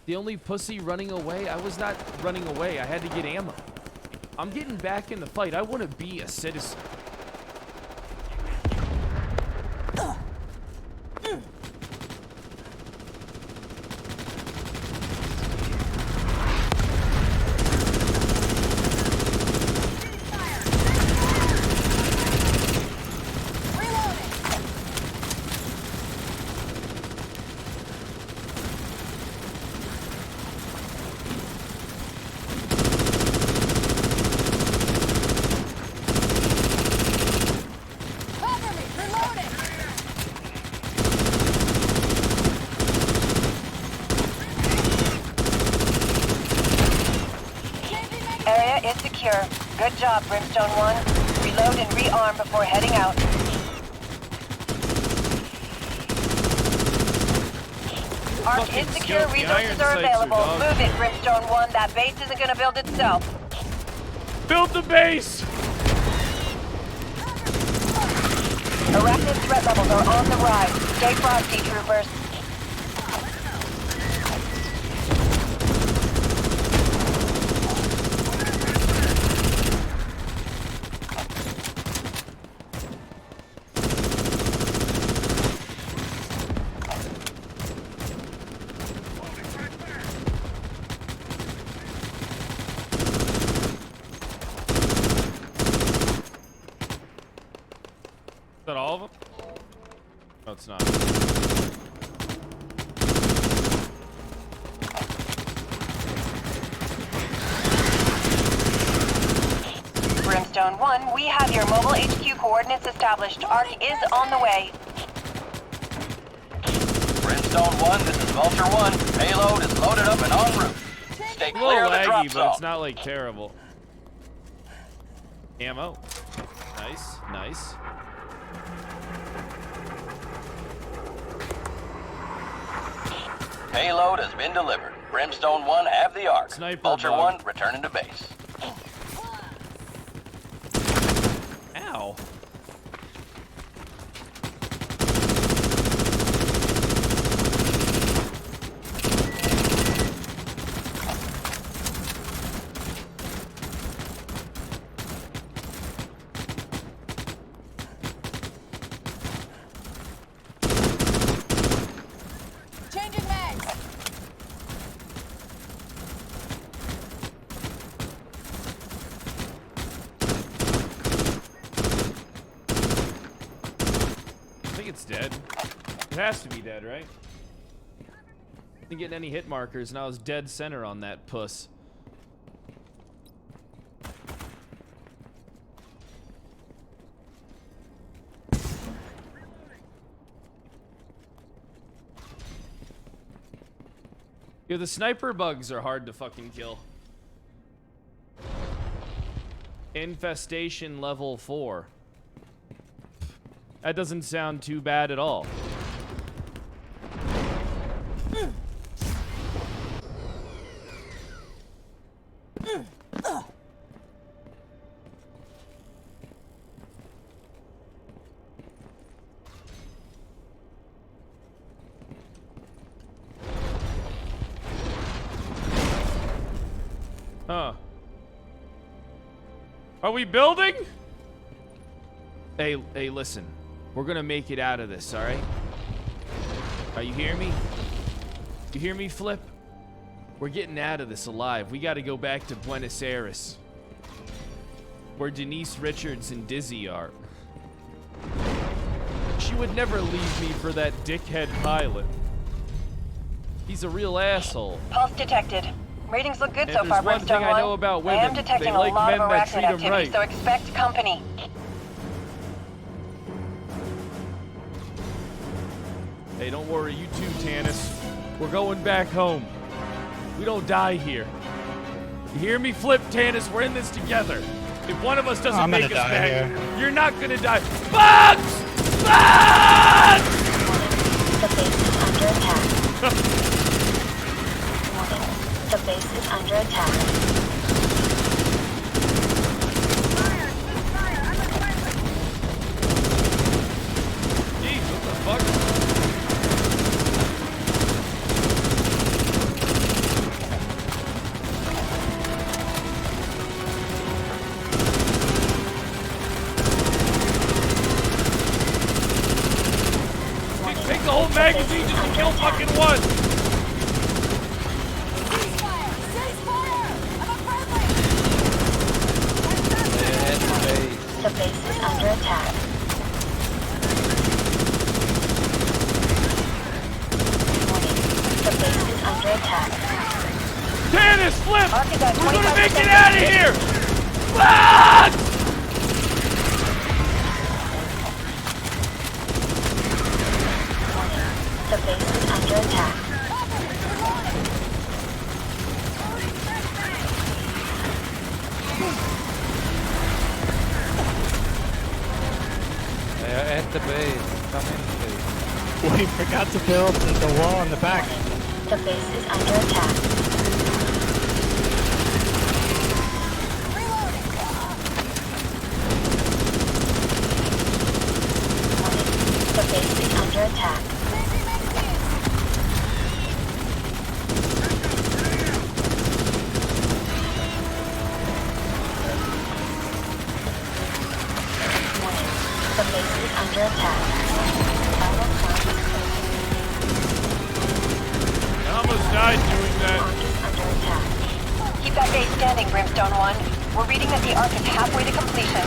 A: The only pussy running away? I was not running away. I had to get ammo. I'm getting back in the fight. I want to be a citizen.
Q: Area is secure. Good job, Brimstone 1. Reload and rearm before heading out. Arc is secure. Resources are available. Move it, Brimstone 1. That base isn't gonna build itself.
A: Build the base!
Q: Arachnid threat levels are on the rise. Stay frosty, troopers.
A: Is that all of them? No, it's not.
Q: Brimstone 1, we have your mobile HQ coordinates established. Arc is on the way.
T: Brimstone 1, this is Vulture 1. Payload is loaded up and en route. Stay
A: It's a
T: clear
A: little
T: of the drop
A: laggy,
T: zone.
A: but it's not like terrible. Ammo. Nice, nice.
T: Payload has been delivered. Brimstone 1, have the arc.
A: Sniper
T: Vulture
A: bug.
T: 1, returning to base.
A: Ow.
B: Changing mags.
A: I think it's dead. It has to be dead, right? Didn't get any hit markers, and I was dead center on that puss. Yeah, the sniper bugs are hard to fucking kill. Infestation level 4. That doesn't sound too bad at all. Huh. Are we building? Hey, listen. We're gonna make it out of this, alright? You hear me? You hear me, Flip? We're getting out of this alive. We got to go back to Buenos Aires, where Denise Richards and Dizzy are. She would never leave me for that dickhead pilot. He's a real asshole.
Q: Pulse detected. Ratings look good
A: If
Q: so
A: there's
Q: far,
A: one
Q: Brimstone
A: thing I know about
Q: I am
A: women,
Q: detecting
A: they like
Q: a lot
A: men
Q: of
A: that
Q: arachnid
A: treat 'em
Q: activity,
A: right.
Q: so expect company.
A: Hey, don't worry, you too, Tanis. We're going back home. We don't die here. You hear me, Flip, Tanis? We're in this together. If one of us doesn't
V: I'm
A: make
V: gonna
A: us
V: die
A: back,
V: here.
A: you're not gonna die. Bugs! Bugs!
N: The base is under attack. The base is under attack.
A: Jeez, what the fuck? Take the whole magazine just to kill fucking one!
N: The base is under attack. The base is under attack.
A: Tanis, Flip!
Q: Arc is at
A: We're gonna
Q: 25%
A: make it out of here! Fuck!
N: The base is under attack.
S: They're at the base. Come in, please. We forgot to build the wall in the back.
N: The base is under attack. The base is under attack. The base is under attack.
A: I almost died doing that.
Q: Keep that base standing, Brimstone 1. We're reading that the Ark is halfway to completion.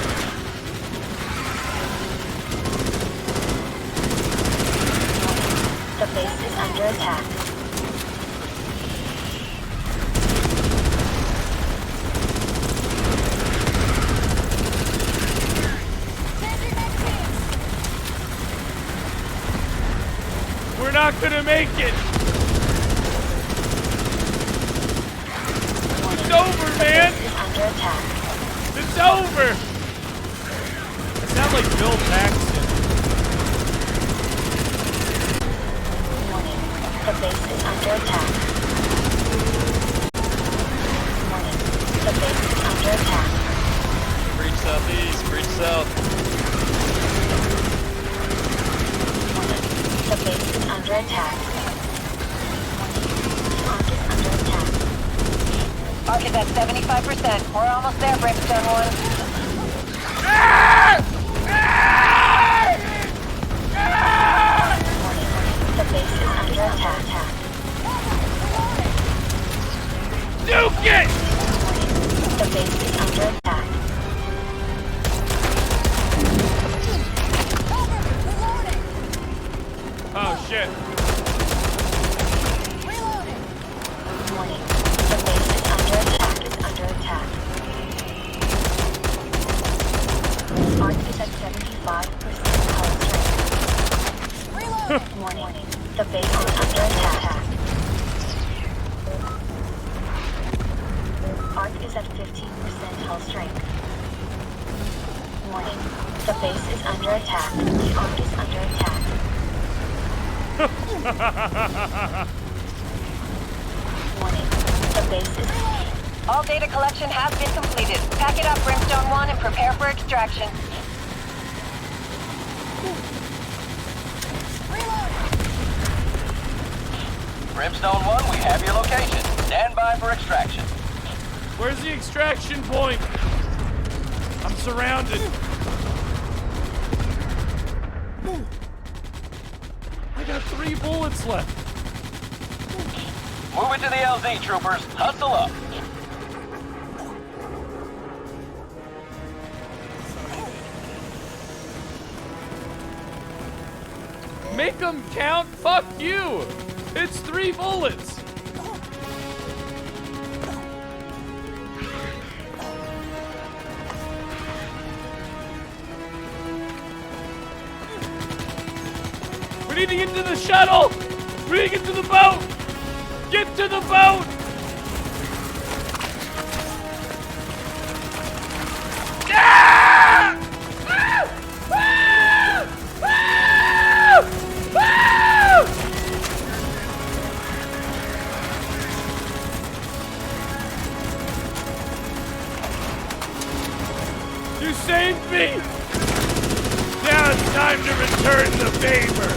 N: The base is under attack.
A: We're not gonna make it! It's over, man!
N: Under attack.
A: It's over! I sound like Bill Paxton.
N: The base is under attack. The base is under attack.
V: Breach southeast, breach south.
N: The base is under attack. Ark is under attack.
Q: Ark is at 75%. We're almost there, Brimstone 1.
N: The base is under attack.
A: Nuke it!
N: The base is under attack.
A: Oh shit.
N: Warning. The base is under attack. Is under attack. Ark is at 75% hull strength. Warning. The base is under attack. Ark is at 15% hull strength. Warning. The base is under attack. The Ark is under attack. Warning. The base is...
Q: All data collection has been completed. Pack it up, Brimstone 1, and prepare for extraction.
T: Brimstone 1, we have your location. Stand by for extraction.
A: Where's the extraction point? I'm surrounded. I got 3 bullets left.
T: Move it to the LZ, troopers. Hustle up.
A: Make them count. Fuck you. It's 3 bullets. We need to get to the shuttle. We need to get to the boat. Get to the boat. Ah! Ah! Ah! Ah! Ah! You saved me. Now it's time to return the favor.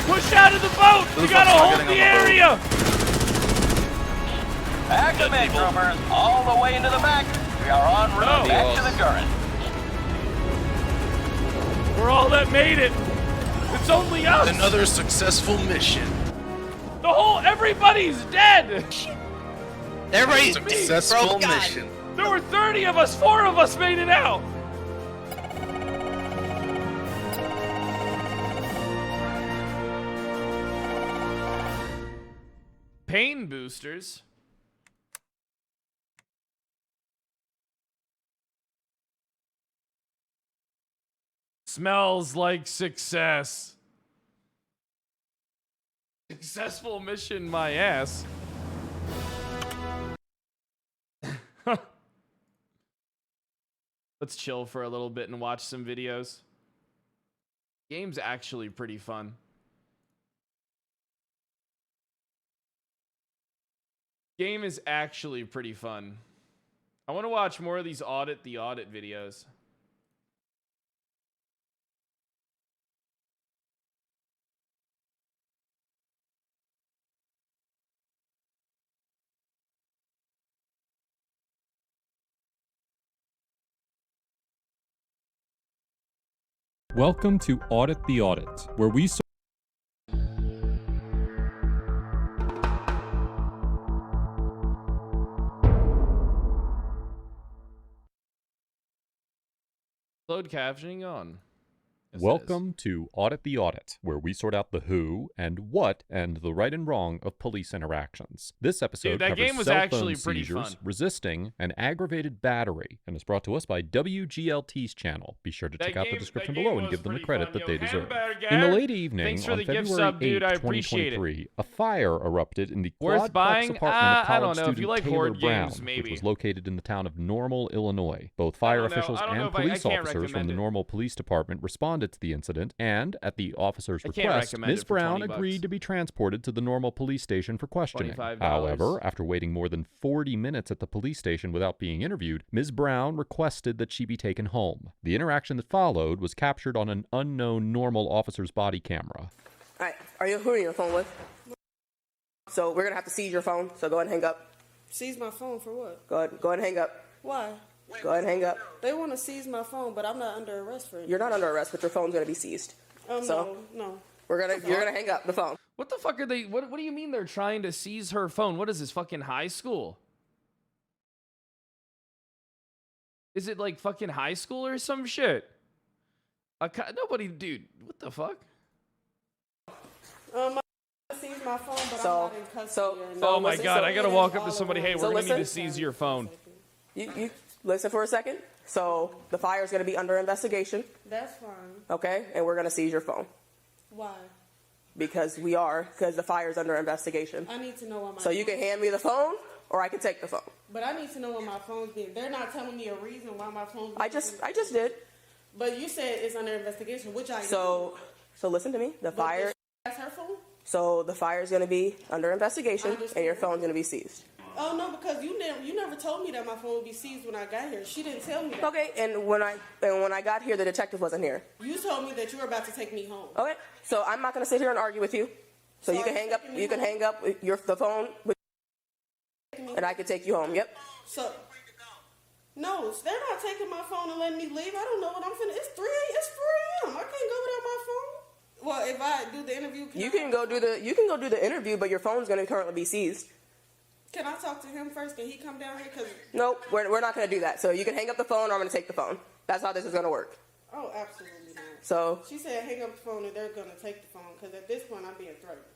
A: Push out of the boat! We gotta hold the area!
T: Activate, troopers. All the way into the back. We are en route back to the turret.
A: We're all that made it. It's only us.
R: Another successful mission.
A: Everybody's dead.
R: Everybody's successful mission.
A: There were 30 of us. 4 of us made it out. Pain boosters. Smells like success. Successful mission, my ass. Let's chill for a little bit and watch some videos. Game's actually pretty fun. Game is actually pretty fun. I want to watch more of these audit videos.
C: Welcome to Audit the Audit, where we
A: Closed captioning on.
C: Welcome to Audit the Audit, where we sort out the who and what and the right and wrong of police interactions. This episode
A: that
C: covers
A: game was
C: cell
A: actually
C: phone
A: pretty
C: seizures,
A: fun.
C: resisting, and aggravated battery, and is brought to us by WGLT's channel. Be sure to check out the description below and give them the credit that they deserve. In the late evening
A: Thanks for
C: on
A: the gift
C: February
A: sub,
C: 8,
A: dude. I appreciate it.
C: 2023, a fire erupted in the
A: Worth
C: Quadplex
A: buying?
C: apartment of
A: I
C: college
A: don't know. If
C: student
A: you like
C: Taylor
A: horde
C: Brown,
A: games, maybe.
C: which was located in the town of Normal, Illinois. Both fire
A: don't know.
C: officials
A: I don't know
C: and
A: if I
C: police
A: can't
C: officers from
A: recommend
C: the
A: it.
C: Normal Police Department responded to the incident, and at the officer's
A: I can't
C: request,
A: recommend
C: Ms.
A: it for
C: Brown
A: 20 bucks.
C: agreed to be transported to the Normal Police Station for questioning.
A: $25.
C: However, after waiting more than 40 minutes at the police station without being interviewed, Ms. Brown requested that she be taken home. The interaction that followed was captured on an unknown Normal officer's body camera.
D: Alright, who are you on the phone with? So we're gonna have to seize your phone, so go ahead and hang up.
W: Seize my phone for what?
D: Go ahead and hang up.
W: Why?
D: Go ahead and hang up.
W: They want to seize my phone, but I'm not under arrest for it.
D: You're not under arrest, but your phone's gonna be seized. So
W: no.
D: you're gonna hang up the phone.
A: What the fuck are they? What do you mean they're trying to seize her phone? What is this, fucking high school? Is it like fucking high school or some shit? Nobody, dude. What the fuck?
W: I seized my phone, but I'm not in custody.
A: Oh my god! I gotta walk up to somebody. Hey, we're gonna need to
D: listen.
A: seize your phone.
D: You listen for a second. So the fire's gonna be under investigation,
W: That's fine.
D: okay? And we're gonna seize your phone
W: Why?
D: because the fire's under investigation.
W: I need to know what my
D: So you can hand me the phone, or I can take the phone.
W: But I need to know what my phone's being. They're not telling me a reason why my phone's being.
D: I just did.
W: But you said it's under investigation, which I
D: So listen to me. The fire.
W: That's her phone?
D: So the fire is going to be under investigation, and your phone's going to be seized.
W: Oh no, because you never told me that my phone would be seized when I got here. She didn't tell me that.
D: Okay, and when I got here, the detective wasn't here.
W: You told me that you were about to take me home.
D: Okay, so I'm not going to sit here and argue with you. So you can hang up. You can hang up the phone.
W: Taking me
D: and I can take you home. Yep.
W: So, no, they're not taking my phone and letting me leave. I don't know what I'm finna. It's 4 a.m. I can't go without my phone. Well, if I do the interview,
D: You can go do the interview, but your phone's gonna currently be seized.
W: Can I talk to him first? Can he come down here? Cause
D: Nope, we're not gonna do that. So you can hang up the phone, or I'm gonna take the phone. That's how this is gonna work.
W: oh, absolutely not.
D: So
W: She said hang up the phone and they're gonna take the phone because at this point I'm being threatened.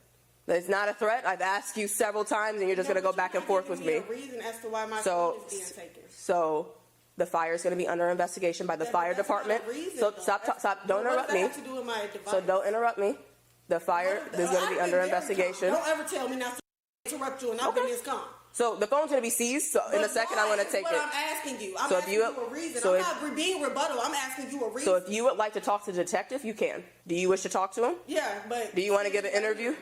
D: it's not a threat. I've asked you several times, and you're just gonna go back and forth with me.
W: A reason as to why my
D: So,
W: phone is being taken.
D: so the fire is gonna be under investigation by the fire department. So stop. Don't interrupt me.
W: What does that have to do with my device?
D: So don't interrupt me. The fire is gonna be under investigation.
W: Don't ever tell me not to interrupt you and I'm being calm.
D: So the phone's gonna be seized. So in a second, I'm gonna take
W: what
D: it.
W: I'm asking you. I'm
D: So if
W: asking
D: you-
W: you a reason.
D: so
W: I'm
D: if-
W: not being rebuttal. I'm asking you a reason.
D: So if you would like to talk to the detective, you can. Do you wish to talk to him?
W: Yeah, but
D: Do you want to get an interview?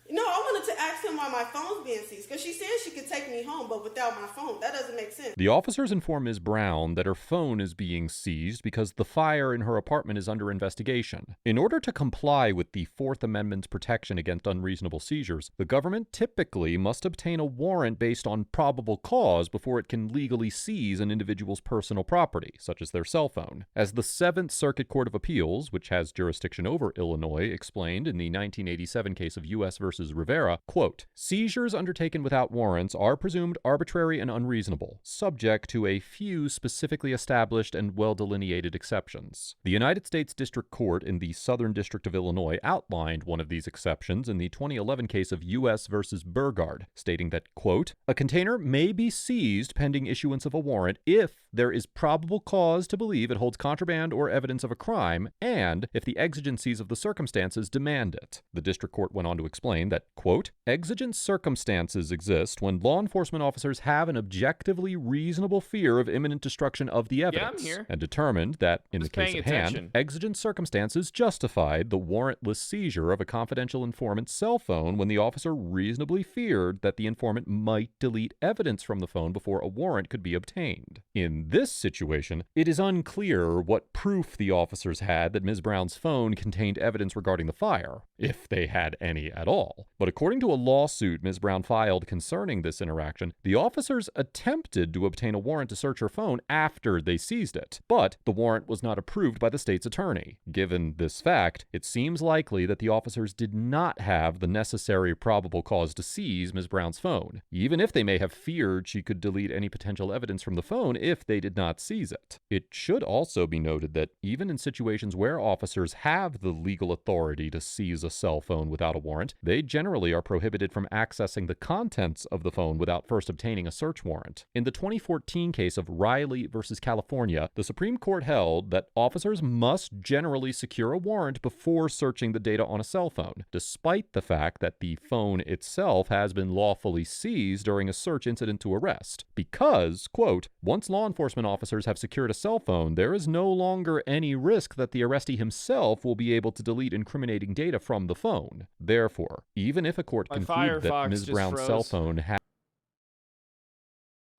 W: No, I wanted to ask him why my phone's being seized because she said she could take me home, but without my phone, that doesn't make sense.
C: The officers inform Ms. Brown that her phone is being seized because the fire in her apartment is under investigation. In order to comply with the Fourth Amendment's protection against unreasonable seizures, the government typically must obtain a warrant based on probable cause before it can legally seize an individual's personal property, such as their cell phone. As the Seventh Circuit Court of Appeals, which has jurisdiction over Illinois, explained in the 1987 case of U.S. versus Rivera, quote, seizures undertaken without warrants are presumed arbitrary and unreasonable, subject to a few specifically established and well-delineated exceptions. The United States District Court in the Southern District of Illinois outlined one of these exceptions in the 2011 case of U.S. versus Burgard, stating that, quote, a container may be seized pending issuance of a warrant if there is probable cause to believe it holds contraband or evidence of a crime, and if the exigencies of the circumstances demand it. The district court went on to explain that, quote, exigent circumstances exist when law enforcement officers have an objectively reasonable fear of imminent destruction of the evidence,
A: here.
C: and determined that, in
A: Just
C: the case
A: paying
C: at hand,
A: attention.
C: exigent circumstances justified the warrantless seizure of a confidential informant's cell phone when the officer reasonably feared that the informant might delete evidence from the phone before a warrant could be obtained. In this situation, it is unclear what proof the officers had that Ms. Brown's phone contained evidence regarding the fire, if they had any at all. But according to a lawsuit Ms. Brown filed concerning this interaction, the officers attempted to obtain a warrant to search her phone after they seized it, but the warrant was not approved by the state's attorney. Given this fact, it seems likely that the officers did not have the necessary probable cause to seize Ms. Brown's phone, even if they may have feared she could delete any potential evidence from the phone if they did not seize it. It should also be noted that even in situations where officers have the legal authority to seize a cell phone without a warrant, they generally are prohibited from accessing the contents of the phone without first obtaining a search warrant. In the 2014 case of Riley versus California, the Supreme Court held that officers must generally secure a warrant before searching the data on a cell phone, despite the fact that the phone itself has been lawfully seized during a search incident to arrest. Because, quote, once law enforcement officers have secured a cell phone, there is no longer any risk that the arrestee himself will be able to delete incriminating data from the phone. Therefore, even if a court
A: My
C: concluded that
A: Firefox
C: Ms.
A: just
C: Brown's cell
A: froze.
C: phone had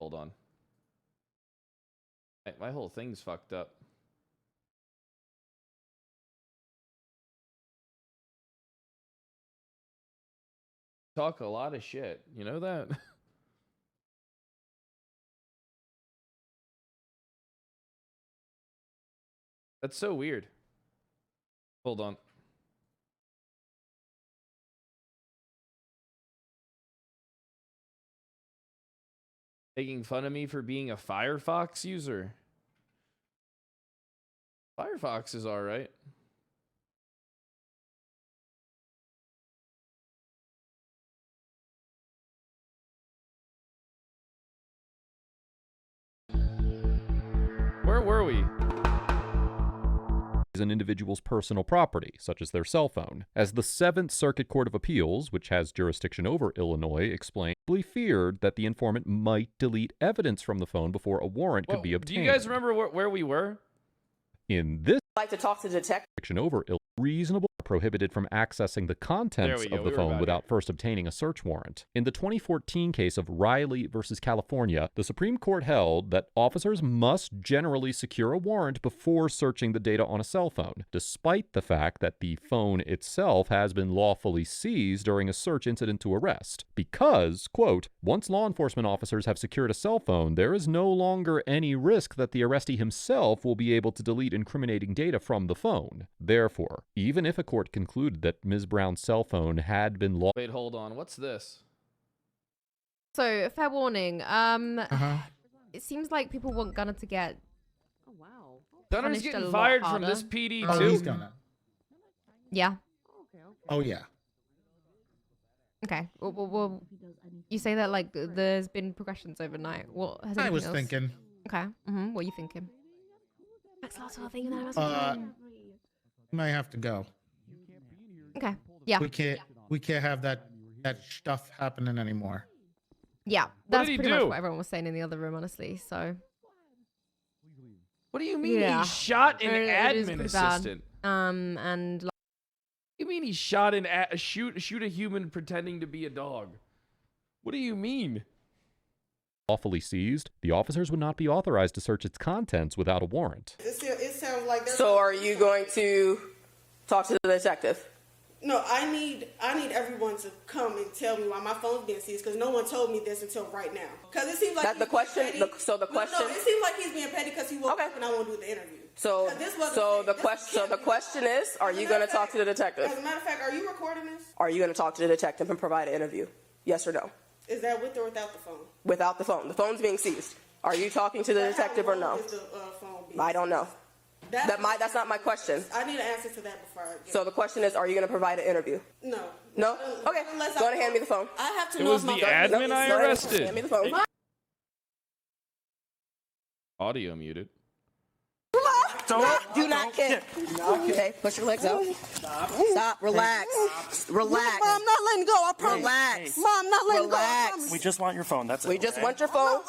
A: Hold on. My whole thing's fucked up. Talk a lot of shit. You know that? That's so weird. Hold on. Making fun of me for being a Firefox user. Firefox is all right. Where were we?
C: an individual's personal property, such as their cell phone. As the Seventh Circuit Court of Appeals, which has jurisdiction over Illinois, explained, feared that the informant might delete evidence from the phone before a warrant could be
A: Do
C: obtained.
A: you guys remember where we were?
C: In this
D: I'd like to talk to the detective.
C: over reasonable prohibited from accessing the contents
A: There we
C: of
A: go.
C: the
A: We were
C: phone
A: about
C: without first obtaining a search warrant. In the 2014 case of Riley versus California, the Supreme Court held that officers must generally secure a warrant before searching the data on a cell phone, despite the fact that the phone itself has been lawfully seized during a search incident to arrest. Because, quote, once law enforcement officers have secured a cell phone, there is no longer any risk that the arrestee himself will be able to delete incriminating data from the phone. Therefore, even if a court concluded that Ms. Brown's cell phone had been
A: Wait, hold on. What's this?
G: So, fair warning. It seems like people want Gunner to get. Oh wow.
A: Gunner's
G: punished a
A: getting
G: lot
A: fired from
G: harder.
A: this PD
K: Oh,
A: too.
K: he's gonna.
G: Yeah.
K: Oh yeah.
G: Okay. Well, you say that like there's been progressions overnight. What has
K: I was
G: anything else?
K: thinking.
G: Okay. What are you thinking? Thinking that I was
K: You might have to go.
G: Okay. Yeah.
K: We can't have that stuff happening anymore.
G: Yeah. That's
A: did he
G: pretty much
A: do?
G: what everyone was saying in the other room, honestly. So.
A: What do you mean
G: Yeah.
A: he shot an
G: It is
A: admin
G: pretty bad.
A: assistant?
G: And. Like,
A: You mean he shot shoot a human pretending to be a dog? What do you mean?
C: lawfully seized, the officers would not be authorized to search its contents without a warrant.
W: It sounds like that's
D: So are you going to talk to the detective?
W: No, I need everyone to come and tell me why my phone's being seized because no one told me this until right now. Because it seems like
D: That the question. So the question.
W: No, it seems like he's being petty because he woke up and I won't do the interview.
D: So the question is, are you going to talk to the detective?
W: As a matter of fact, are you recording this?
D: Are you going to talk to the detective and provide an interview? Yes or no?
W: Is that with or without the phone?
D: Without the phone. The phone's being seized. Are you talking to the detective or no?
W: Is the phone being
D: I don't know. That's not my question.
W: I need an answer to that before I get
D: So the question is, are you going to provide an interview?
W: No.
D: No? Okay. Go ahead and hand me the phone.
W: I have to
A: It
W: know
A: was
W: if my
A: the admin I arrested.
D: Hand me the phone.
A: Audio muted.
D: Do not kick. Okay, push your legs out. Stop. Relax. Relax.
W: Mom, I'm not letting go. I promise.
D: Relax.
W: Mom, I'm not letting go. I
D: Relax.
W: promise.
R: We just want your phone. That's it.
D: We just want your phone.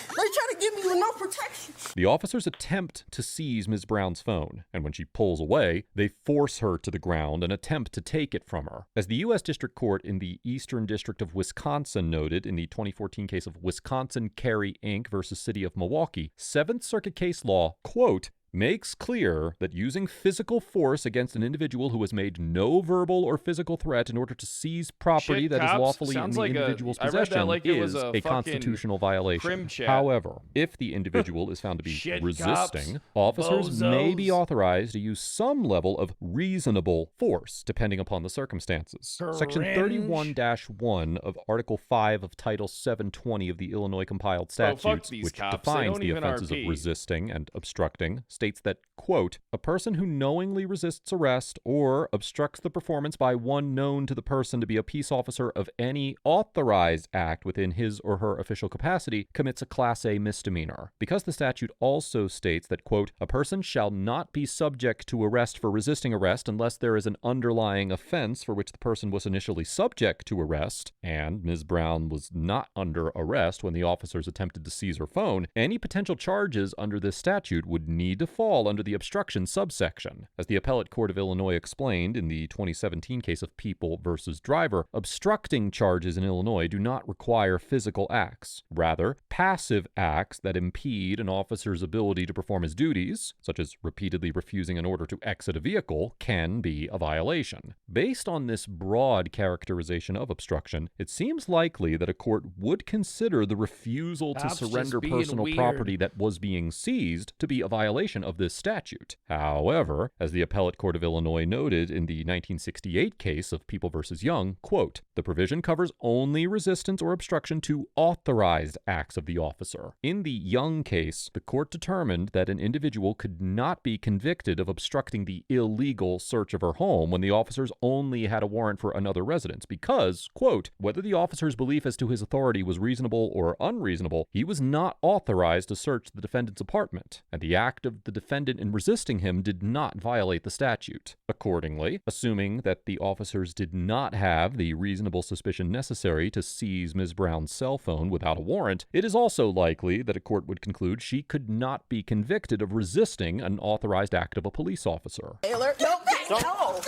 W: They try to give me with no protection.
C: The officers attempt to seize Ms. Brown's phone, and when she pulls away, they force her to the ground and attempt to take it from her. As the U.S. District Court in the Eastern District of Wisconsin noted in the 2014 case of Wisconsin Carry Inc. versus City of Milwaukee, Seventh Circuit case law, quote, makes clear that using physical force against an individual who has made no verbal or physical threat in order to seize property
A: Shit,
C: that is
A: cops.
C: lawfully in
A: Sounds
C: the
A: like
C: individual's
A: I read that
C: possession
A: like it was
C: is
A: a
C: a
A: fucking
C: constitutional violation.
A: crim chat.
C: However, if the individual is found to be
A: Shit,
C: resisting,
A: cops.
C: officers may be
A: Bozos.
C: authorized to use some level of reasonable force, depending upon the circumstances. Section
A: Cringe.
C: 31-1 of Article 5 of Title 720 of the Illinois Compiled
A: Bro, fuck
C: Statutes,
A: these
C: which
A: cops. They
C: defines
A: don't
C: the
A: even
C: offenses
A: RP.
C: of resisting and obstructing, states that, quote, a person who knowingly resists arrest or obstructs the performance by one known to the person to be a peace officer of any authorized act within his or her official capacity commits a Class A misdemeanor. Because the statute also states that, quote, a person shall not be subject to arrest for resisting arrest unless there is an underlying offense for which the person was initially subject to arrest, and Ms. Brown was not under arrest when the officers attempted to seize her phone, any potential charges under this statute would need to fall under the obstruction subsection. As the Appellate Court of Illinois explained in the 2017 case of People versus Driver, obstructing charges in Illinois do not require physical acts. Rather, passive acts that impede an officer's ability to perform his duties, such as repeatedly refusing an order to exit a vehicle, can be a violation. Based on this broad characterization of obstruction, it seems likely that a court would consider the refusal to
A: Cops just
C: surrender
A: being
C: personal
A: weird.
C: property that was being seized to be a violation of this statute. However, as the Appellate Court of Illinois noted in the 1968 case of People versus Young, quote, the provision covers only resistance or obstruction to authorized acts of the officer. In the Young case, the court determined that an individual could not be convicted of obstructing the illegal search of her home when the officers only had a warrant for another residence because, quote, whether the officer's belief as to his authority was reasonable or unreasonable, he was not authorized to search the defendant's apartment, and the act of the defendant in resisting him did not violate the statute. Accordingly, assuming that the officers did not have the reasonable suspicion necessary to seize Ms. Brown's cell phone without a warrant, it is also likely that a court would conclude she could not be convicted of resisting an authorized act of a police officer.
D: Taylor, nope.
W: No.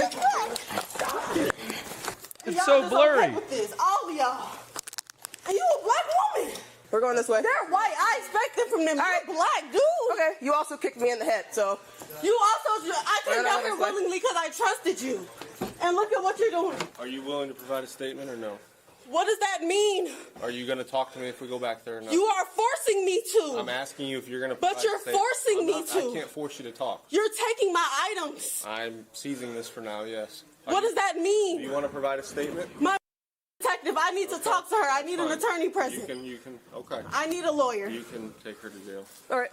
A: It's so blurry.
W: Okay with this, all of y'all. And you a black woman.
D: We're going this way.
W: They're white. I expect it from them. You're black, dude.
D: Okay, you also kicked me in the head, so.
W: You also, I came down here willingly because I trusted you. And look at what you're doing.
I: Are you willing to provide a statement or no?
W: What does that mean?
I: Are you going to talk to me if we go back there or not?
W: You are forcing me to.
I: I'm asking you if you're going to
W: But you're forcing me to.
I: I can't force you to talk.
W: You're taking my items.
I: I'm seizing this for now, yes.
W: What does that mean?
I: Do you want to provide a statement?
W: My detective, I need to talk to her. I need an attorney present.
I: You can, okay.
W: I need a lawyer.
I: You can take her to jail.
D: All right.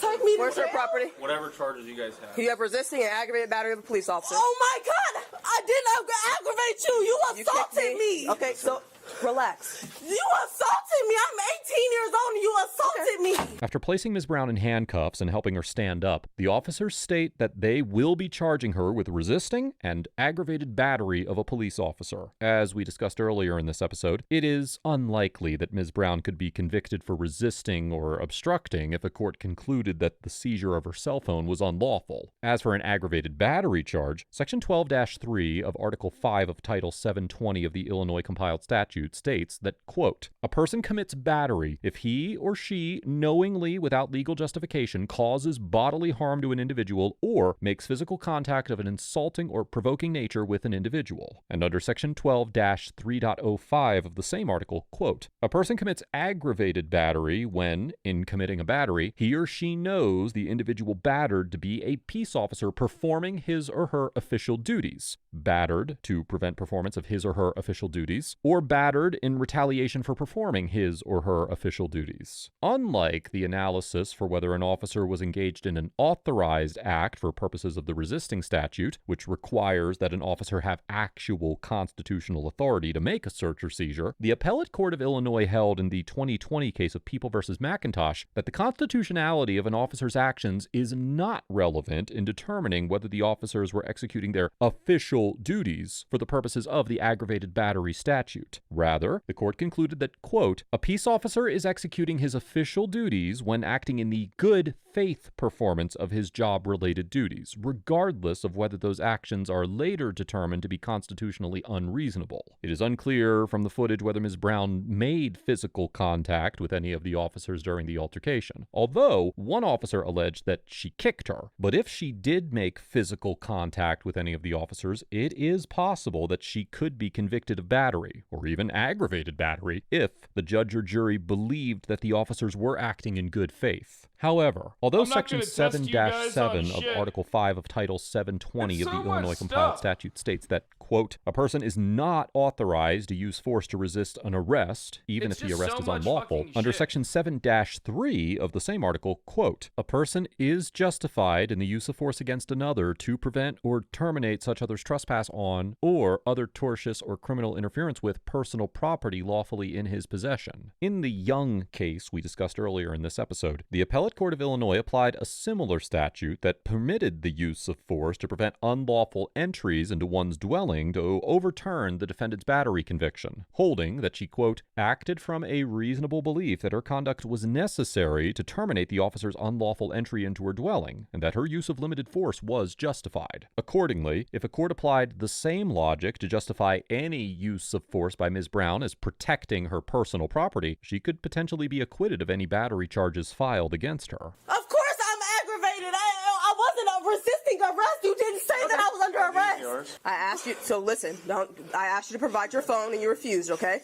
W: Take me to
D: Where's
W: jail?
D: her property?
I: Whatever charges you guys have.
D: You have resisting and aggravated battery of a police officer.
W: Oh my God! I didn't aggravate you. You assaulted me.
D: Okay, so relax.
W: You assaulted me. I'm 18 years old and you assaulted me.
C: After placing Ms. Brown in handcuffs and helping her stand up, the officers state that they will be charging her with resisting and aggravated battery of a police officer. As we discussed earlier in this episode, it is unlikely that Ms. Brown could be convicted for resisting or obstructing if a court concluded that the seizure of her cell phone was unlawful. As for an aggravated battery charge, Section 12-3 of Article 5 of Title 720 of the Illinois Compiled Statute states that, quote, a person commits battery if he or she knowingly, without legal justification, causes bodily harm to an individual or makes physical contact of an insulting or provoking nature with an individual. And under Section 12-3.05 of the same article, quote, a person commits aggravated battery when, in committing a battery, he or she knows the individual battered to be a peace officer performing his or her official duties, battered to prevent performance of his or her official duties, or battered in retaliation for performing his or her official duties. Unlike the analysis for whether an officer was engaged in an authorized act for purposes of the resisting statute, which requires that an officer have actual constitutional authority to make a search or seizure, the Appellate Court of Illinois held in the 2020 case of People v. McIntosh that the constitutionality of an officer's actions is not relevant in determining whether the officers were executing their official duties for the purposes of the aggravated battery statute. Rather, the court concluded that, quote, a peace officer is executing his official duties when acting in the good faith performance of his job-related duties, regardless of whether those actions are later determined to be constitutionally unreasonable. It is unclear from the footage whether Ms. Brown made physical contact with any of the officers during the altercation, although one officer alleged that she kicked her. But if she did make physical contact with any of the officers, it is possible that she could be convicted of battery, or even aggravated battery, if the judge or jury believed that the officers were acting in good faith. However, although Section 7-7 of Article 5 of Title 720 of the Illinois Compiled Statute states that, quote, a person is not authorized to use force to resist an arrest, even if the arrest is unlawful, under Section 7-3 of the same article, quote, a person is justified in the use of force against another to prevent or terminate such other's trespass on or other tortious or criminal interference with personal property lawfully in his possession. In the Young case we discussed earlier in this episode, the Appellate Court of Illinois applied a similar statute that permitted the use of force to prevent unlawful entries into one's dwelling to overturn the defendant's battery conviction, holding that she, quote, acted from a reasonable belief that her conduct was necessary to terminate the officer's unlawful entry into her dwelling, and that her use of limited force was justified. Accordingly, if a court applied the same logic to justify any use of force by Ms. Brown as protecting her personal property, she could potentially be acquitted of any battery charges filed against her.
W: Of course I'm aggravated. I wasn't resisting arrest. You didn't say that I was under arrest.
D: I asked you, so listen, I asked you to provide your phone and you refused, okay?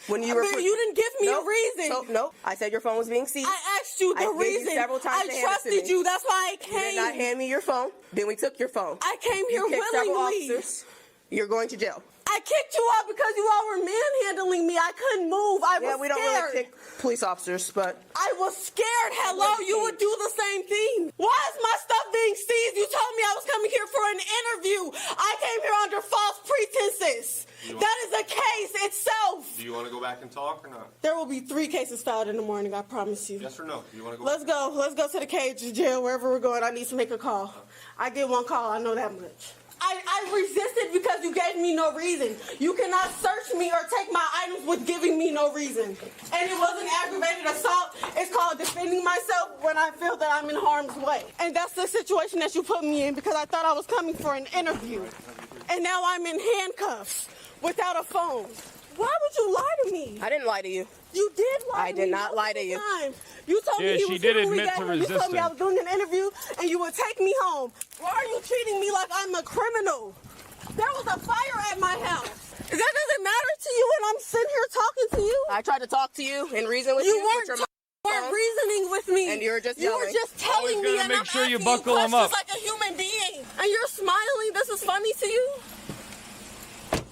D: When you
W: you didn't give me a reason.
D: So, no, I said your phone was being seized.
W: I asked you the reason.
D: Several times
W: I trusted you. That's why I came.
D: You did not hand me your phone. Then we took your phone.
W: I came here
D: you
W: willingly.
D: Officers. You're going to jail.
W: I kicked you out because you all were manhandling me. I couldn't move. I was scared.
D: We don't really kick police officers, but...
W: I was scared. Hello, you would do the same thing. Why is my stuff being seized? You told me I was coming here for an interview. I came here under false pretenses. That is the case itself.
I: Do you want to go back and talk or not?
W: There will be 3 cases filed in the morning, I promise you.
I: Yes or no? You want to go?
W: Let's go. Let's go to the cage jail, wherever we're going. I need to make a call. I get 1 call. I know that much. I resisted because you gave me no reason. You cannot search me or take my items with giving me no reason. And it wasn't aggravated aggravated assault. It's called defending myself when I feel that I'm in harm's way. And that's the situation that you put me in because I thought I was coming for an interview. And now I'm in handcuffs without a phone. Why would you lie to me?
D: I didn't lie to you.
W: You did lie to me.
D: I did not lie to you.
W: You told me
A: she did admit to
W: You told me I
A: resisting.
W: was doing an interview and you would take me home. Why are you treating me like I'm a criminal? There was a fire at my house. That doesn't matter to you when I'm sitting here talking to you.
D: I tried to talk to you and reason with you.
W: You weren't reasoning with me.
D: And you were just
W: You were
D: yelling.
W: just telling me and
A: make
W: I'm
A: sure you
W: asking
A: buckle 'em
W: questions
A: up.
W: like a human being. And you're smiling. This is funny to you?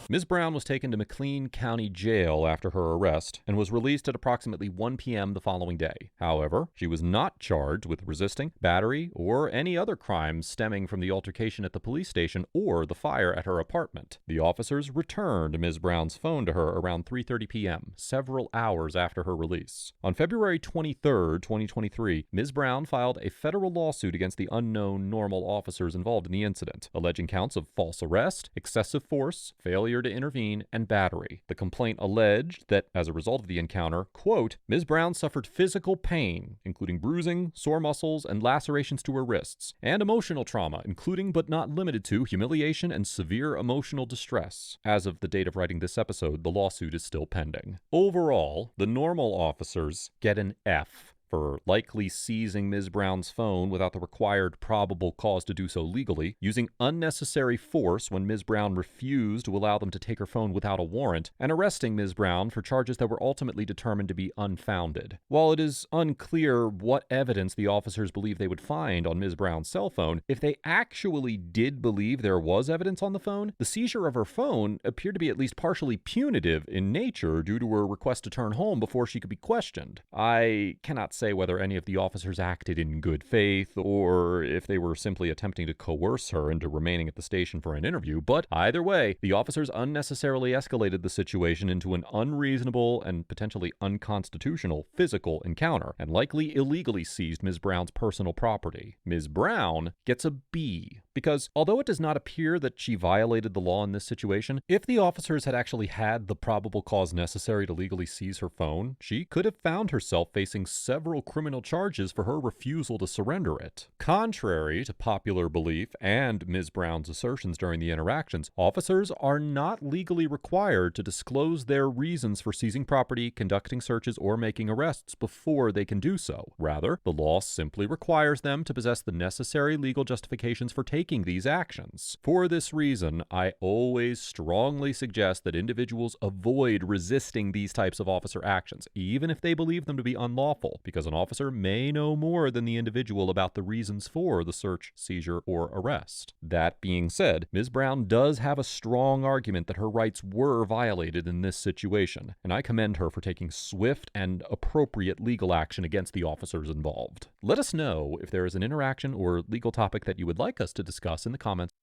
C: Ms. Brown was taken to McLean County Jail after her arrest and was released at approximately 1 p.m. the following day. However, she was not charged with resisting, battery, or any other crimes stemming from the altercation at the police station or the fire at her apartment. The officers returned Ms. Brown's phone to her around 3:30 p.m., several hours after her release. On February 23, 2023, Ms. Brown filed a federal lawsuit against the unknown normal officers involved in the incident, alleging counts of false arrest, excessive force, failure to intervene, and battery. The complaint alleged that, as a result of the encounter, quote, Ms. Brown suffered physical pain, including bruising, sore muscles, and lacerations to her wrists, and emotional trauma, including but not limited to humiliation and severe emotional distress. As of the date of writing this episode, the lawsuit is still pending. Overall, the normal officers get an F for likely seizing Ms. Brown's phone without the required probable cause to do so legally, using unnecessary force when Ms. Brown refused to allow them to take her phone without a warrant, and arresting Ms. Brown for charges that were ultimately determined to be unfounded. While it is unclear what evidence the officers believe they would find on Ms. Brown's cell phone, if they actually did believe there was evidence on the phone, the seizure of her phone appeared to be at least partially punitive in nature due to her request to turn home before she could be questioned. I cannot say whether any of the officers acted in good faith or if they were simply attempting to coerce her into remaining at the station for an interview, but either way, the officers unnecessarily escalated the situation into an unreasonable and potentially unconstitutional physical encounter and likely illegally seized Ms. Brown's personal property. Ms. Brown gets a B because although it does not appear that she violated the law in this situation, if the officers had actually had the probable cause necessary to legally seize her phone, she could have found herself facing several criminal charges for her refusal to surrender it. Contrary to popular belief and Ms. Brown's assertions during the interactions, officers are not legally required to disclose their reasons for seizing property, conducting searches, or making arrests before they can do so. Rather, the law simply requires them to possess the necessary legal justifications for taking these actions. For this reason, I always strongly suggest that individuals avoid resisting these types of officer actions, even if they believe them to be unlawful, because an officer may know more than the individual about the reasons for the search, seizure, or arrest. That being said, Ms. Brown does have a strong argument that her rights were violated in this situation, and I commend her for taking swift and appropriate legal action against the officers involved. Let us know if there is an interaction or legal topic that you would like us to discuss in the comments.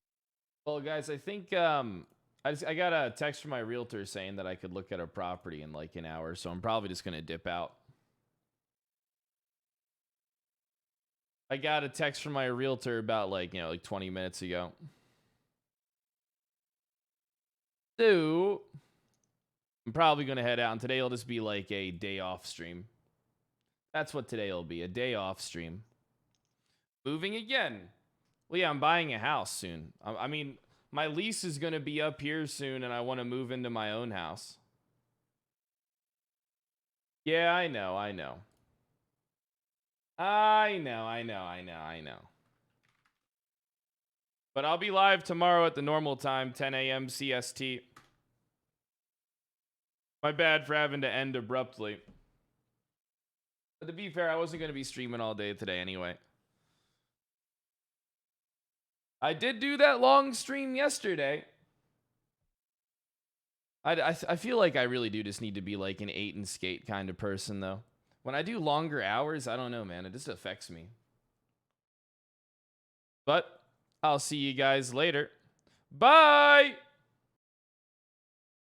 A: Well, guys, I think I got a text from my realtor saying that I could look at a property in like an hour, so I'm probably just gonna dip out. I got a text from my realtor about like 20 minutes ago. So I'm probably gonna head out, and today will just be like a day off stream. That's what today will be, a day off stream. Moving again. Well, yeah, I'm buying a house soon. I mean, my lease is gonna be up here soon, and I want to move into my own house. Yeah, I know. But I'll be live tomorrow at the normal time, 10 a.m. CST. My bad for having to end abruptly. But to be fair, I wasn't going to be streaming all day today anyway. I did do that long stream yesterday. I feel like I really do just need to be like an 8 and skate kind of person, though. When I do longer hours, I don't know, man. It just affects me. But I'll see you guys later. Bye!